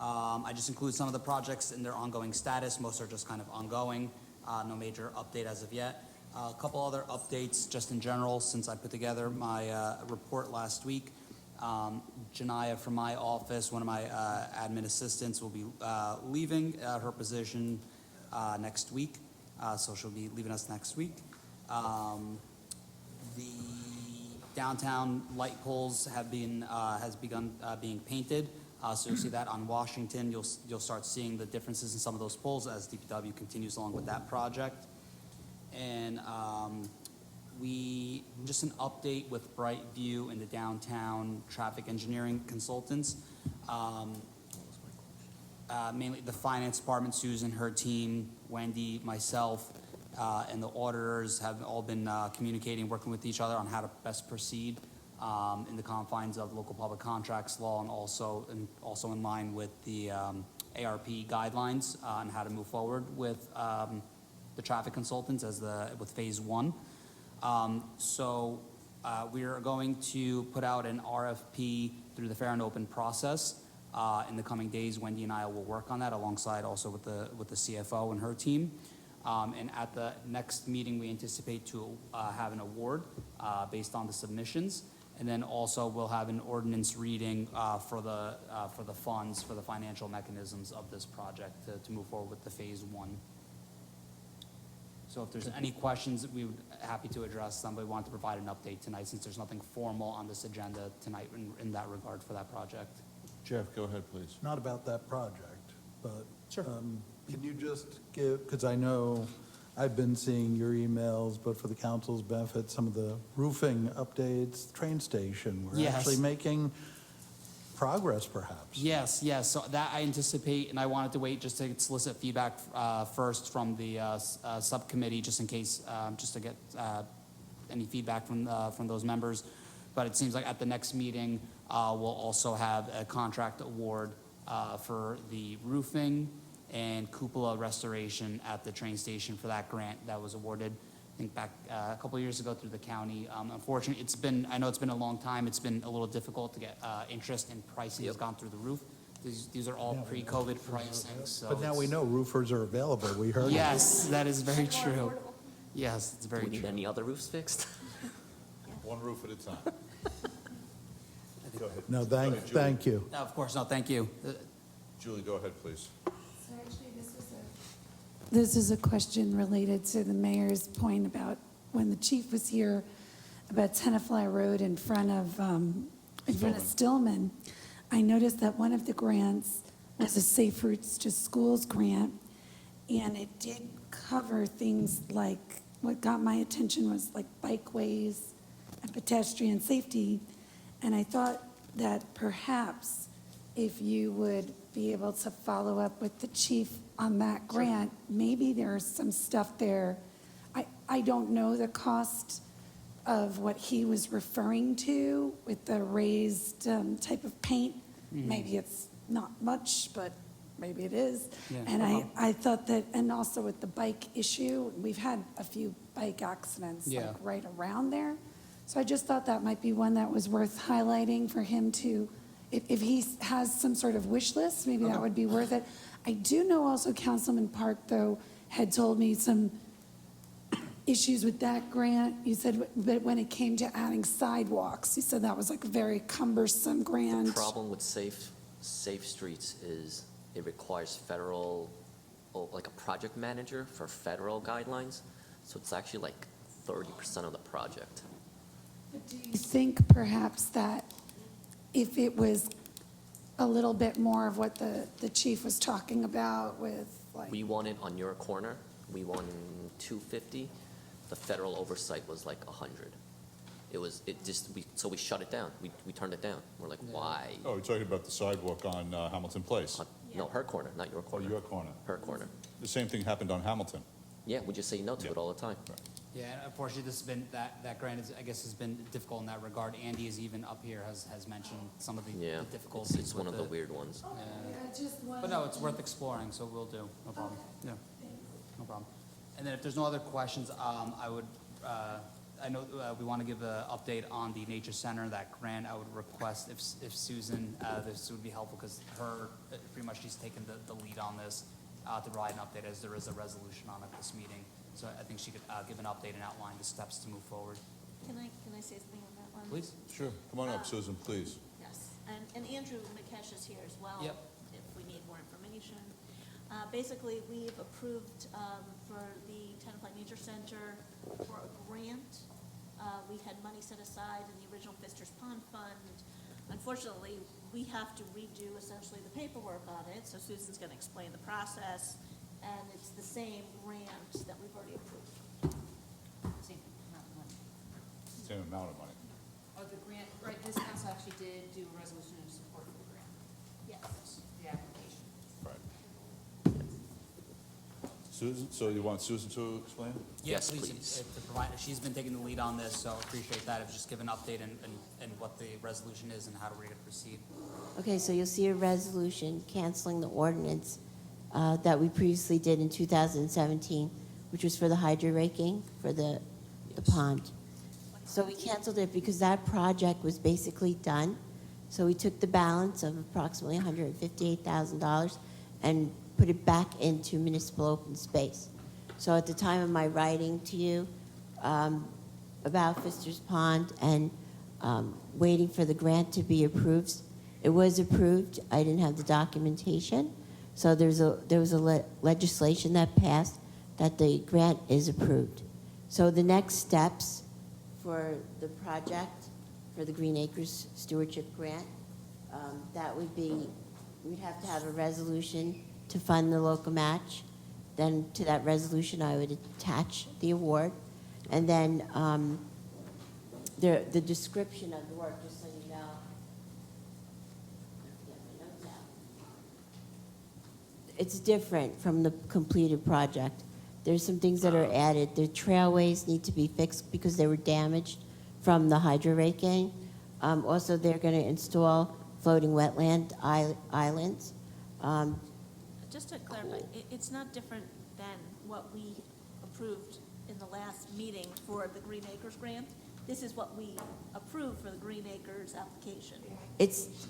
I just include some of the projects in their ongoing status. Most are just kind of ongoing. No major update as of yet. A couple other updates just in general since I put together my report last week. Janaya from my office, one of my admin assistants, will be leaving her position next week. So she'll be leaving us next week. The downtown light poles have been has begun being painted. So you'll see that on Washington. You'll start seeing the differences in some of those poles as DPW continues along with that project. And just an update with Brightview and the downtown traffic engineering consultants. Mainly the finance department, Susan, her team, Wendy, myself, and the auditors have all been communicating, working with each other on how to best proceed in the confines of local public contracts law, and also in line with the ARP guidelines on how to move forward with the traffic consultants with phase one. We are going to put out an RFP through the fair and open process in the coming days. Wendy and I will work on that alongside also with the CFO and her team. And at the next meeting, we anticipate to have an award based on the submissions. And then also we'll have an ordinance reading for the funds, for the financial mechanisms of this project to move forward with the phase one. So if there's any questions, we would happy to address. Somebody wanted to provide an update tonight since there's nothing formal on this agenda tonight in that regard for that project. Jeff, go ahead, please. Not about that project, but Sure. Can you just give, because I know I've been seeing your emails, but for the council's benefit, some of the roofing updates, train station, we're Yes. actually making progress perhaps. Yes. So that I anticipate, and I wanted to wait just to solicit feedback first from the subcommittee, just in case, just to get any feedback from those members. But it seems like at the next meeting, we'll also have a contract award for the roofing and cupola restoration at the train station for that grant that was awarded, I think back a couple of years ago through the county. Unfortunately, I know it's been a long time. It's been a little difficult to get interest, and pricing has gone through the roof. These are all pre-COVID pricing. So But now we know roofers are available, we heard. Yes, that is very true. Yes, it's very Do we need true. any other roofs fixed? One roof at a time. Go ahead. No, Go ahead, Julie. thank you. No, of course, no, thank you. Julie, go ahead, please. So actually, this is This is a question related to the mayor's point about when the chief was here about Tenafly Road in front of Stillman. I noticed that one of the grants was a Safe Routes to Schools grant, and it did cover things like, what got my attention was like bikeways and pedestrian safety. And I thought that perhaps if you would be able to follow up with the chief on that grant, maybe there's some stuff there. I don't know the cost of what he was referring to with the raised type of paint. Maybe it's not much, but maybe it is. Yeah. And I thought that, and also with the bike issue, we've had a few bike accidents like Yeah. right around there. So I just thought that might be one that was worth highlighting for him to, if he has some sort of wish list, maybe that would be worth it. I do know also Councilman Park, though, had told me some issues with that grant. You said that when it came to adding sidewalks, you said that was like a very cumbersome grant. The problem with safe streets is it requires federal, like a project manager for federal guidelines. So it's actually like 30% of the project. But do you think perhaps that if it was a little bit more of what the chief was talking about with like. We won it on your corner. We won 250. The federal oversight was like 100. So we shut it down. We turned it down. We're like, why? Oh, we're talking about the sidewalk on Hamilton Place. No, her corner, not your Or corner. your corner. Her corner. The same thing happened on Hamilton. Yeah, we just say no to it all the time. Yeah, and unfortunately, this has been, that grant is, I guess, has been difficult in that regard. Andy is even up here, has mentioned some of the Yeah, difficulties. it's one of the weird ones. But no, it's worth exploring, so we'll do, no problem. Yeah, no problem. And then if there's no other questions, I would, I know we want to give an update on the Nature Center, that grant. I would request if Susan, this would be helpful, because pretty much she's taken the lead on this, to provide an update, as there is a resolution on it this meeting. So I think she could give an update and outline the steps to move forward. Can I say something on that one? Please. Sure. Come on up, Susan, please. Yes, and Andrew McKesh is here as well. Yep. If we need more information. Basically, we've approved for the Tenafly Nature Center for a grant. We had money set aside in the original Fister's Pond Fund. Unfortunately, we have to redo essentially the paperwork on it, so Susan's going to explain the process, and it's the same grant that we've already approved. Same amount of money. Same amount of money. Oh, the grant, right, this council actually did do a resolution of support for the grant. Yes. The application. Right. Susan, so you want Susan to explain? Yes, please. please. To provide, she's been taking the lead on this, so appreciate that. If you just give an update and what the resolution is and how we're going to proceed. Okay, so you'll see a resolution canceling the ordinance that we previously did in 2017, which was for the hydro raking for the pond. So we canceled it because that project was basically done. So we took the balance of approximately $158,000 and put it back into municipal open space. So at the time of my writing to you about Fister's Pond and waiting for the grant to be approved, it was approved. I didn't have the documentation. So there was a legislation that passed that the grant is approved. So the next steps for the project, for the Green Acres Stewardship Grant, that would be, we'd have to have a resolution to fund the local match. Then to that resolution, I would attach the award. And then the description of the work, just so you know. It's different from the completed project. There's some things that are added. The trailways need to be fixed because they were damaged from the hydro raking. Also, they're going to install floating wetland islands. Just to clarify, it's not different than what we approved in the last meeting for the Green Acres grant. This is what we approved for the Green Acres application. It's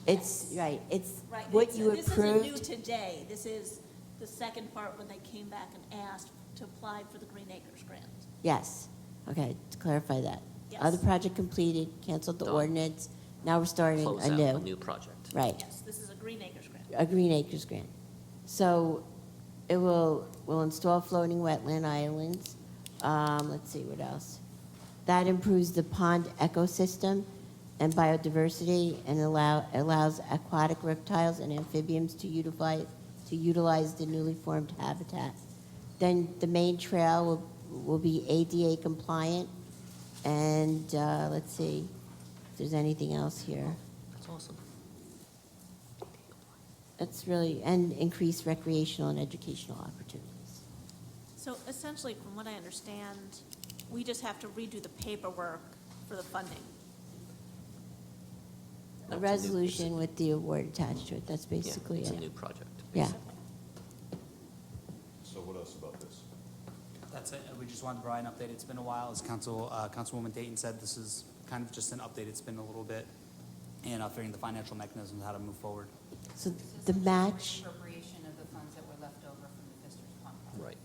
right. It's Right. what you This approved. isn't new today. This is the second part when they came back and asked to apply for the Green Acres grant. Yes. Okay, to clarify that. Yes. Other project completed, canceled the Done. ordinance. Now we're starting Close a out new. a new project. Right. Yes, this is a Green Acres grant. A Green Acres grant. So will install floating wetland islands. Let's see, what else? That improves the pond ecosystem and biodiversity and allows aquatic reptiles and amphibians to utilize the newly formed habitat. Then the main trail will be ADA compliant. And let's see if there's anything else here. That's awesome. That's really, and increase recreational and educational opportunities. So essentially, from what I understand, we just have to redo the paperwork for the funding. A resolution with the award attached to it, that's Yeah, basically it's a it. new project. Yeah. So what else about this? That's it. We just wanted to provide an update. It's been a while. As Councilwoman Dayton said, this is kind of just an update. It's been a little bit, and figuring the financial mechanisms, how to move forward. So the match, Appropriation of the funds that were left over from the Visters Pond. Right,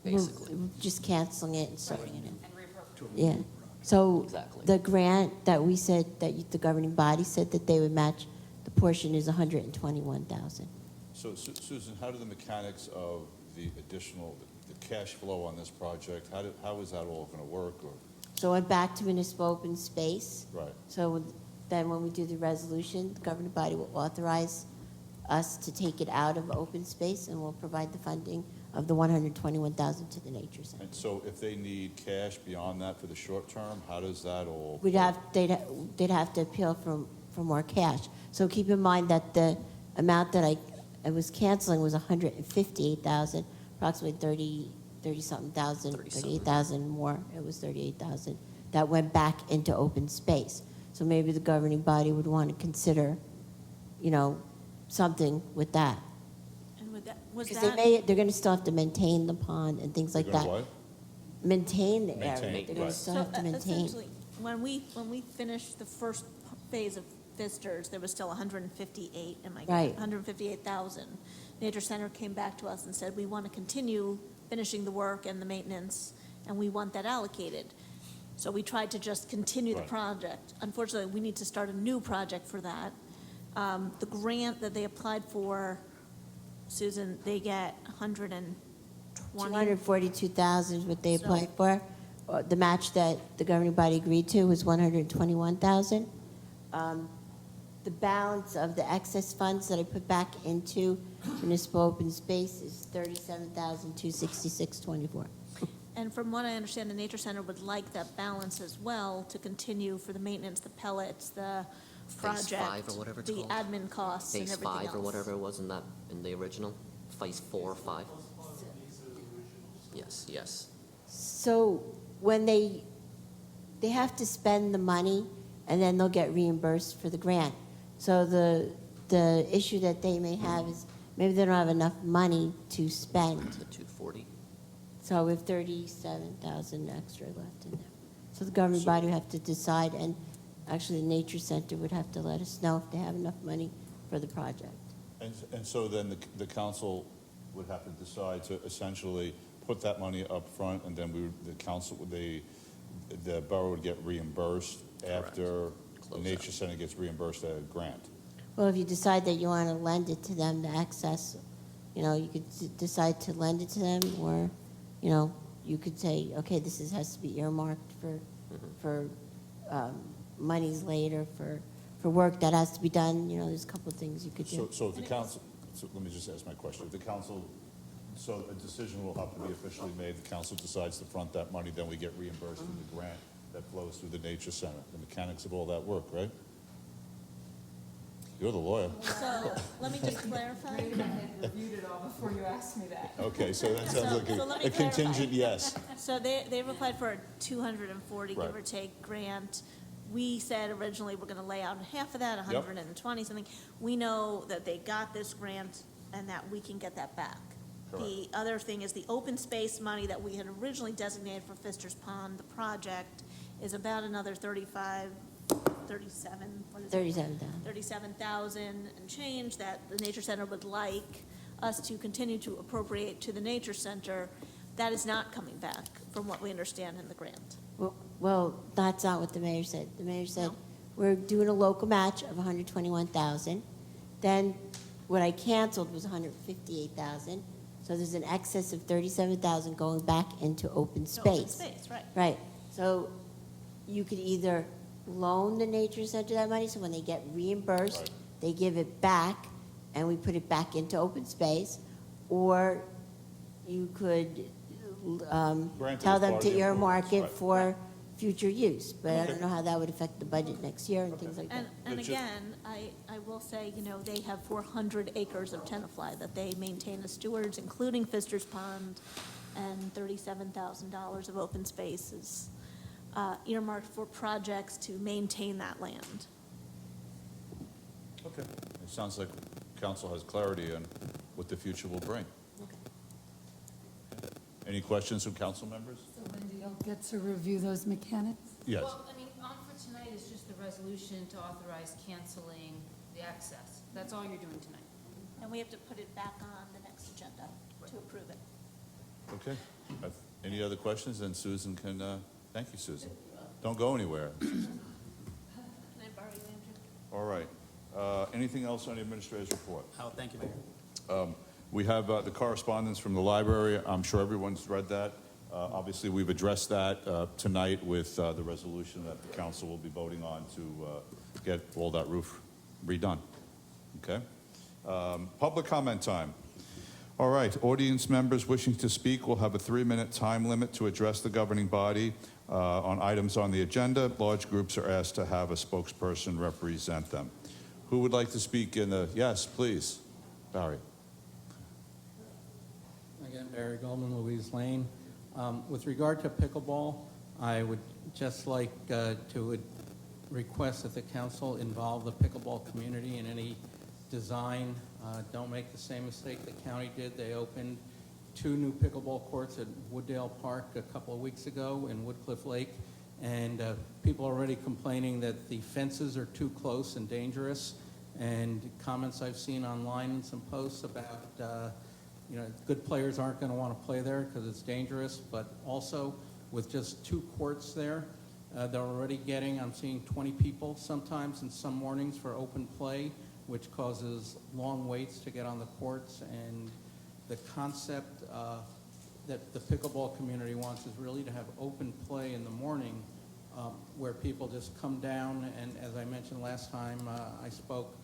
we're basically. just canceling it and starting it in. And reappropriate. Yeah. So Exactly. the grant that we said, the governing body said that they would match, the portion is 121,000. So Susan, how do the mechanics of the additional, the cash flow on this project, how is that all going to work? Or So I went back to municipal open space. Right. So then when we do the resolution, the governing body will authorize us to take it out of open space, and we'll provide the funding of the 121,000 to the nature center. And so if they need cash beyond that for the short term, how does that all? They'd have to appeal for more cash. So keep in mind that the amount that I was canceling was 158,000, approximately 30-something thousand, 38,000 more. It was 38,000 that went back into open space. So maybe the governing body would want to consider, something with that. And was Because that? they're going to still have to maintain the pond and things like They're that. gonna what? Maintain the Maintain, area. They're going right. to still have to maintain. Essentially, when we finished the first phase of Visters, there was still 158, Right. 158,000. Nature Center came back to us and said, we want to continue finishing the work and the maintenance, and we want that allocated. So we tried to just continue the Right. project. Unfortunately, we need to start a new project for that. The grant that they applied for, Susan, they get 120. 242,000 is what they So- applied for. The match that the governing body agreed to was 121,000. The balance of the excess funds that I put back into municipal open space is 37,266.24. And from what I understand, the Nature Center would like that balance as well to continue for the maintenance, the pellets, the Phase project, 5 or whatever it's the called. admin costs and Phase everything else. 5 or whatever it was in the original, phase 4 or 5. Yes. So when they have to spend the money, and then they'll get reimbursed for the grant. So the issue that they may have is maybe they don't have enough money to spend. The 240. So we have 37,000 extra left in there. So the governing body would have to decide, and actually the Nature Center would have to let us know if they have enough money for the project. And so then the council would have to decide to essentially put that money up front, and then the borough would get reimbursed after the Nature Center gets reimbursed a grant. Well, if you decide that you want to lend it to them to access, you could decide to lend it to them, or, you could say, okay, has to be earmarked for monies later, for work that has to be done, there's a couple of things you could do. So if the council, let me just ask my question. If the council, so a decision will have to be officially made, the council decides to front that money, then we get reimbursed through the grant that flows through the Nature Center. The mechanics of all that work, right? You're the lawyer. So, let me just clarify. Great, I had reviewed it all before you asked me that. Okay, so that sounds like So let me a contingent clarify. yes. So they've applied for a 240, give Right. or take, grant. We said originally we're gonna lay out half of that, 120 something. We know that they got this grant and that we can get that back. The other thing is the open space money that we had originally designated for Fister's Pond, the project, is about another 37, what is it? 37,000. 37,000 and change that the Nature Center would like us to continue to appropriate to the Nature Center. That is not coming back, from what we understand in the grant. Well, that's not what the mayor said. The mayor said, No? we're doing a local match of 121,000. Then what I canceled was 158,000. So there's an excess of 37,000 going back into open To open space. space, right. Right. So you could either loan the nature center that money, so when they get reimbursed, Right. they give it back, and we put it back into open space, or you could Grant it tell as them part of to the earmark it improvements, for future use. But I Okay. don't know how that would affect the budget next year and things like that. And But ju- again, I will say, you know, they have 400 acres of Tenafly that they maintain as stewards, including Pfister's Pond, and $37,000 of open spaces earmarked for projects to maintain that land. Okay. It sounds like council has clarity on what the future will bring. Any questions from council members? So Wendy, you'll get to review those mechanics? Yes. Well, I mean, on for tonight is just the resolution to authorize canceling the access. That's all you're doing tonight. And we have to put it back on the next agenda to approve it. Okay. Any other questions? Then Susan can, thank you, Susan. Don't go anywhere. Can I borrow you, Andrew? All right. Anything else on the administrator's report? Oh, thank you, Mayor. We have the correspondence from the library. I'm sure everyone's read that. Obviously, we've addressed that tonight with the resolution that the council will be voting on to get all that roof redone. Okay? Public comment time. All right, audience members wishing to speak will have a 3-minute time limit to address the governing body on items on the agenda. Large groups are asked to have a spokesperson represent them. Who would like to speak in the, yes, please, Barry. Again, Barry Goldman, Louise Lane. With regard to pickleball, I would just like to request that the council involve the pickleball community in any design. Don't make the same mistake the county did. They opened 2 new pickleball courts at Wooddale Park a couple of weeks ago in Woodcliff Lake, and people are already complaining that the fences are too close and dangerous, and comments I've seen online and some posts about you know, good players aren't going to want to play there because it's dangerous, but also with just 2 courts there, they're already getting, I'm seeing 20 people sometimes in some mornings for open play, which causes long waits to get on the courts. And the concept that the pickleball community wants is really to have open play in the morning where people just come down, and as I mentioned last time I spoke,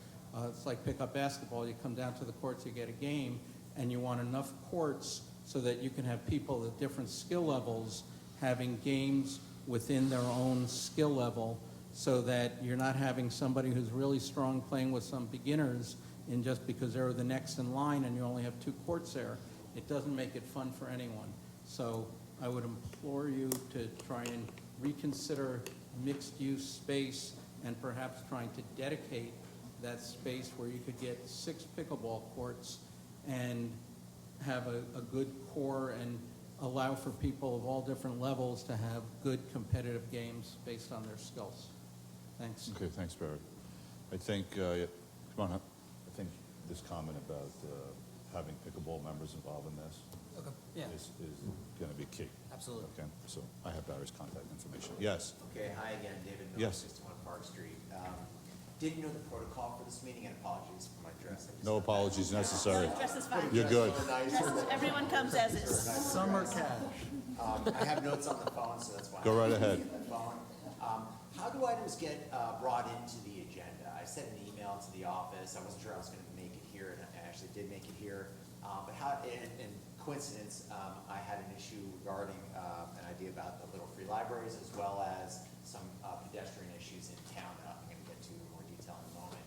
it's like pickup basketball. You come down to the courts, you get a game, and you want enough courts so that you can have people at different skill levels having games within their own skill level, so that you're not having somebody who's really strong playing with some beginners in just because they're the next in line and you only have 2 courts there. It doesn't make it fun for anyone. So I would implore you to try and reconsider mixed-use space and perhaps trying to dedicate that space where you could get 6 pickleball courts and have a good core and allow for people of all different levels to have good competitive games based on their skills. Thanks. Okay, thanks, Barry. I think, come on up. I think this comment about having pickleball members involved in this Okay, yeah, is going to be key. absolutely. Okay, so I have Barry's contact information. Yes. Okay, hi again, David Yes. Miller, 61 Park Street. Didn't know the protocol for this meeting, and apologies for my dress. I just No thought that- apologies necessary. Dress is fine. You're good. Everyone comes as is. Summer cash. I have notes on the phone, so that's why. Go right I'm ahead. using the phone. How do items get brought into the agenda? I sent an email to the office. I wasn't sure I was going to make it here, and I actually did make it here. But how, in coincidence, I had an issue regarding an idea about the Little Free Libraries, as well as some pedestrian issues in town that I'm going to get to in more detail in a moment.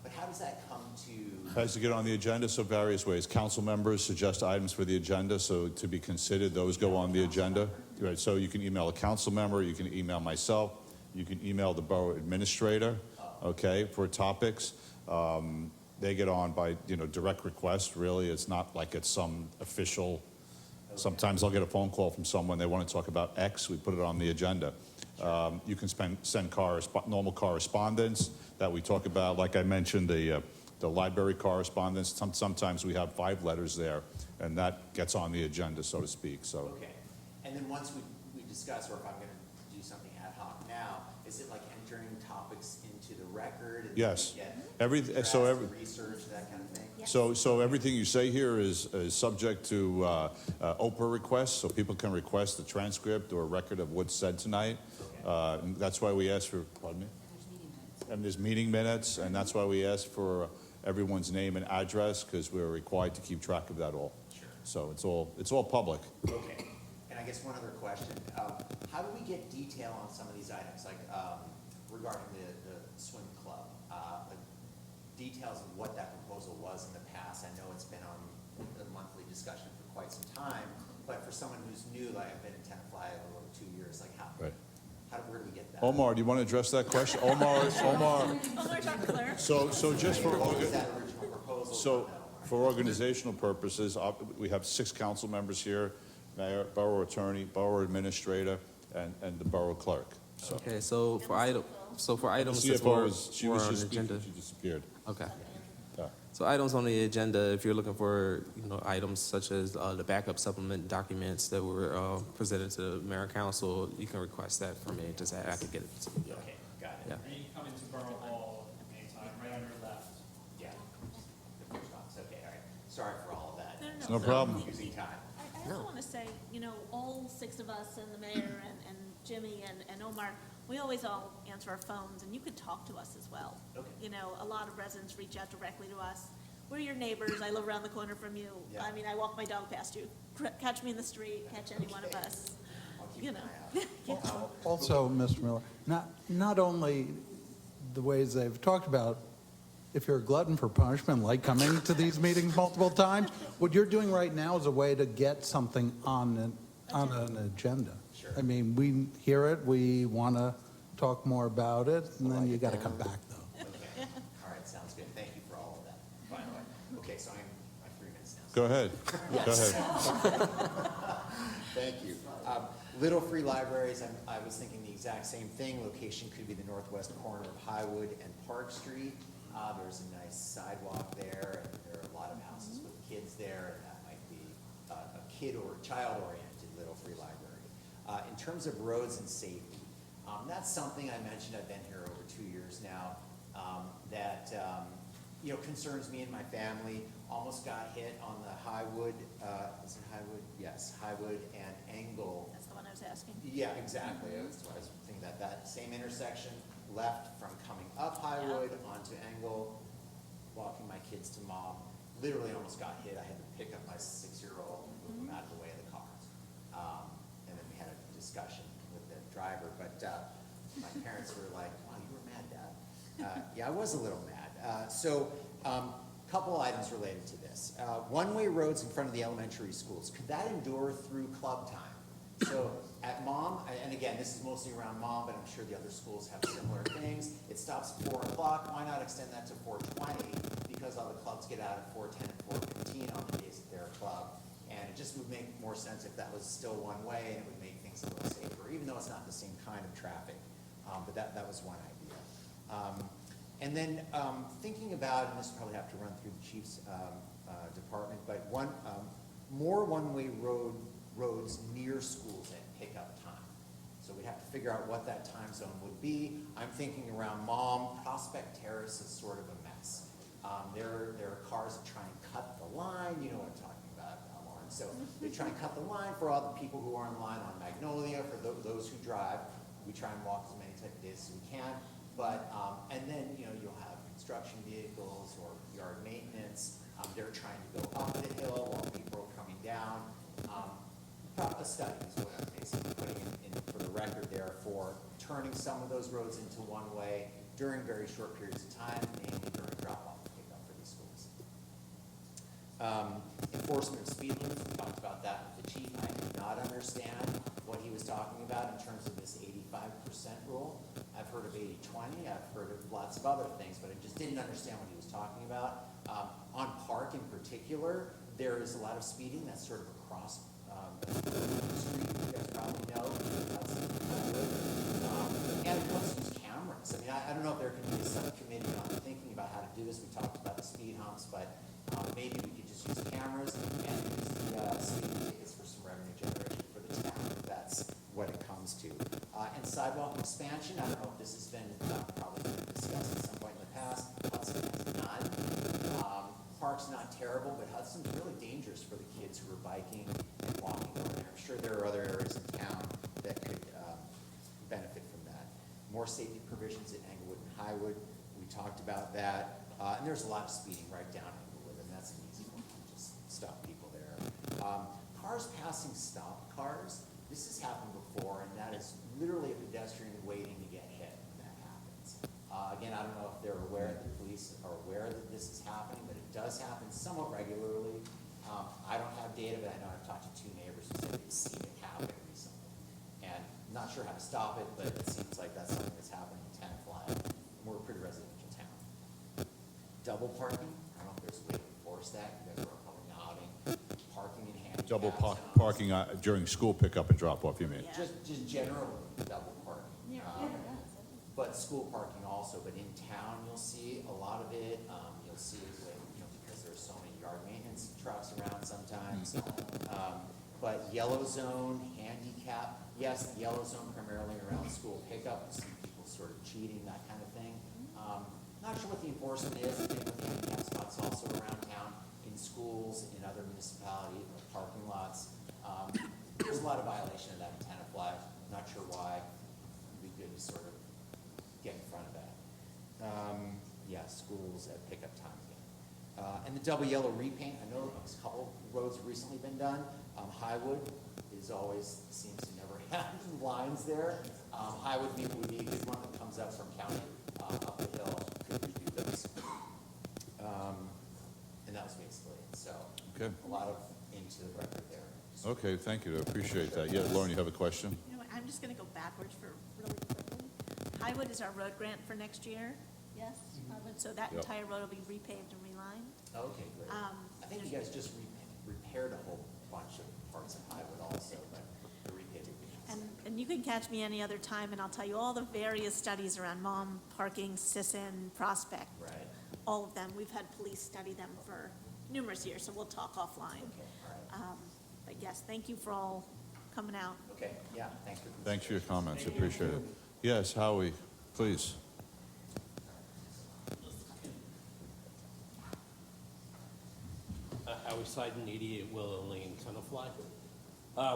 But how does that come to? Has to get on the agenda, so various ways. Council members suggest items for the agenda, so to be considered, those go on the agenda. Right, so you can email a council member, you can email myself, you can email the borough administrator, okay, for topics. They get on by, direct request, really. It's not like it's some official, sometimes I'll get a phone call from someone, they want to talk about X, we put it on the agenda. You can send normal correspondence that we talk about, like I mentioned, the library correspondence. Sometimes we have 5 letters there, and that gets on the agenda, so to speak. So. Okay. And then once we discuss, or if I'm going to do something ad hoc now, is it like entering topics into the record? And Yes. then you get Every- drafts, so every- research, that kind of thing? So everything you say here is subject to Oprah requests, so people can request a transcript or a record of what's said tonight. And that's why we ask for, pardon me? And there's meeting minutes, and that's why we ask for everyone's name and address, because we're required to keep track of that all. Sure. So it's all public. Okay, and I guess one other question, how do we get detail on some of these items, like regarding the swim club? Like details of what that proposal was in the past. I know it's been on the monthly discussion for quite some time, but for someone who's new, like I've been in Tenafly a little over 2 years, like Right. where do we get that? Omar, do you want to address that question? Omar. Omar's our clerk. So just for, What was that original proposal? so for organizational purposes, we have 6 council members here, mayor, borough attorney, borough administrator, and the borough clerk. So Okay, so for items the that CFO were was, she were was on just the agenda. speaking, she disappeared. Okay. Yeah. So items on the agenda, if you're looking for, items such as the backup supplement documents that were presented to the mayor and council, you can request that from me. Just I can get it to you. Okay, got it. Yeah. And you can come into Borough Hall anytime, right on your left. Yeah. The first box, okay, all right. Sorry for all of that. No problem. Confusing time. I also want to say, all 6 of us and the mayor and Jimmy and Omar, we always all answer our phones, and you could talk to us as well. Okay. A lot of residents reach out directly to us. We're your neighbors. I live around the corner from you. Yeah. I mean, I walk my dog past you. Catch me in the street, catch any one of us. I'll keep You an know. eye out. Also, Mr. Miller, not only the ways they've talked about, if you're a glutton for punishment, like coming to these meetings multiple times, what you're doing right now is a way to get something on an agenda. Sure. I mean, we hear it, we want to talk more about it, and then you got to come back, though. Okay, all right, sounds good. Thank you for all of that, by the way. Okay, so I'm 3 minutes now. Go ahead. Yes. Go ahead. Thank you. Little Free Libraries, I was thinking the exact same thing. Location could be the northwest corner of Highwood and Park Street. There's a nice sidewalk there, and there are a lot of houses with kids there, and that might be a kid or child-oriented Little Free Library. In terms of roads and safety, that's something I mentioned. I've been here over 2 years now. That concerns me and my family. Almost got hit on the Highwood. Is it Highwood? Yes, Highwood and Engle. That's the one I was asking. Yeah, exactly. That's why I was thinking that same intersection, left from coming up Highwood onto Engle, walking my kids to mom. Literally almost got hit. I had to pick up my 6-year-old and move him out of the way of the car. And then we had a discussion with the driver. But my parents were like, "Wow, you were mad, Dad." Yeah, I was a little mad. Couple items related to this. One-way roads in front of the elementary schools, could that endure through club time? So at Mom, and again, this is mostly around Mom, but I'm sure the other schools have similar things. It stops at 4 o'clock. Why not extend that to 4:20? Because all the clubs get out at 4:10 and 4:15 on the days that they're a club. And it just would make more sense if that was still one way, and it would make things a little safer, even though it's not the same kind of traffic. But that was one idea. And then thinking about, and this will probably have to run through the chief's department, but more one-way roads near schools at pickup time. So we'd have to figure out what that time zone would be. I'm thinking around Mom. Prospect Terrace is sort of a mess. There are cars that try and cut the line. You know what I'm talking about, Lauren. So they try and cut the line for all the people who are in line on Magnolia. For those who drive, we try and walk as many type of days as we can. But and then you'll have construction vehicles or yard maintenance. They're trying to go up the hill while people are coming down. A study is what I'm basically putting in for the record there for turning some of those roads into one-way during very short periods of time, mainly during drop-off and pickup for these schools. Enforcement of speed limits, we talked about that with the chief. I did not understand what he was talking about in terms of this 85% rule. I've heard of 80-20, I've heard of lots of other things, but I just didn't understand what he was talking about. On Park in particular, there is a lot of speeding that's sort of across the street, you guys probably know. And it comes to use cameras. I mean, I don't know if there can be a subcommittee on thinking about how to do this. We talked about the speed humps, but maybe we could just use cameras and use the speeding tickets for some revenue generation for the town, if that's what it comes to. And sidewalk expansion, I don't know if this has been, probably been discussed at some point in the past. Hudson has none. Park's not terrible, but Hudson's really dangerous for the kids who are biking and walking over there. I'm sure there are other areas in town that could benefit from that. More safety provisions at Englewood and Highwood. We talked about that. And there's a lot of speeding right down Englewood, and that's an easy one. Just stop people there. Cars passing stop cars. This has happened before, and that is literally a pedestrian waiting to get hit when that happens. Again, I don't know if they're aware, the police are aware that this is happening, but it does happen somewhat regularly. I don't have data, but I know I've talked to two neighbors who said they've seen it happen recently. And I'm not sure how to stop it, but it seems like that's something that's happening in Tenafly. We're a pretty residential town. Double parking, I don't know if there's a way to enforce that. You guys are a public outing. Parking and handicap Double zones. parking during school pickup and drop-off, you mean? Just generally double parking. But school parking also, but in town, you'll see a lot of it. You'll see it with, because there's so many yard maintenance trucks around sometimes. But yellow zone, handicap, yes, the yellow zone primarily around school pickup. You see people sort of cheating, that kind of thing. Not sure what the enforcement is. I think with the handicap spots also around town, in schools, in other municipality parking lots. There's a lot of violation of that in Tenafly. Not sure why. It'd be good to sort of get in front of that. Yeah, schools at pickup time again. And the double yellow repaint, I know a couple roads have recently been done. Highwood is always, seems to never have lines there. Highwood would be a good one that comes up from county, up the hill, could do those. And that was basically it, so. Okay. A lot of into the record there. Okay, thank you, I appreciate that. Yeah, Lauren, you have a question? You know what, I'm just gonna go backwards for really quickly. Highwood is our road grant for next year, yes? Highwood, so that Yep. entire road will be repaved and relined. Okay, great. I think you guys just repaired a whole bunch of parts of Highwood also, but the repaving. And you can catch me any other time, and I'll tell you all the various studies around Mom, parking, Sisson, Prospect. Right. All of them. We've had police study them for numerous years, so we'll talk offline. Okay, all right. But yes, thank you for all coming out. Okay, yeah, thanks for. Thanks for your comments, I appreciate it. Yes, Howie, please. Howie Seiden, 88 Willow Lane, Tenafly.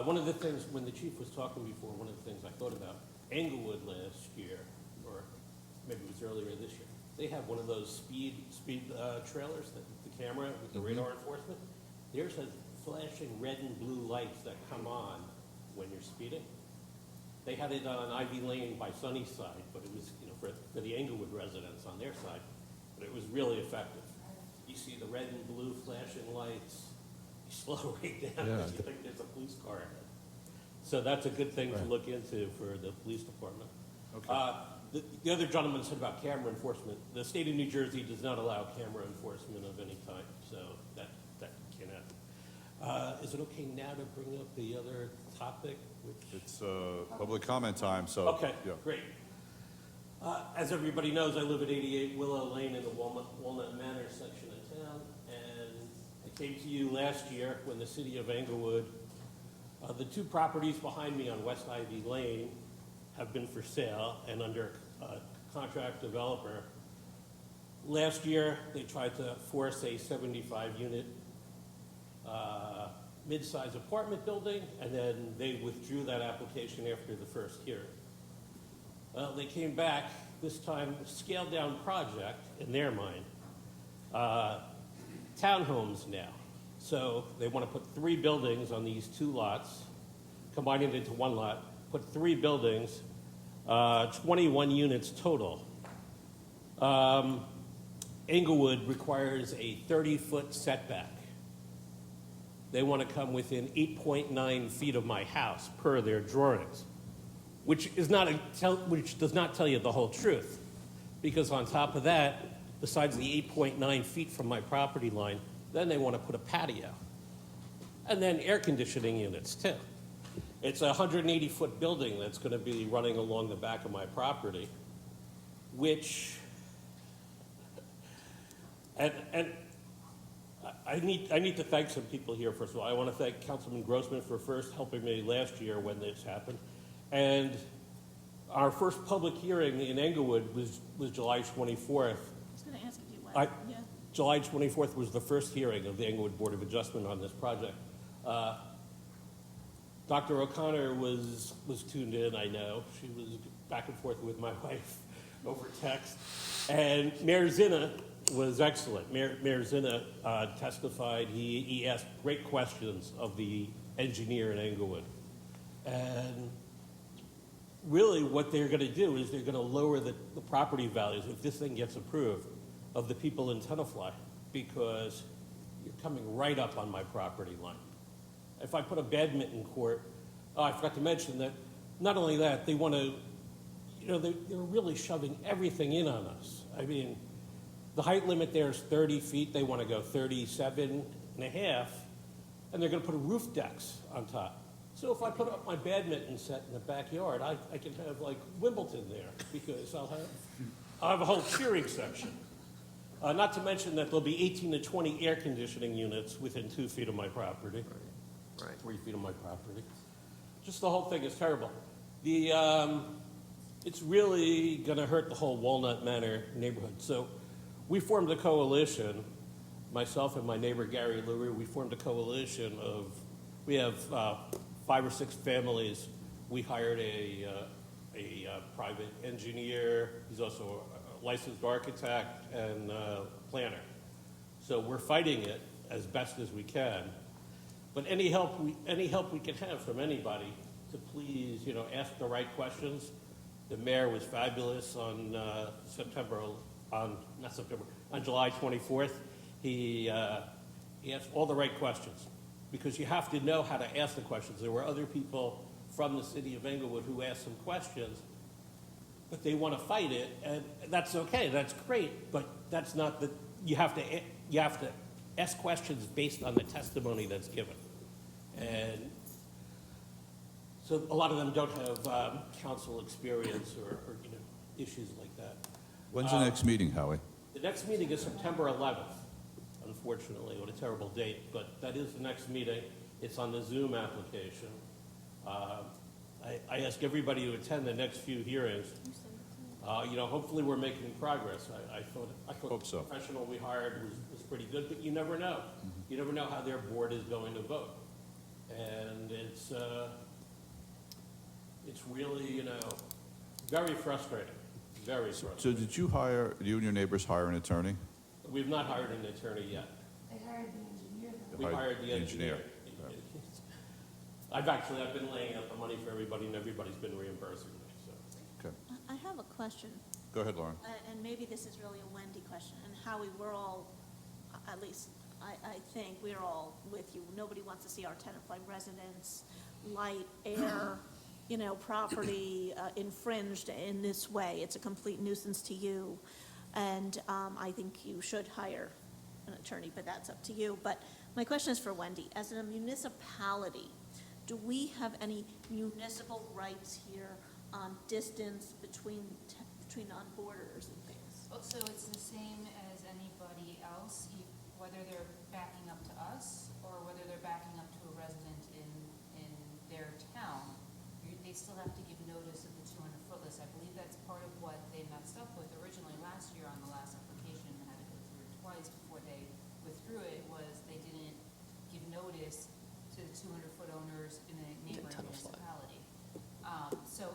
One of the things, when the chief was talking before, one of the things I thought about, Englewood last year, or maybe it was earlier this year, they have one of those speed trailers, the camera with the radar enforcement. Theirs has flashing red and blue lights that come on when you're speeding. They had it on Ivy Lane by Sunnyside, but it was, for the Englewood residents on their side, but it was really effective. You see the red and blue flashing lights, you slow right down, Yeah. you think there's a police car ahead. So that's a good thing to look into for the police department. Okay. The other gentleman said about camera enforcement. The state of New Jersey does not allow camera enforcement of any type, so that can't happen. Is it okay now to bring up the other topic? It's public comment time, so. Okay, yeah. great. As everybody knows, I live at 88 Willow Lane in the Walnut Manor section of town, and I came to you last year when the city of Englewood, the two properties behind me on West Ivy Lane have been for sale and under contract developer. Last year, they tried to force a 75-unit mid-size apartment building, and then they withdrew that application after the first hearing. Well, they came back, this time, scaled-down project, in their mind, townhomes now. So they want to put 3 buildings on these 2 lots, combine it into 1 lot, put 3 buildings, 21 units total. Englewood requires a 30-foot setback. They want to come within 8.9 feet of my house per their drawings, which does not tell you the whole truth, because on top of that, besides the 8.9 feet from my property line, then they want to put a patio, and then air conditioning units too. It's a 180-foot building that's going to be running along the back of my property, which, and I need to thank some people here, first of all. I want to thank Councilman Grossman for first helping me last year when this happened. And Our first public hearing in Englewood was July 24th. I was going to ask if you went. I- Yeah. July 24th was the first hearing of the Englewood Board of Adjustment on this project. Dr. O'Connor was tuned in, I know. She was back and forth with my wife over text. And Mayor Zinna was excellent. Mayor Zinna testified. He asked great questions of the engineer in Englewood. And really what they're going to do is they're going to lower the property values if this thing gets approved of the people in Tenafly, because you're coming right up on my property line. If I put a badminton court, I forgot to mention that not only that, they want to, they're really shoving everything in on us. I mean, the height limit there is 30 feet. They want to go 37 and a half, and they're going to put roof decks on top. So if I put up my badminton set in the backyard, I can have like Wimbledon there, because I'll have a whole cheering section. Not to mention that there'll be 18 to 20 air conditioning units within 2 feet of my property. Right. 3 feet of my property. Just the whole thing is terrible. It's really going to hurt the whole Walnut Manor neighborhood. So we formed a coalition, myself and my neighbor Gary LaRue, we formed a coalition we have 5 or 6 families. We hired a private engineer. He's also a licensed architect and planner. So we're fighting it as best as we can. But any help we can have from anybody to please, ask the right questions. The mayor was fabulous on on July 24th. He asked all the right questions, because you have to know how to ask the questions. There were other people from the city of Englewood who asked some questions, but they want to fight it, and that's okay. That's great, but that's not you have to ask questions based on the testimony that's given. And so a lot of them don't have council experience or issues like that. When's the next meeting, Howie? The next meeting is September 11th, unfortunately. What a terrible date, but that is the next meeting. It's on the Zoom application. I ask everybody to attend the next few hearings. Hopefully we're making progress. I thought Hope so. the professional we hired was pretty good, but you never know. You never know how their board is going to vote. And it's really, very frustrating, very frustrating. So did you and your neighbors hire an attorney? We've not hired an attorney yet. They hired the engineer, though. We hired the engineer. Right. I've been laying out the money for everybody, and everybody's been reimbursing me, so. Okay. I have a question, Go ahead, Lauren. and maybe this is really a Wendy question, and Howie, we're all, at least I think we're all with you. Nobody wants to see our Tenafly residents, light, air, property infringed in this way. It's a complete nuisance to you, and I think you should hire an attorney, but that's up to you. But my question is for Wendy. As a municipality, do we have any municipal rights here on distance between on borders and things? Well, so it's the same as anybody else, whether they're backing up to us or whether they're backing up to a resident in their town. They still have to give notice of the 200-foot list. I believe that's part of what they messed up with originally last year on the last application, and had to go through it twice before they withdrew it, was they didn't give notice to the 200-foot owners in a neighboring municipality. So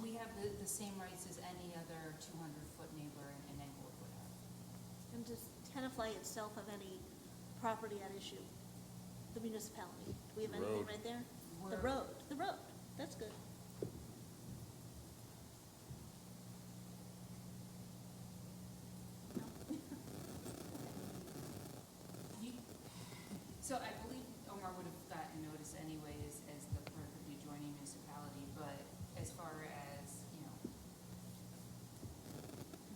we have the same rights as any other 200-foot neighbor in Englewood would have. And does Tenafly itself have any property at issue? The municipality? Do we have anything right there? The road, that's good. So I believe Omar would have gotten notice anyways as the adjoining municipality, but as far as,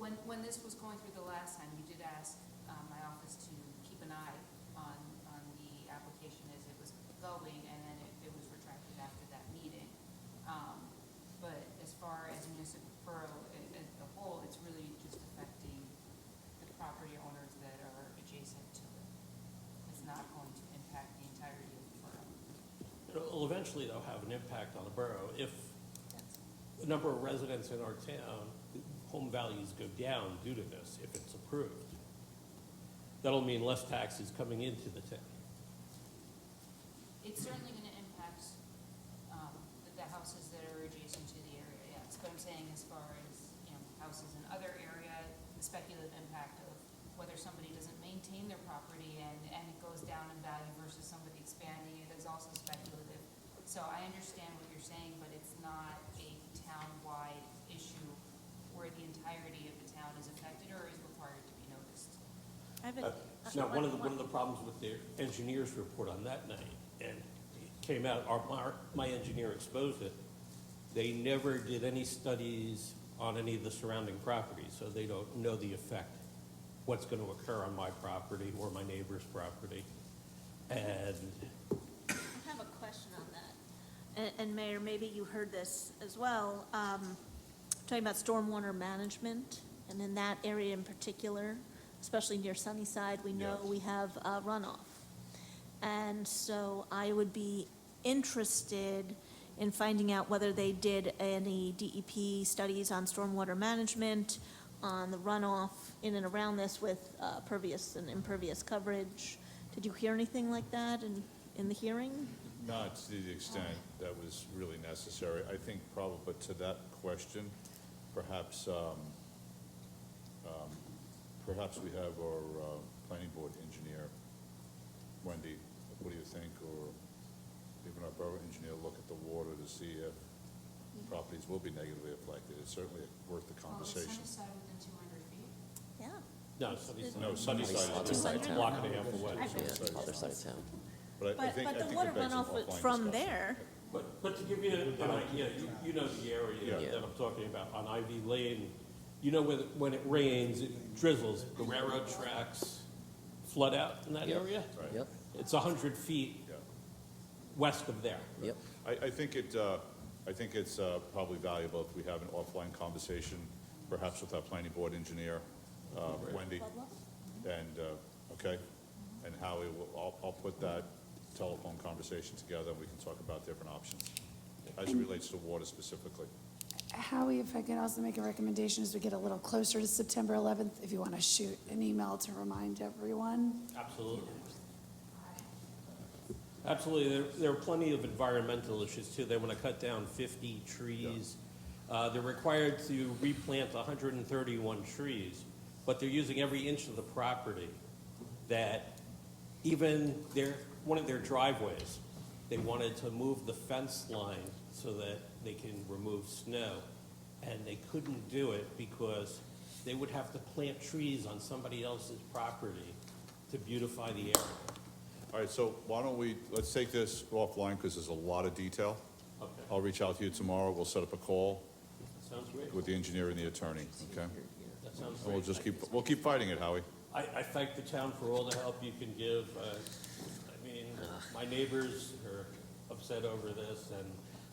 when this was going through the last time, you did ask my office to keep an eye on the application as it was going, and then it was retracted after that meeting. But as far as municipal borough as a whole, it's really just affecting the property owners that are adjacent to it. It's not going to impact the entirety of the borough. It'll eventually, though, have an impact on the borough if a number of residents in our town, home values go down due to this if it's approved. That'll mean less taxes coming into the town. It's certainly going to impact the houses that are adjacent to the area, yes. But I'm saying as far as, houses in other area, the speculative impact of whether somebody doesn't maintain their property and it goes down in value versus somebody expanding it is also speculative. So I understand what you're saying, but it's not a town-wide issue where the entirety of the town is affected or is required to be noticed. Now, one of the problems with the engineer's report on that night, and it came out, my engineer exposed it, they never did any studies on any of the surrounding properties, so they don't know the effect, what's going to occur on my property or my neighbor's property. And I have a question on that. And Mayor, maybe you heard this as well, talking about stormwater management, and in that area in particular, especially near Sunnyside, we know we have runoff. And so I would be interested in finding out whether they did any DEP studies on stormwater management, on the runoff in and around this with pervious and impervious coverage. Did you hear anything like that in the hearing? Not to the extent that was really necessary. I think probably, but to that question, perhaps, perhaps we have our planning board engineer, Wendy, what do you think? Or even our borough engineer look at the water to see if properties will be negatively affected. It's certainly worth the conversation. Oh, is Sunnyside within 200 feet? Yeah. no, Sunnyside. No, Sunnyside is Other side of town. Block and a half away. Yeah, other side of town. But I think But the it water begs an runoff offline from discussion. there, But to give you an idea, you know the area Yeah. that I'm talking about on Ivy Lane. You know when it rains, it drizzles, the railroad tracks flood out in that area? Right. Yep, It's 100 feet Yeah. west of there. yep. I think it's probably valuable if we have an offline conversation, perhaps with our planning board engineer, Wendy, and, okay? And Howie, I'll put that telephone conversation together, and we can talk about different options as it relates to water specifically. Howie, if I could also make a recommendation as we get a little closer to September 11th, if you want to shoot an email to remind everyone. Absolutely. Absolutely. There are plenty of environmental issues too. They want to cut down 50 trees. They're required to replant 131 trees, but they're using every inch of the property that even one of their driveways, they wanted to move the fence line so that they can remove snow. And they couldn't do it because they would have to plant trees on somebody else's property to beautify the area. All right, so why don't let's take this offline, because there's a lot of detail. Okay. I'll reach out to you tomorrow. We'll set up a call Sounds great. with the engineer and the attorney, okay? That sounds And great. we'll keep fighting it, Howie. I thank the town for all the help you can give. I mean, my neighbors are upset over this, and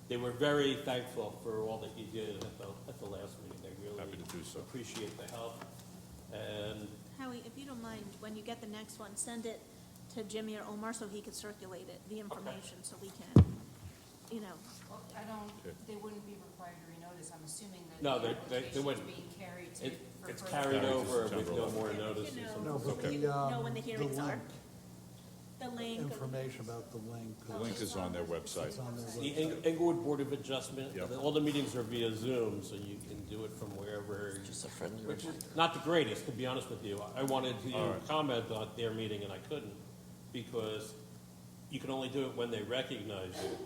they were very thankful for all that you did at the last meeting. They really Happy to do so. appreciate the help. And Howie, if you don't mind, when you get the next one, send it to Jimmy or Omar so he could circulate it, the information, so we can, Well, they wouldn't be required to renotice. I'm assuming that No, the they application's wouldn't. being carried to, for it's further. carried Carried to over with September no 11th. more You notices. know, and No, but you the, know when the hearings are. link, The link. or- information about the link. The link is on their website. It's on their The website. Englewood Board of Adjustment, Yep. all the meetings are via Zoom, so you can do it from wherever. Just a friendly Which is reminder. not the greatest, to be honest with you. I wanted All to right. comment on their meeting and I couldn't, because you can only do it when they recognize you.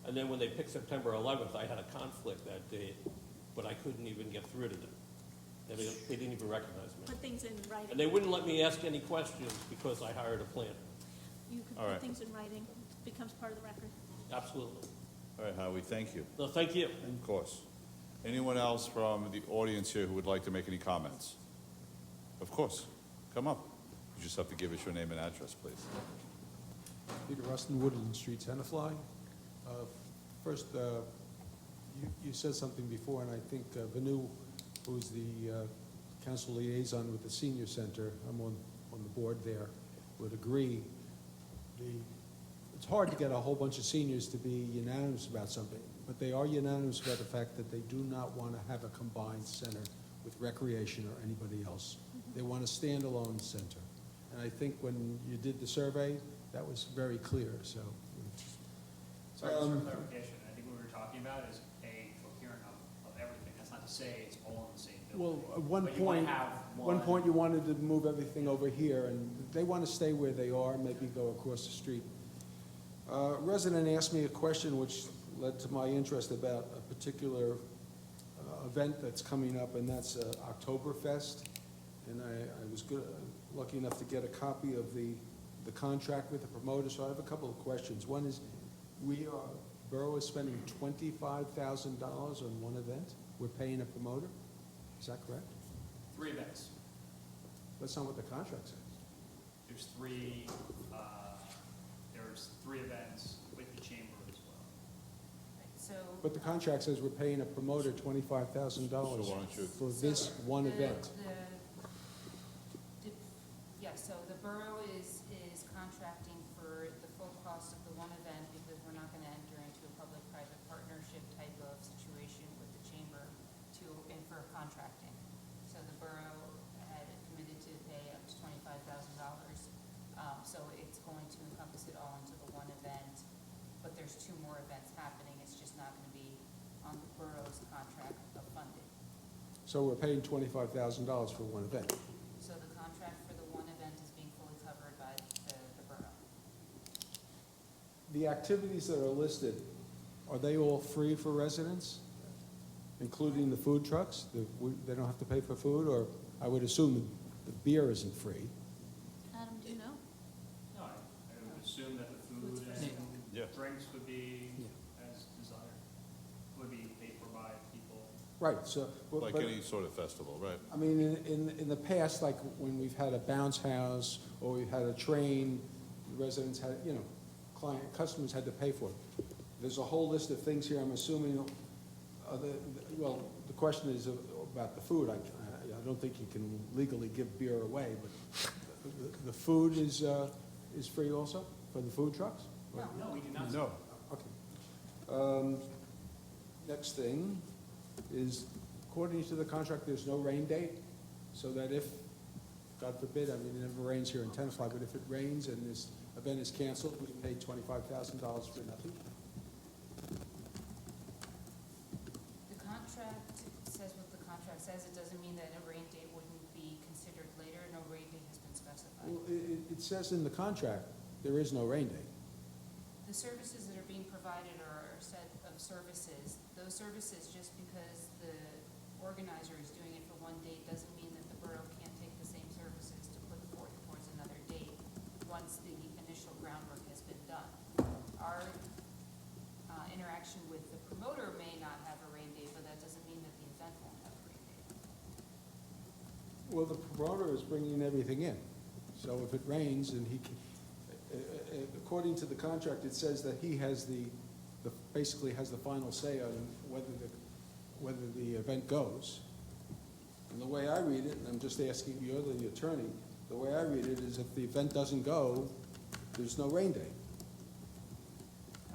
And then when they picked September 11th, I had a conflict that day, but I couldn't even get through to them. They didn't even recognize me. Put things in writing. And they wouldn't let me ask any questions because I hired a planner. You can All put right. things in writing, becomes part of the record. Absolutely. All right, Howie, thank you. No, thank you. Of course. Anyone else from the audience here who would like to make any comments? Of course, come up. You just have to give us your name and address, please. Peter Rustin, Woodland Street, Tenafly. First, you said something before, and I think Vanu, who's the council liaison with the senior center, I'm on the board there, would agree. It's hard to get a whole bunch of seniors to be unanimous about something. but they are unanimous about the fact that they do not want to have a combined center with recreation or anybody else. They want a standalone center. And I think when you did the survey, that was very clear, so. Sorry, just for clarification, I think what we were talking about is a coherent of everything. That's not to say it's all in the same building. Well, at one But you wanna point, have one point you wanted to move everything over here, and they want to stay where they are, maybe go across the street. A resident asked me a question which led to my interest about a particular event that's coming up, and that's Oktoberfest. And I was lucky enough to get a copy of the contract with the promoter, so I have a couple of questions. One is, Borough is spending $25,000 on one event? We're paying a promoter? Is that correct? 3 events. That's not what the contract says. There's three events with the chamber as well. So. But the contract says we're paying a promoter $25,000 So why don't you- for this one event. Yeah, so the borough is contracting for the full cost of the one event because we're not gonna enter into a public-private partnership type of situation with the chamber for contracting. So the borough had committed to pay up to $25,000. So it's going to encompass it all into the one event, but there's 2 more events happening. It's just not gonna be on the borough's contract of funding. So we're paying $25,000 for one event. So the contract for the one event is being fully covered by the borough. The activities that are listed, are they all free for residents, including the food trucks? They don't have to pay for food, or I would assume the beer isn't free. Adam, do you know? No, I would assume that the food Yeah. and drinks would be as desired, would be paid for by people. Right, so. Like but- any sort of festival, right? I mean, in the past, like when we've had a bounce house or we've had a train, residents had, customers had to pay for it. There's a whole list of things here, I'm assuming, the question is about the food. I don't think you can legally give beer away, but the food is free also for the food trucks? No, we do not. No. Okay. Next thing is, according to the contract, there's no rain date, so that if, God forbid, I mean, it never rains here in Tenafly, but if it rains and this event is canceled, we pay $25,000 for nothing. The contract says what the contract says. It doesn't mean that a rain date wouldn't be considered later. No rain date has been specified. Well, it says in the contract, there is no rain date. The services that are being provided are a set of services. Those services, just because the organizer is doing it for one date, doesn't mean that the borough can't take the same services to put forth towards another date once the initial groundwork has been done. Our interaction with the promoter may not have a rain date, but that doesn't mean that the event won't have a rain date. Well, the promoter is bringing everything in, so if it rains and he can, according to the contract, it says that he has basically has the final say on whether the event goes. And the way I read it, and I'm just asking, you're the attorney, the way I read it is if the event doesn't go, there's no rain date.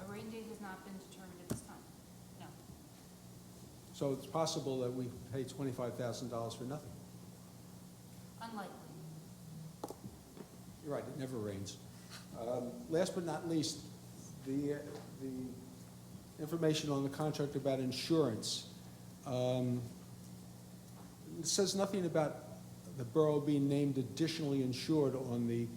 A rain date has not been determined at this time. No. So it's possible that we pay $25,000 for nothing. Unlikely. You're right, it never rains. Last but not least, the information on the contract about insurance. It says nothing about the borough being named additionally insured on the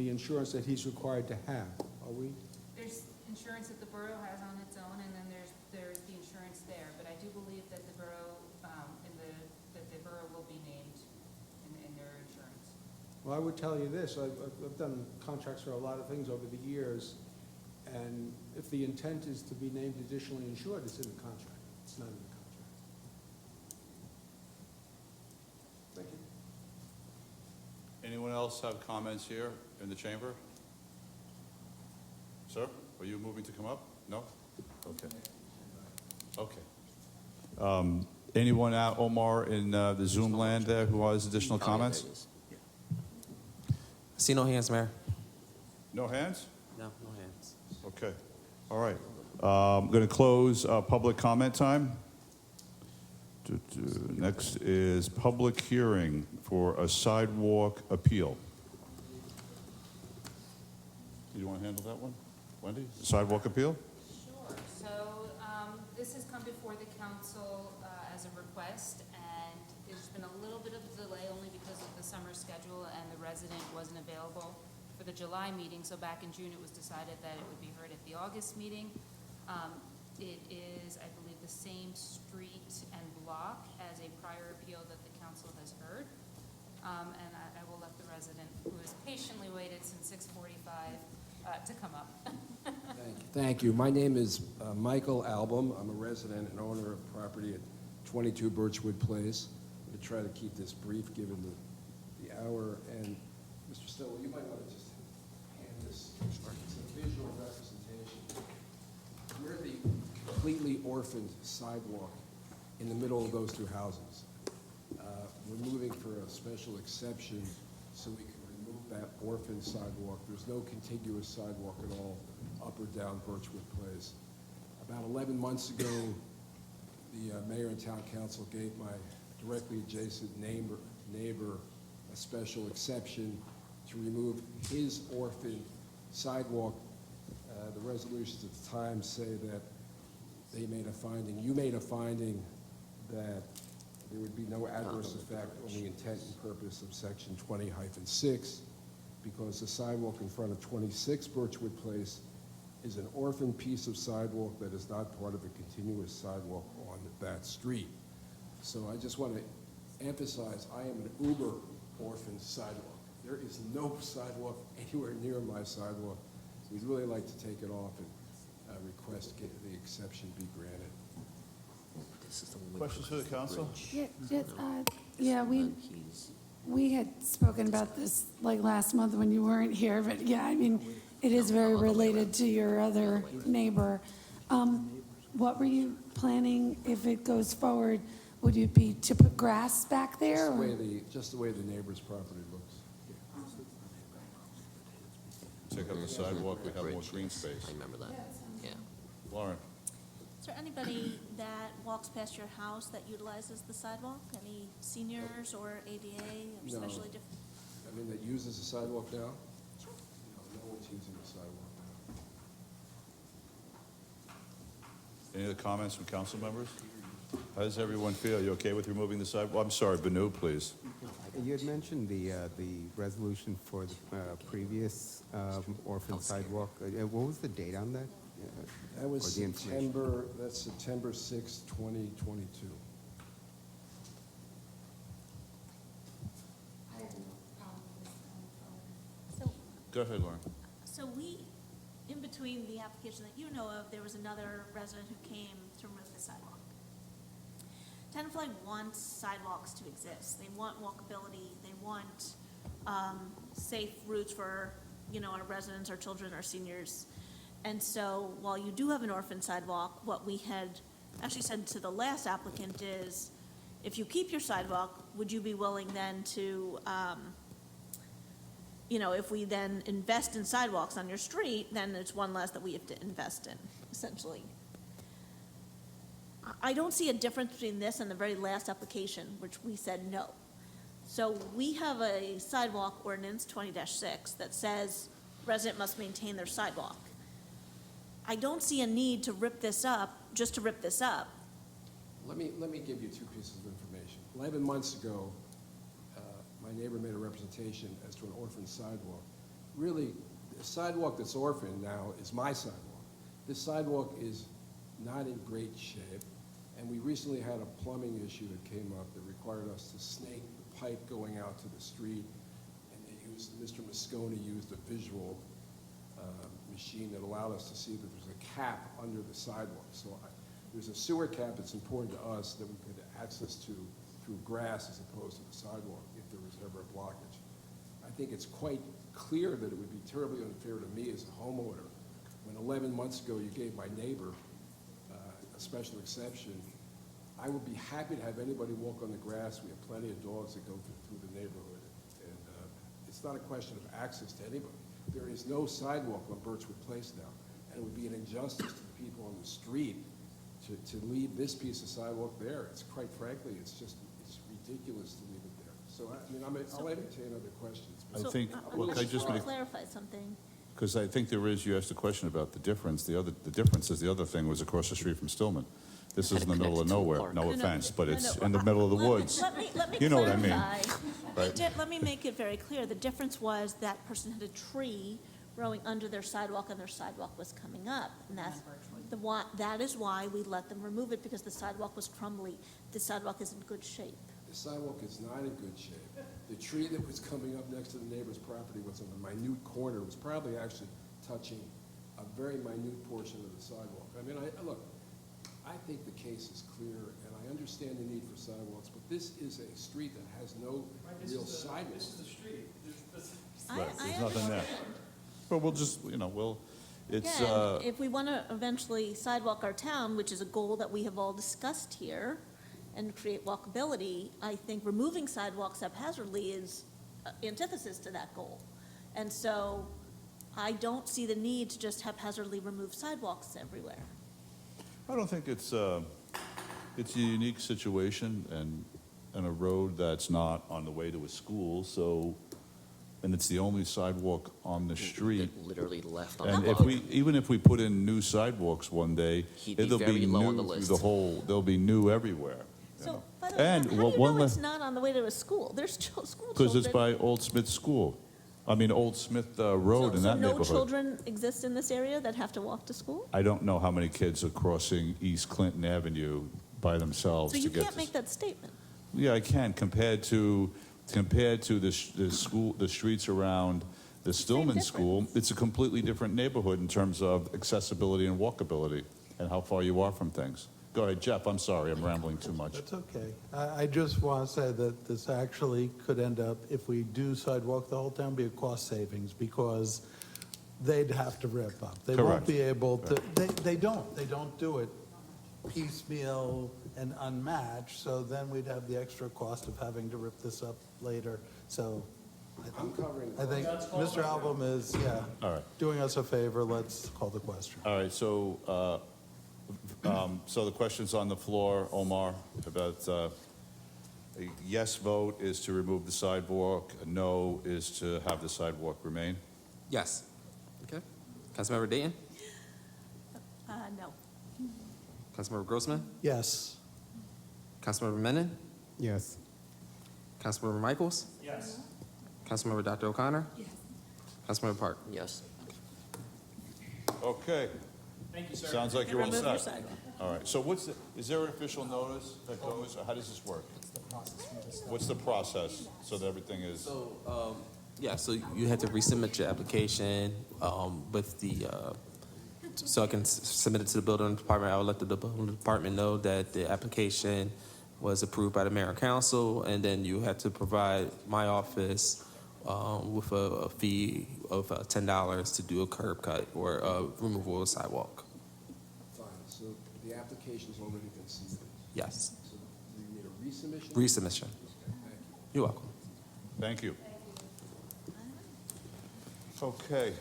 insurance that he's required to have. Are we? There's insurance that the borough has on its own, and then there's the insurance there. But I do believe that the borough, that the borough will be named in their insurance. Well, I would tell you this, I've done contracts for a lot of things over the years, and if the intent is to be named additionally insured, it's in the contract. It's not in the contract. Thank you. Anyone else have comments here in the chamber? Sir, are you moving to come up? No? Okay. Okay. Anyone out, Omar, in the Zoom land there who has additional comments? See no hands, Mayor. No hands? No hands. Okay. All right. I'm going to close public comment time. Next is public hearing for a sidewalk appeal. You want to handle that one, Wendy? Sidewalk appeal? Sure. So this has come before the council as a request, and there's been a little bit of a delay only because of the summer schedule and the resident wasn't available for the July meeting. So back in June, it was decided that it would be heard at the August meeting. It is, I believe, the same street and block as a prior appeal that the council has heard. And I will let the resident, who has patiently waited since 6:45, to come up. Thank you. My name is Michael Album. I'm a resident and owner of property at 22 Birchwood Place. I'm going to try to keep this brief given the hour. And Mr. Stillwell, you might want to just hand this. It's a visual representation. We're the completely orphaned sidewalk in the middle of those two houses. We're moving for a special exception so we can remove that orphaned sidewalk. There's no contiguous sidewalk at all up or down Birchwood Place. About 11 months ago, the mayor and town council gave my directly adjacent neighbor a special exception to remove his orphaned sidewalk. The resolutions at the time say that they made a finding, you made a finding that there would be no adverse effect on the intent and purpose of section 20-6 because the sidewalk in front of 26 Birchwood Place is an orphaned piece of sidewalk that is not part of a continuous sidewalk on that street. So I just want to emphasize, I am an uber orphaned sidewalk. There is no sidewalk anywhere near my sidewalk. We'd really like to take it off and request the exception be granted. Questions for the council? Yeah, we had spoken about this like last month when you weren't here, but yeah, I mean, it is very related to your other neighbor. What were you planning if it goes forward? Would it be to put grass back there? Just the way the neighbor's property looks. Take up the sidewalk, we have more green space. I remember that, yeah. Lauren? Is there anybody that walks past your house that utilizes the sidewalk? Any seniors or ADA or No. especially different? I mean, that uses the sidewalk now? Sure. No one's using the sidewalk now. Any other comments from council members? How does everyone feel? You okay with removing the sidewalk? I'm sorry, Banu, please. You had mentioned the resolution for the previous orphan sidewalk. What was the date on that? That was Or the information? that's September 6, 2022. So, Go ahead, Lauren. so we, in between the application that you know of, there was another resident who came to remove the sidewalk. Tenafly wants sidewalks to exist. They want walkability. They want safe routes for, our residents, our children, our seniors. And so while you do have an orphan sidewalk, what we had actually said to the last applicant is, if you keep your sidewalk, would you be willing then to, if we then invest in sidewalks on your street, then it's one less that we have to invest in, essentially. I don't see a difference between this and the very last application, which we said no. So we have a sidewalk ordinance, 20-6, that says resident must maintain their sidewalk. I don't see a need to rip this up, just to rip this up. Let me give you two pieces of information. 11 months ago, my neighbor made a representation as to an orphan sidewalk. Really, the sidewalk that's orphaned now is my sidewalk. This sidewalk is not in great shape, and we recently had a plumbing issue that came up that required us to snake the pipe going out to the street, and Mr. Moscone used a visual machine that allowed us to see that there's a cap under the sidewalk. So there's a sewer cap that's important to us that we could access to through grass as opposed to the sidewalk if there was ever a blockage. I think it's quite clear that it would be terribly unfair to me as a homeowner when 11 months ago you gave my neighbor a special exception. I would be happy to have anybody walk on the grass. We have plenty of dogs that go through the neighborhood. And it's not a question of access to anybody. There is no sidewalk on Birchwood Place now, and it would be an injustice to the people on the street to leave this piece of sidewalk there. It's quite frankly, it's ridiculous to leave it there. So, I mean, I'll entertain other questions. I think, well, I can I just just want make, to clarify something. because I think there is, you asked a question about the difference. The difference is the other thing was across the street from Stillman. This is in the middle of nowhere, no offense, but it's in the middle of the woods. Let me You know what I mean. clarify. Right. Let me make it very clear. The difference was that person had a tree growing under their sidewalk, and their sidewalk was coming up. And that is why we let them remove it, because the sidewalk was crumbly. The sidewalk is in good shape. The sidewalk is not in good shape. The tree that was coming up next to the neighbor's property was on a minute corner. It was probably actually touching a very minute portion of the sidewalk. I mean, look, I think the case is clear, and I understand the need for sidewalks, but this is a street that has no real sidewalks. This is the street. Right, there's nothing there. But we'll just, it's, Again, if we want to eventually sidewalk our town, which is a goal that we have all discussed here, and create walkability, I think removing sidewalks haphazardly is antithesis to that goal. And so I don't see the need to just haphazardly remove sidewalks everywhere. I don't think it's a unique situation and a road that's not on the way to a school, so, and it's the only sidewalk on the street. Literally left on And the if road. even if we put in new sidewalks one day, He'd be it'll very be low on new the through list. the whole, they'll be new everywhere. So, by the way, And how do one you know last- it's not on the way to a school? There's school children. Because it's by Old Smith School. I mean, Old Smith Road in that So no neighborhood. children exist in this area that have to walk to school? I don't know how many kids are crossing East Clinton Avenue by themselves So to you get can't to. make that statement. Yeah, I can, compared to the school, the streets around the Stillman School, it's a completely different neighborhood in terms of accessibility and walkability and how far you are from things. Go ahead, Jeff, I'm sorry, I'm rambling too much. That's okay. I just want to say that this actually could end up, if we do sidewalk the whole town, be a cost savings, because they'd have to rip up. They won't Correct. be able to, they don't do it piecemeal and unmatched, so then we'd have the extra cost of having to rip this up later. So I think Mr. Album is, All right. doing us a favor. Let's call the question. All right, so the question's on the floor, Omar, about a yes vote is to remove the sidewalk, a no is to have the sidewalk remain. Yes. Okay. Councilmember Dayton? No. Councilmember Grossman? Yes. Councilmember Menon? Yes. Councilmember Michaels? Yes. Councilmember Dr. O'Connor? Yes. Councilmember Park? Yes. Okay. Thank you, sir. Sounds like And you're all remove your set. sidewalk. All right, so is there an official notice that goes, or how does this work? What's the process so that everything is? So, yeah, so you had to resubmit your application with the, so I can submit it to the building department. I would let the building department know that the application was approved by the mayor and council, and then you had to provide my office with a fee of $10 to do a curb cut or removal of a sidewalk. Fine, so the application's already been submitted. Yes. So you need a resubmission? Resubmission. Okay, thank you. You're welcome. Thank you. Okay,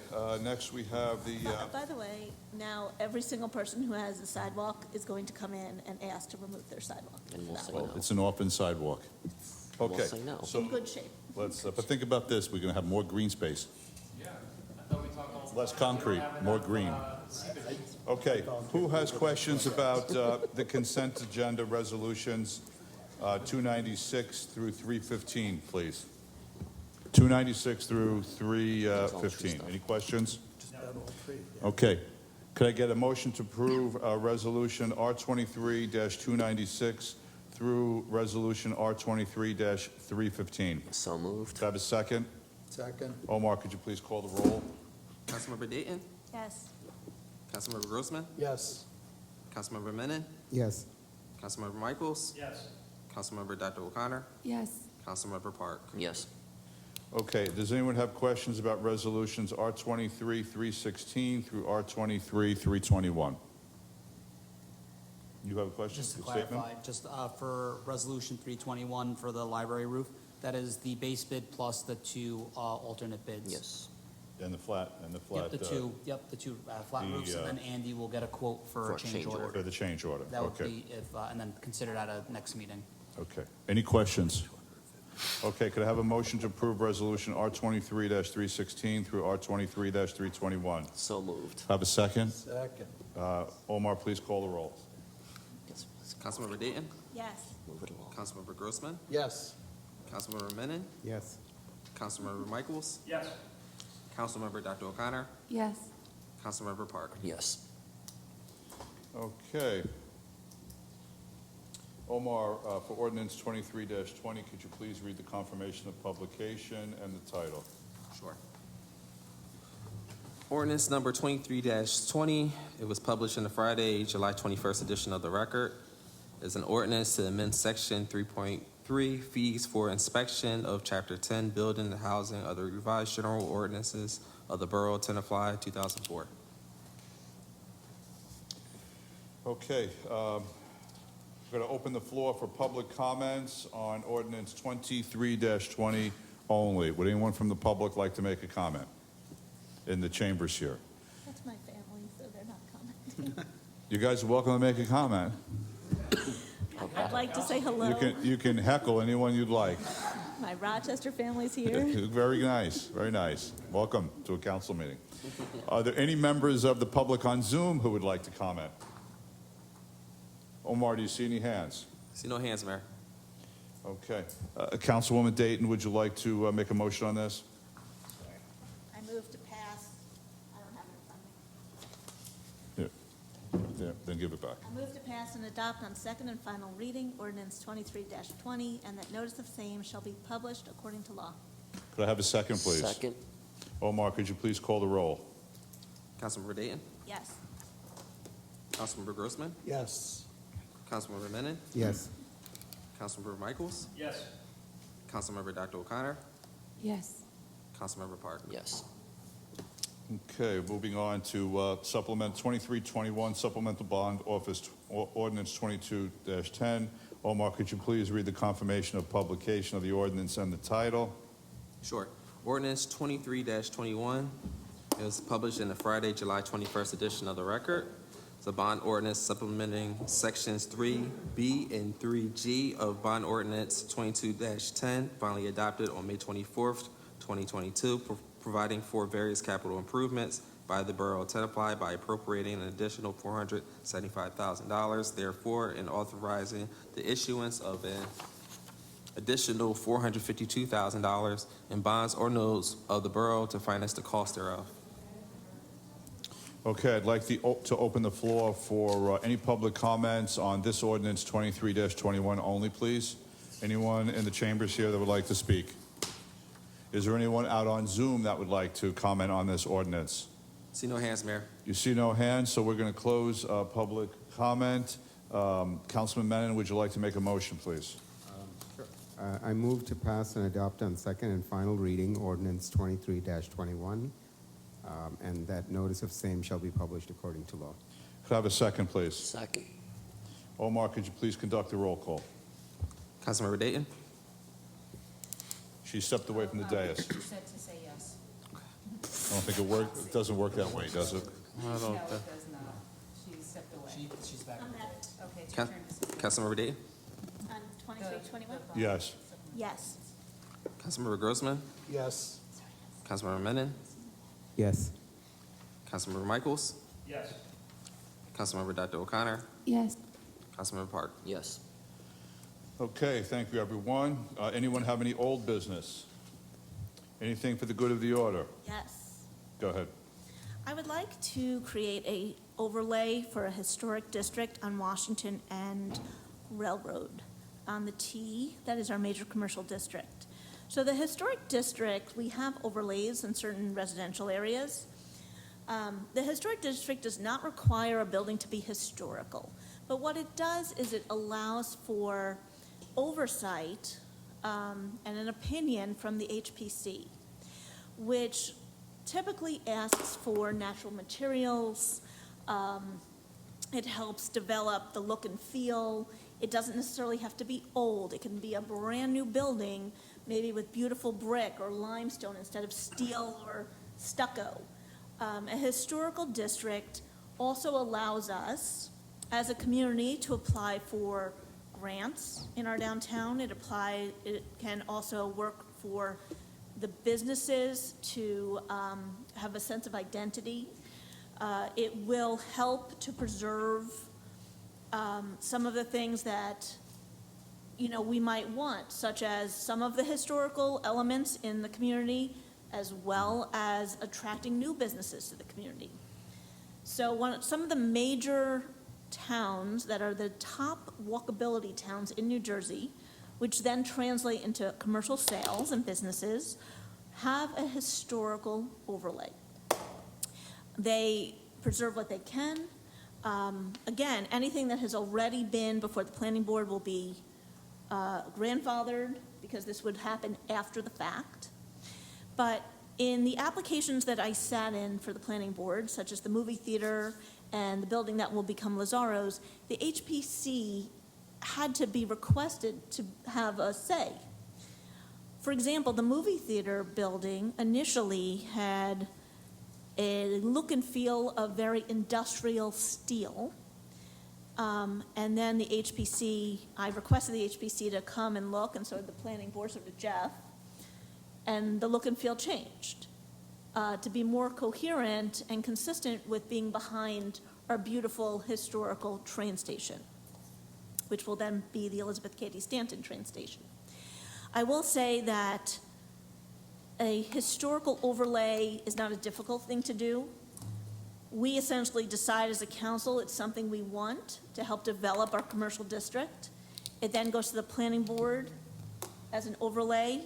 next we have the, By the way, now every single person who has a sidewalk is going to come in and ask to remove their sidewalk. And we'll say well, no. it's an open sidewalk. We'll Okay, say no. so In good shape. let's, but think about this, we're gonna have more green space, Yeah. I thought we talked all. less concrete, more green. Okay, who has questions about the consent agenda resolutions 296 through 315, please? 296 through 315. Any questions? Okay. Could I get a motion to approve Resolution R23-296 through Resolution R23-315? So moved. Do I have a second? Second. Omar, could you please call the roll? Councilmember Dayton? Yes. Councilmember Grossman? Yes. Councilmember Menon? Yes. Councilmember Michaels? Yes. Councilmember Dr. O'Connor? Yes. Councilmember Park? Yes. Okay, does anyone have questions about resolutions R23-316 through R23-321? You have a question? Just to a statement? clarify, just for Resolution 321 for the library roof, that is the base bid plus the two alternate bids. Yes. And the flat. Yep, the two flat the, roofs, and then Andy will get a quote for a change order. For the change order. That would Okay. be if, and then consider that a next meeting. Okay. Any questions? Okay, could I have a motion to approve Resolution R23-316 through R23-321? So moved. Have a second? Second. Omar, please call the roll. Councilmember Dayton? Yes. Move it along. Councilmember Grossman? Yes. Councilmember Menon? Yes. Councilmember Michaels? Yes. Councilmember Dr. O'Connor? Yes. Councilmember Park? Yes. Okay. Omar, for ordinance 23-20, could you please read the confirmation of publication and the title? Sure. Ordinance number 23-20, it was published in the Friday, July 21st edition of the Record, is an ordinance to amend section 3.3, fees for inspection of chapter 10, building and housing of the revised general ordinances of the Borough of Tenafly, 2004. Okay, I'm going to open the floor for public comments on ordinance 23-20 only. Would anyone from the public like to make a comment in the chambers here? That's my family, so they're not commenting. You guys are welcome to make a comment. I'd like to say hello. You can heckle anyone you'd like. My Rochester family's here. Very nice, very nice. Welcome to a council meeting. Are there any members of the public on Zoom who would like to comment? Omar, do you see any hands? See no hands, Mayor. Okay. Councilwoman Dayton, would you like to make a motion on this? I move to pass. I don't have it in front of me. Yeah, then give it back. I move to pass and adopt on second and final reading ordinance 23-20, and that notice of same shall be published according to law. Could I have a second, please? Second. Omar, could you please call the roll? Councilmember Dayton? Yes. Councilmember Grossman? Yes. Councilmember Menon? Yes. Councilmember Michaels? Yes. Councilmember Dr. O'Connor? Yes. Councilmember Park? Yes. Okay, moving on to supplement 2321, supplemental bond office ordinance 22-10. Omar, could you please read the confirmation of publication of the ordinance and the title? Sure. Ordinance 23-21 it was published in the Friday, July 21st edition of the Record. It's a bond ordinance supplementing sections 3B and 3G of bond ordinance 22-10, finally adopted on May 24th, 2022, providing for various capital improvements by the Borough of Tenafly by appropriating an additional $475,000, therefore, and authorizing the issuance of an additional $452,000 in bonds or notes of the borough to finance the cost thereof. Okay, I'd like to open the floor for any public comments on this ordinance 23-21 only, please. Anyone in the chambers here that would like to speak? Is there anyone out on Zoom that would like to comment on this ordinance? See no hands, Mayor. You see no hands, so we're going to close public comment. Councilman Menon, would you like to make a motion, please? Sure. I move to pass and adopt on second and final reading ordinance 23-21, and that notice of same shall be published according to law. Could I have a second, please? Second. Omar, could you please conduct the roll call? Councilmember Dayton? She stepped away from the dais. You said to say yes. I don't think it works. It doesn't work that way, does it? No, it does not. She stepped away. She's back. On that, Okay, it's your turn to say. Councilmember Dayton? on 23-21? Yes. Yes. Councilmember Grossman? Yes. Councilmember Menon? Yes. Councilmember Michaels? Yes. Councilmember Dr. O'Connor? Yes. Councilmember Park? Yes. Okay, thank you, everyone. Anyone have any old business? Anything for the good of the order? Yes. Go ahead. I would like to create a overlay for a historic district on Washington and Railroad on the T. That is our major commercial district. So the historic district, we have overlays in certain residential areas. The historic district does not require a building to be historical, but what it does is it allows for oversight and an opinion from the HPC, which typically asks for natural materials. It helps develop the look and feel. It doesn't necessarily have to be old. It can be a brand new building, maybe with beautiful brick or limestone instead of steel or stucco. A historical district also allows us, as a community, to apply for grants in our downtown. It can also work for the businesses to have a sense of identity. It will help to preserve some of the things that, we might want, such as some of the historical elements in the community, as well as attracting new businesses to the community. So some of the major towns that are the top walkability towns in New Jersey, which then translate into commercial sales and businesses, have a historical overlay. They preserve what they can. Again, anything that has already been before the planning board will be grandfathered, because this would happen after the fact. But in the applications that I sat in for the planning board, such as the movie theater and the building that will become Lazzaro's, the HPC had to be requested to have a say. For example, the movie theater building initially had a look and feel of very industrial steel. And then the HPC, I requested the HPC to come and look, and so did the planning board, so did Jeff. And the look and feel changed to be more coherent and consistent with being behind our beautiful historical train station, which will then be the Elizabeth Cady Stanton train station. I will say that a historical overlay is not a difficult thing to do. We essentially decide as a council it's something we want to help develop our commercial district. It then goes to the planning board as an overlay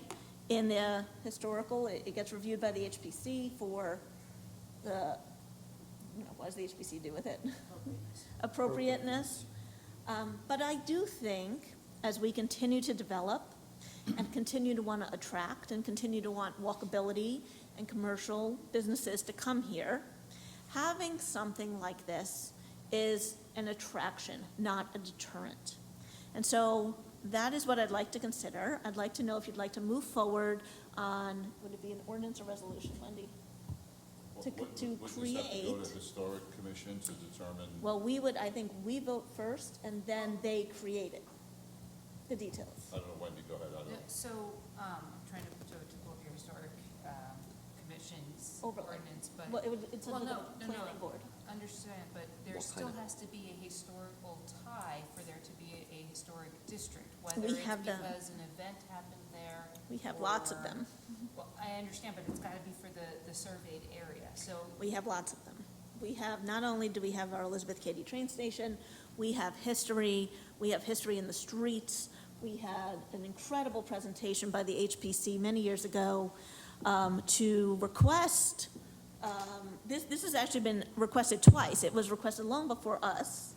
in the historical. It gets reviewed by the HPC for the, what does the HPC do with it? Appropriateness. But I do think as we continue to develop and continue to want to attract and continue to want walkability and commercial businesses to come here, having something like this is an attraction, not a deterrent. And so that is what I'd like to consider. I'd like to know if you'd like to move forward on, would it be an ordinance or resolution, Wendy? To Would this have to go create, to Historic Commission to determine? well, I think we vote first and then they create it, the details. I don't know, Wendy, go ahead. I don't know. So, I'm trying to pull up your historic commission's Overlay. ordinance, but. Well, it's Well, under no, the no, planning board. Understand, but there What still kind of- has to be a historical tie for there to be a historic district, whether We it's have them. because an event happened there. We have lots of or- them. Well, I understand, but it's gotta be for the surveyed area, so. We have lots of them. We have, not only do we have our Elizabeth Cady train station, we have history in the streets. We had an incredible presentation by the HPC many years ago to request, this has actually been requested twice. It was requested long before us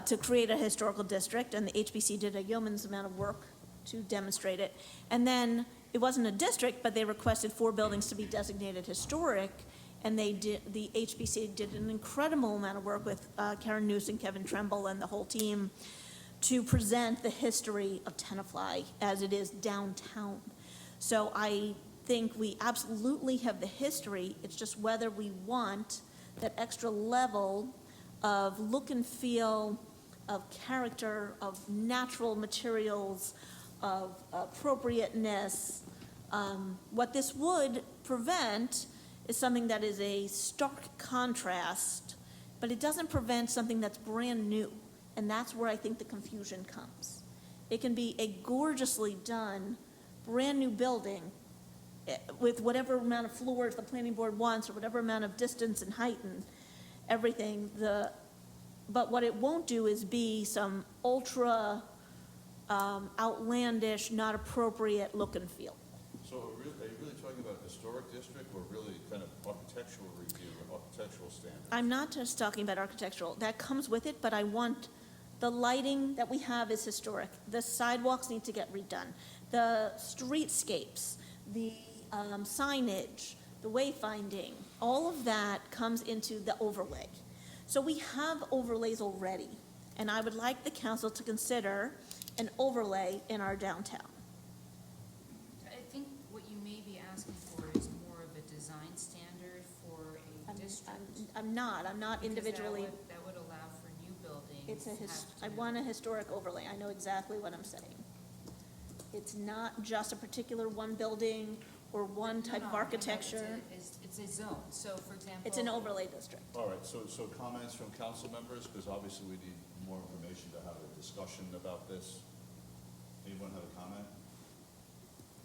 to create a historical district, and the HPC did a yeoman's amount of work to demonstrate it. And then it wasn't a district, but they requested 4 buildings to be designated historic, and the HPC did an incredible amount of work with Karen Noose and Kevin Tremble and the whole team to present the history of Tenafly as it is downtown. So I think we absolutely have the history. It's just whether we want that extra level of look and feel, of character, of natural materials, of appropriateness. What this would prevent is something that is a stark contrast, but it doesn't prevent something that's brand new. And that's where I think the confusion comes. It can be a gorgeously done, brand new building with whatever amount of floors the planning board wants or whatever amount of distance and height and everything. But what it won't do is be some ultra outlandish, not appropriate look and feel. So are you really talking about historic district or really kind of architectural review, architectural standards? I'm not just talking about architectural. That comes with it, but I want the lighting that we have is historic. The sidewalks need to get redone. The streetscapes, the signage, the wayfinding, all of that comes into the overlay. So we have overlays already, and I would like the council to consider an overlay in our downtown. I think what you may be asking for is more of a design standard I'm not Because individually. that would allow for new buildings. It's a, I have to- want a historic overlay, I know exactly what I'm saying. It's not just a particular one building or one type No, of no, I know architecture, It's a zone, so for example. it's an overlay district. All right, so comments from council members, because obviously we need more information to have a discussion about this. Anyone have a comment?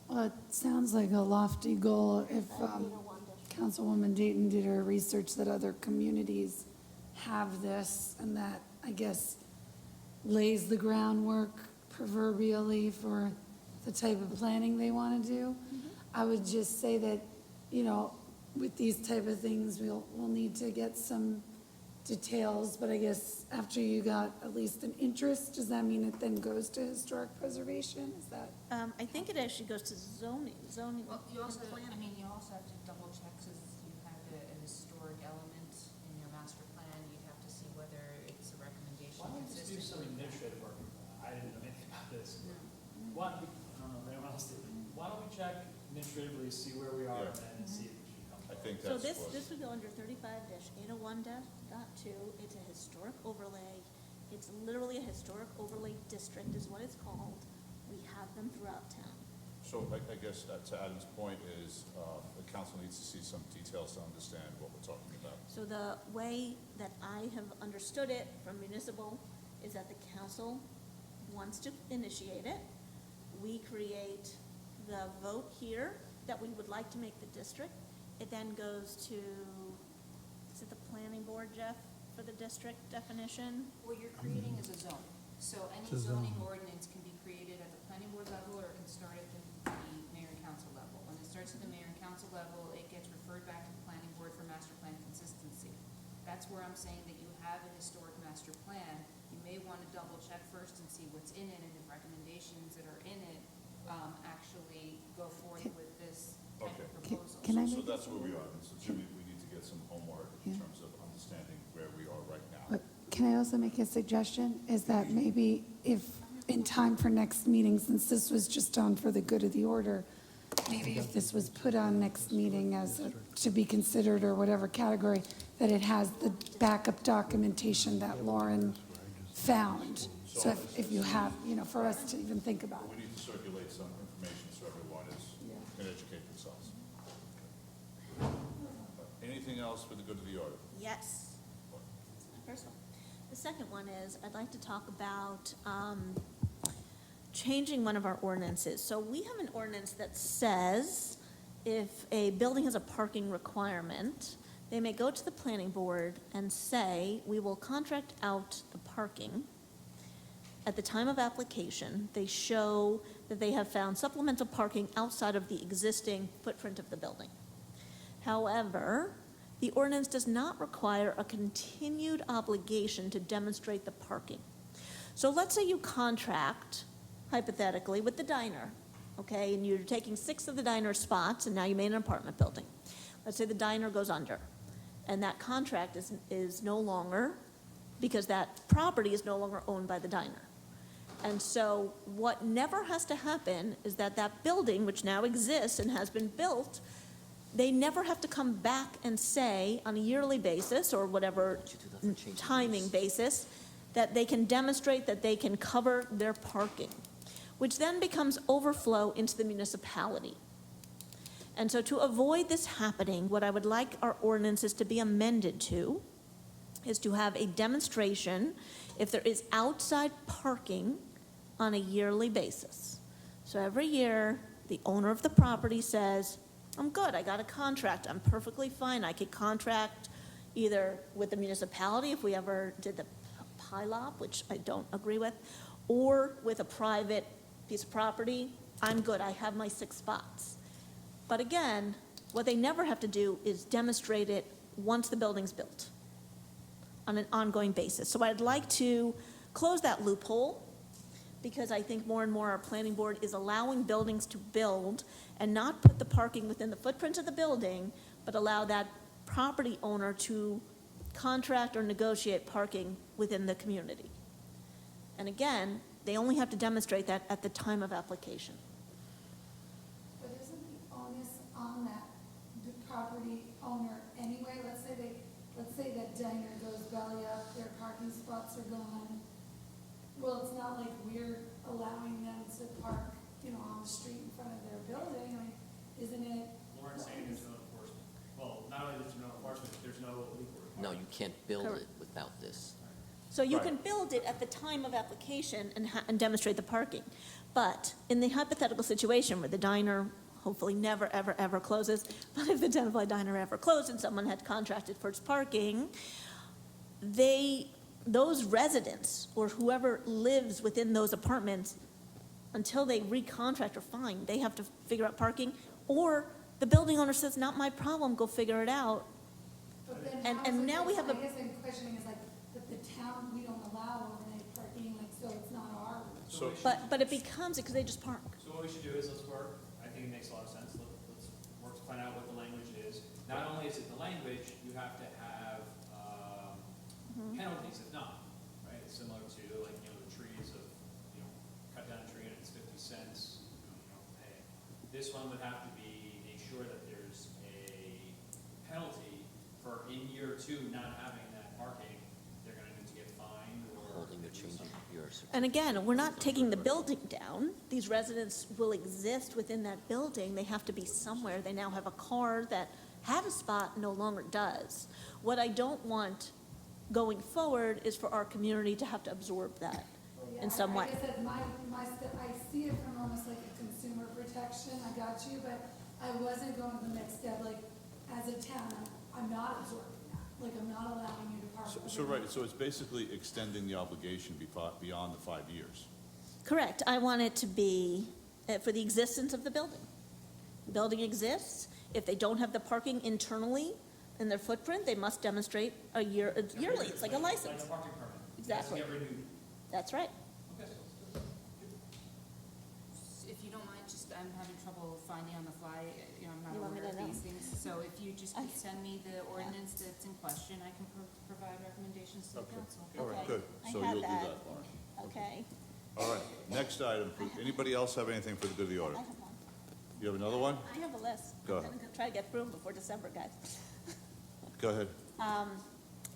Well, it sounds like a lofty goal if Councilwoman Dayton did her research that other communities have this and that, I guess, lays the groundwork proverbially for the type of planning they want to do. I would just say that, you know, with these type of things, we'll need to get some details, but I guess after you got at least an interest, does that mean it then goes to historic preservation? Is that? I think it actually goes to zoning. Well, you also, and planning. I mean, you also have to double check, since you have a historic element in your master plan, you'd have to see whether it's a recommendation Why don't we just do consistent some with. administrative work? I didn't know anything about this. Why, I don't know if anyone else did. Why don't we check administratively, see where we are, Yeah. and then see if we should come I forward. think So that's what. this would go under 35-801.2. It's a historic overlay. It's literally a historic overlay district is what it's called. We have them throughout town. So I guess to Adam's point is, the council needs to see some details to understand what we're talking about. So the way that I have understood it from municipal is that the council wants to initiate it. We create the vote here that we would like to make the district. It then goes to, is it the planning board, Jeff, for the district definition? What you're creating is a zone. So any It's a zoning zone. ordinance can be created at the planning board level, or it can start at the mayor and council level. When it starts at the mayor and council level, it gets referred back to the planning board for master plan consistency. That's where I'm saying that you have a historic master plan. You may want to double check first and see what's in it, and if recommendations that are in it actually go forth with this type Okay. of proposal. Can I So make? that's where we are. And so Jimmy, we need to get some homework in Yeah. terms of understanding where we are right now. But can I also make a suggestion? Is that maybe if, in time for next meeting, since this was just on for the good of the order, maybe if this was put on next meeting as to be considered or whatever category, that it has the backup documentation that Lauren found. So if you have, you know, for us to even think about. We need to circulate some information so everyone can educate themselves. Anything else for the good of the order? Yes. That's the first one. The second one is, I'd like to talk about changing one of our ordinances. So we have an ordinance that says if a building has a parking requirement, they may go to the planning board and say, we will contract out the parking. At the time of application, they show that they have found supplemental parking outside of the existing footprint of the building. However, the ordinance does not require a continued obligation to demonstrate the parking. So let's say you contract, hypothetically, with the diner, okay, and you're taking 6 of the diner spots, and now you made an apartment building. Let's say the diner goes under, and that contract is no longer, because that property is no longer owned by the diner. And so what never has to happen is that that building, which now exists and has been built, they never have to come back and say on a yearly basis or whatever timing basis that they can demonstrate that they can cover their parking, which then becomes overflow into the municipality. And so to avoid this happening, what I would like our ordinances to be amended to is to have a demonstration if there is outside parking on a yearly basis. So every year, the owner of the property says, I'm good, I got a contract, I'm perfectly fine, I could contract either with the municipality if we ever did the PILOP, which I don't agree with, or with a private piece of property, I'm good, I have my 6 spots. But again, what they never have to do is demonstrate it once the building's built on an ongoing basis. So I'd like to close that loophole, because I think more and more our planning board is allowing buildings to build and not put the parking within the footprint of the building, but allow that property owner to contract or negotiate parking within the community. And again, they only have to demonstrate that at the time of application. But isn't the onus on that, the property owner anyway? Let's say they Well, it's not like we're allowing them to park, on the street in front of their building, I mean, isn't it? Lauren's saying there's no enforcement. Well, not only there's no enforcement, there's no legal requirement. No, you can't build Correct. it without this. So you Right. can build it at the time of application and demonstrate the parking. But in the hypothetical situation where the diner hopefully never, ever, ever closes, but if the Tenafly diner ever closed and someone had contracted for its parking, those residents or whoever lives within those apartments, until they recontract or find, they have to figure out parking, or the building owner says, not my problem, go figure it out. But then And- how and is it now we that- have a- I guess I'm questioning is like, that the town, we don't allow overnight parking, like, so it's not our. So, But it becomes it because they just park. So what we should do is, let's work, I think it makes a lot of sense, let's work to find out what the language is. Not only is it the language, you have to have penalties if not, right? It's similar to like, the trees of, cut down a tree and it's 50 cents, you don't pay. This one would have to be, make sure that there's a penalty for in year 2 not having that parking, they're gonna need to get fined or. Holding or changing your And again, we're not taking the building down. These residents will exist within that building. They have to be somewhere. They now have a car that had a spot, no longer does. What I don't want going forward is for our community to have to absorb that in some way. I guess that's I see it from almost like a consumer protection, I got you, but I wasn't going to the next step, like, as a town, I'm not absorbing that. Like, I'm not allowing you to park. so right, so it's basically extending the obligation beyond the 5 years. Correct. I want it to be for the existence of the building. The building exists. If they don't have the parking internally in their footprint, they must demonstrate yearly. It's like a license. Like a parking permit. Exactly. Has to get renewed. That's right. Okay. If you don't mind, I'm having trouble finding on the fly, I'm not You want me aware to of know? these things. So if you just could send me the ordinance that's in question, I can provide recommendations to the Okay. council. All right, Okay. good. I So have you'll do that. that, Lauren. Okay. All right, next item. Anybody else have anything for the good of the order? I have one. You have another one? I have a list. Go I'm ahead. gonna try to get through them before December, guys. Go ahead.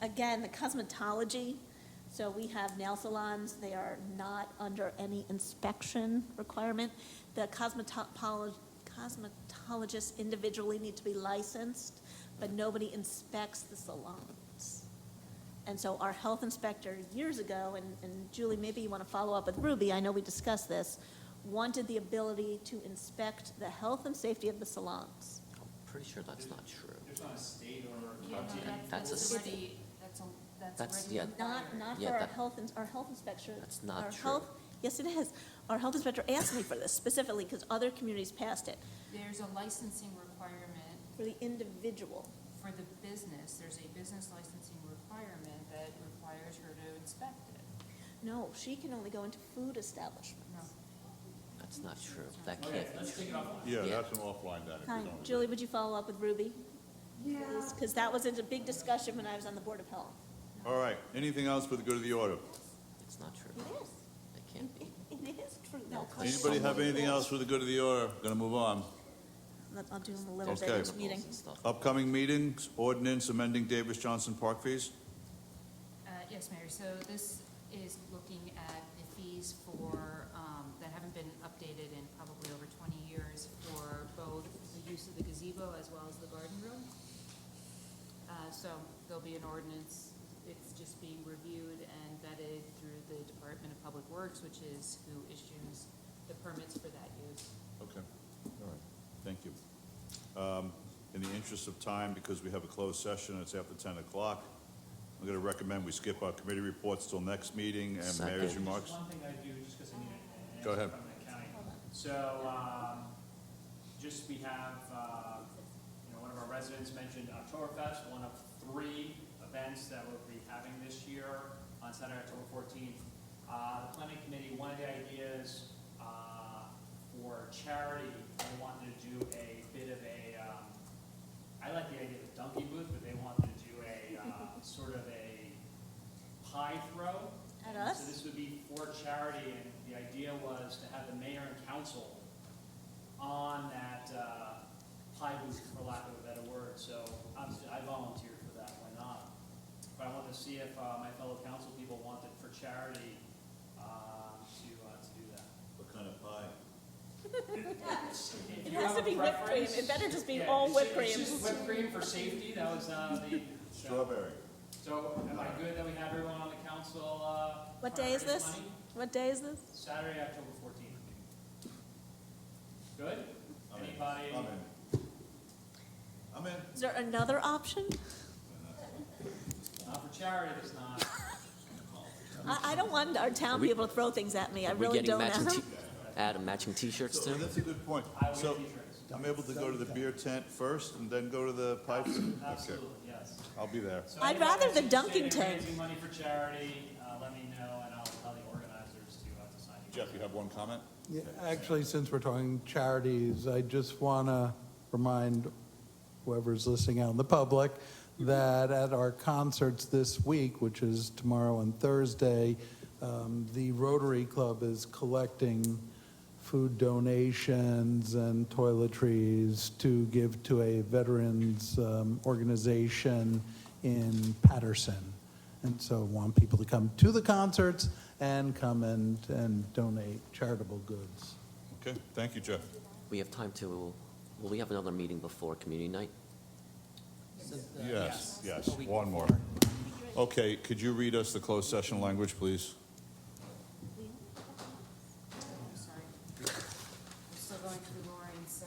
Again, the cosmetology, so we have nail salons, they are not under any inspection requirement. The cosmetologists individually need to be licensed, but nobody inspects the salons. And so our health inspector years ago, and Julie, maybe you want to follow up with Ruby, I know we discussed this, wanted the ability to inspect the health and safety of the salons. I'm pretty sure that's not true. There's not a state or Yeah, no, county. That's a that's state. already, that's That's- already yeah. required. Not Yeah, for our that- health inspector. That's not Our true. health- Yes, it is. Our health inspector asked me for this specifically because other communities passed it. There's a licensing requirement For the individual. for the business. There's a business licensing requirement that requires her to inspect it. No, she can only go into food establishments. No. That's not true. That Okay, can't be let's true. take it offline. Yeah, Yeah. that's an offline then. if you Hi, don't- Julie, would you follow up with Ruby? Yeah. Because that was a big discussion when I was on the Board of Health. All right, anything else for the good of the order? It's not true. It is. It can't be. It is true. Anybody have anything else for the good of the order? Gonna move on. I'll do them a little bit Okay. each meeting. And stuff. Upcoming meetings, ordinance amending Davis Johnson Park fees. Yes, Mayor, so this is looking at the fees for, that haven't been updated in probably over 20 years for both the use of the gazebo as well as the garden room. So there'll be an ordinance, it's just being reviewed and vetted through the Department of Public Works, which is who issues the permits for that use. Okay, all right, thank you. In the interest of time, because we have a closed session, it's after 10 o'clock, I'm gonna recommend we skip our committee reports till next meeting and mayor's Second. remarks. One thing I do, just because I need an Go answer ahead. from the county. So, just we have, one of our residents mentioned Oktoberfest, one of 3 events that we'll be having this year on Saturday, October 14th. The planning committee, one of the ideas for charity, they wanted to do a bit of a, I like the idea of a donkey booth, but they wanted to do a sort of a pie throw. At And us? So this would be for charity, and the idea was to have the mayor and council on that pie booth, for lack of a better word. So obviously, I volunteered for that, why not? But I wanted to see if my fellow council people wanted for charity, It has to be whipped cream. It better just be all whipped cream. It's just whipped cream for safety, that was, the. Strawberry. So, am I good that we have everyone on the council, What day is raise this? money? What day is this? Saturday, October 14th. Good? Anybody? I'm in. Is there another option? Not for charity, it's not. I don't want our town people to throw things at me. I Are we really getting don't. matching Adam, matching t-shirts So too? that's a good point. So I'm able to go to the beer tent first and then go to the pipes? Absolutely, yes. I'll be there. So I'd anybody rather that's the interested dunking in tank. Raising money for charity, let me know, and I'll tell the organizers to sign you. Jeff, you have one comment? Yeah, actually, since we're talking charities, I just want to remind whoever's listening out in the public that at our concerts this week, which is tomorrow and Thursday, the Rotary Club is collecting food donations and toiletries to give to a veterans organization in Patterson. And so I want people to come to the concerts and come and donate charitable goods. Okay, thank you, Jeff. We have time to, will we have another meeting before community night? Yes, yes, one more. Okay, could you read us the closed session language, please? Sorry. I'm still going through Lauren's.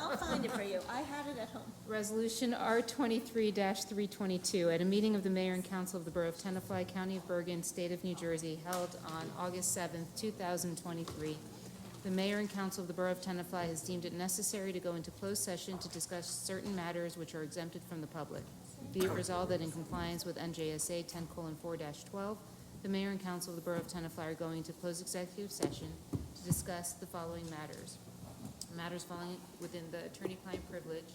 I'll find it for you. I had it at home. Resolution R23-322, at a meeting of the Mayor and Council of the Borough of Tenafly, County of Bergen, State of New Jersey, held on August 7th, 2023. The Mayor and Council of the Borough of Tenafly has deemed it necessary to go into closed session to discuss certain matters which are exempted from the public. Be it resolved that in compliance with NJSA 10:4-12, the Mayor and Council of the Borough of Tenafly are going into closed executive session to discuss the following matters. Matters falling within the attorney-client privilege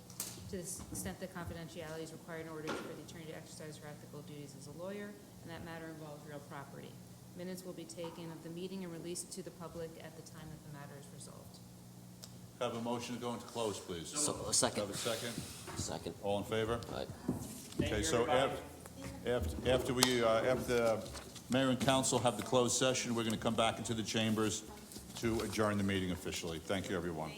to the extent that confidentiality is required in order for the attorney to exercise her ethical duties as a lawyer, and that matter involves real property. Minutes will be taken of the meeting and released to the public at the time that the matter is resolved. Have a motion to go into close, please. So, a second. Have a second? Second. All in favor? Aye. Okay, so after the mayor and council have the closed session, we're going to come back into the chambers to adjourn the meeting officially. Thank you, everyone.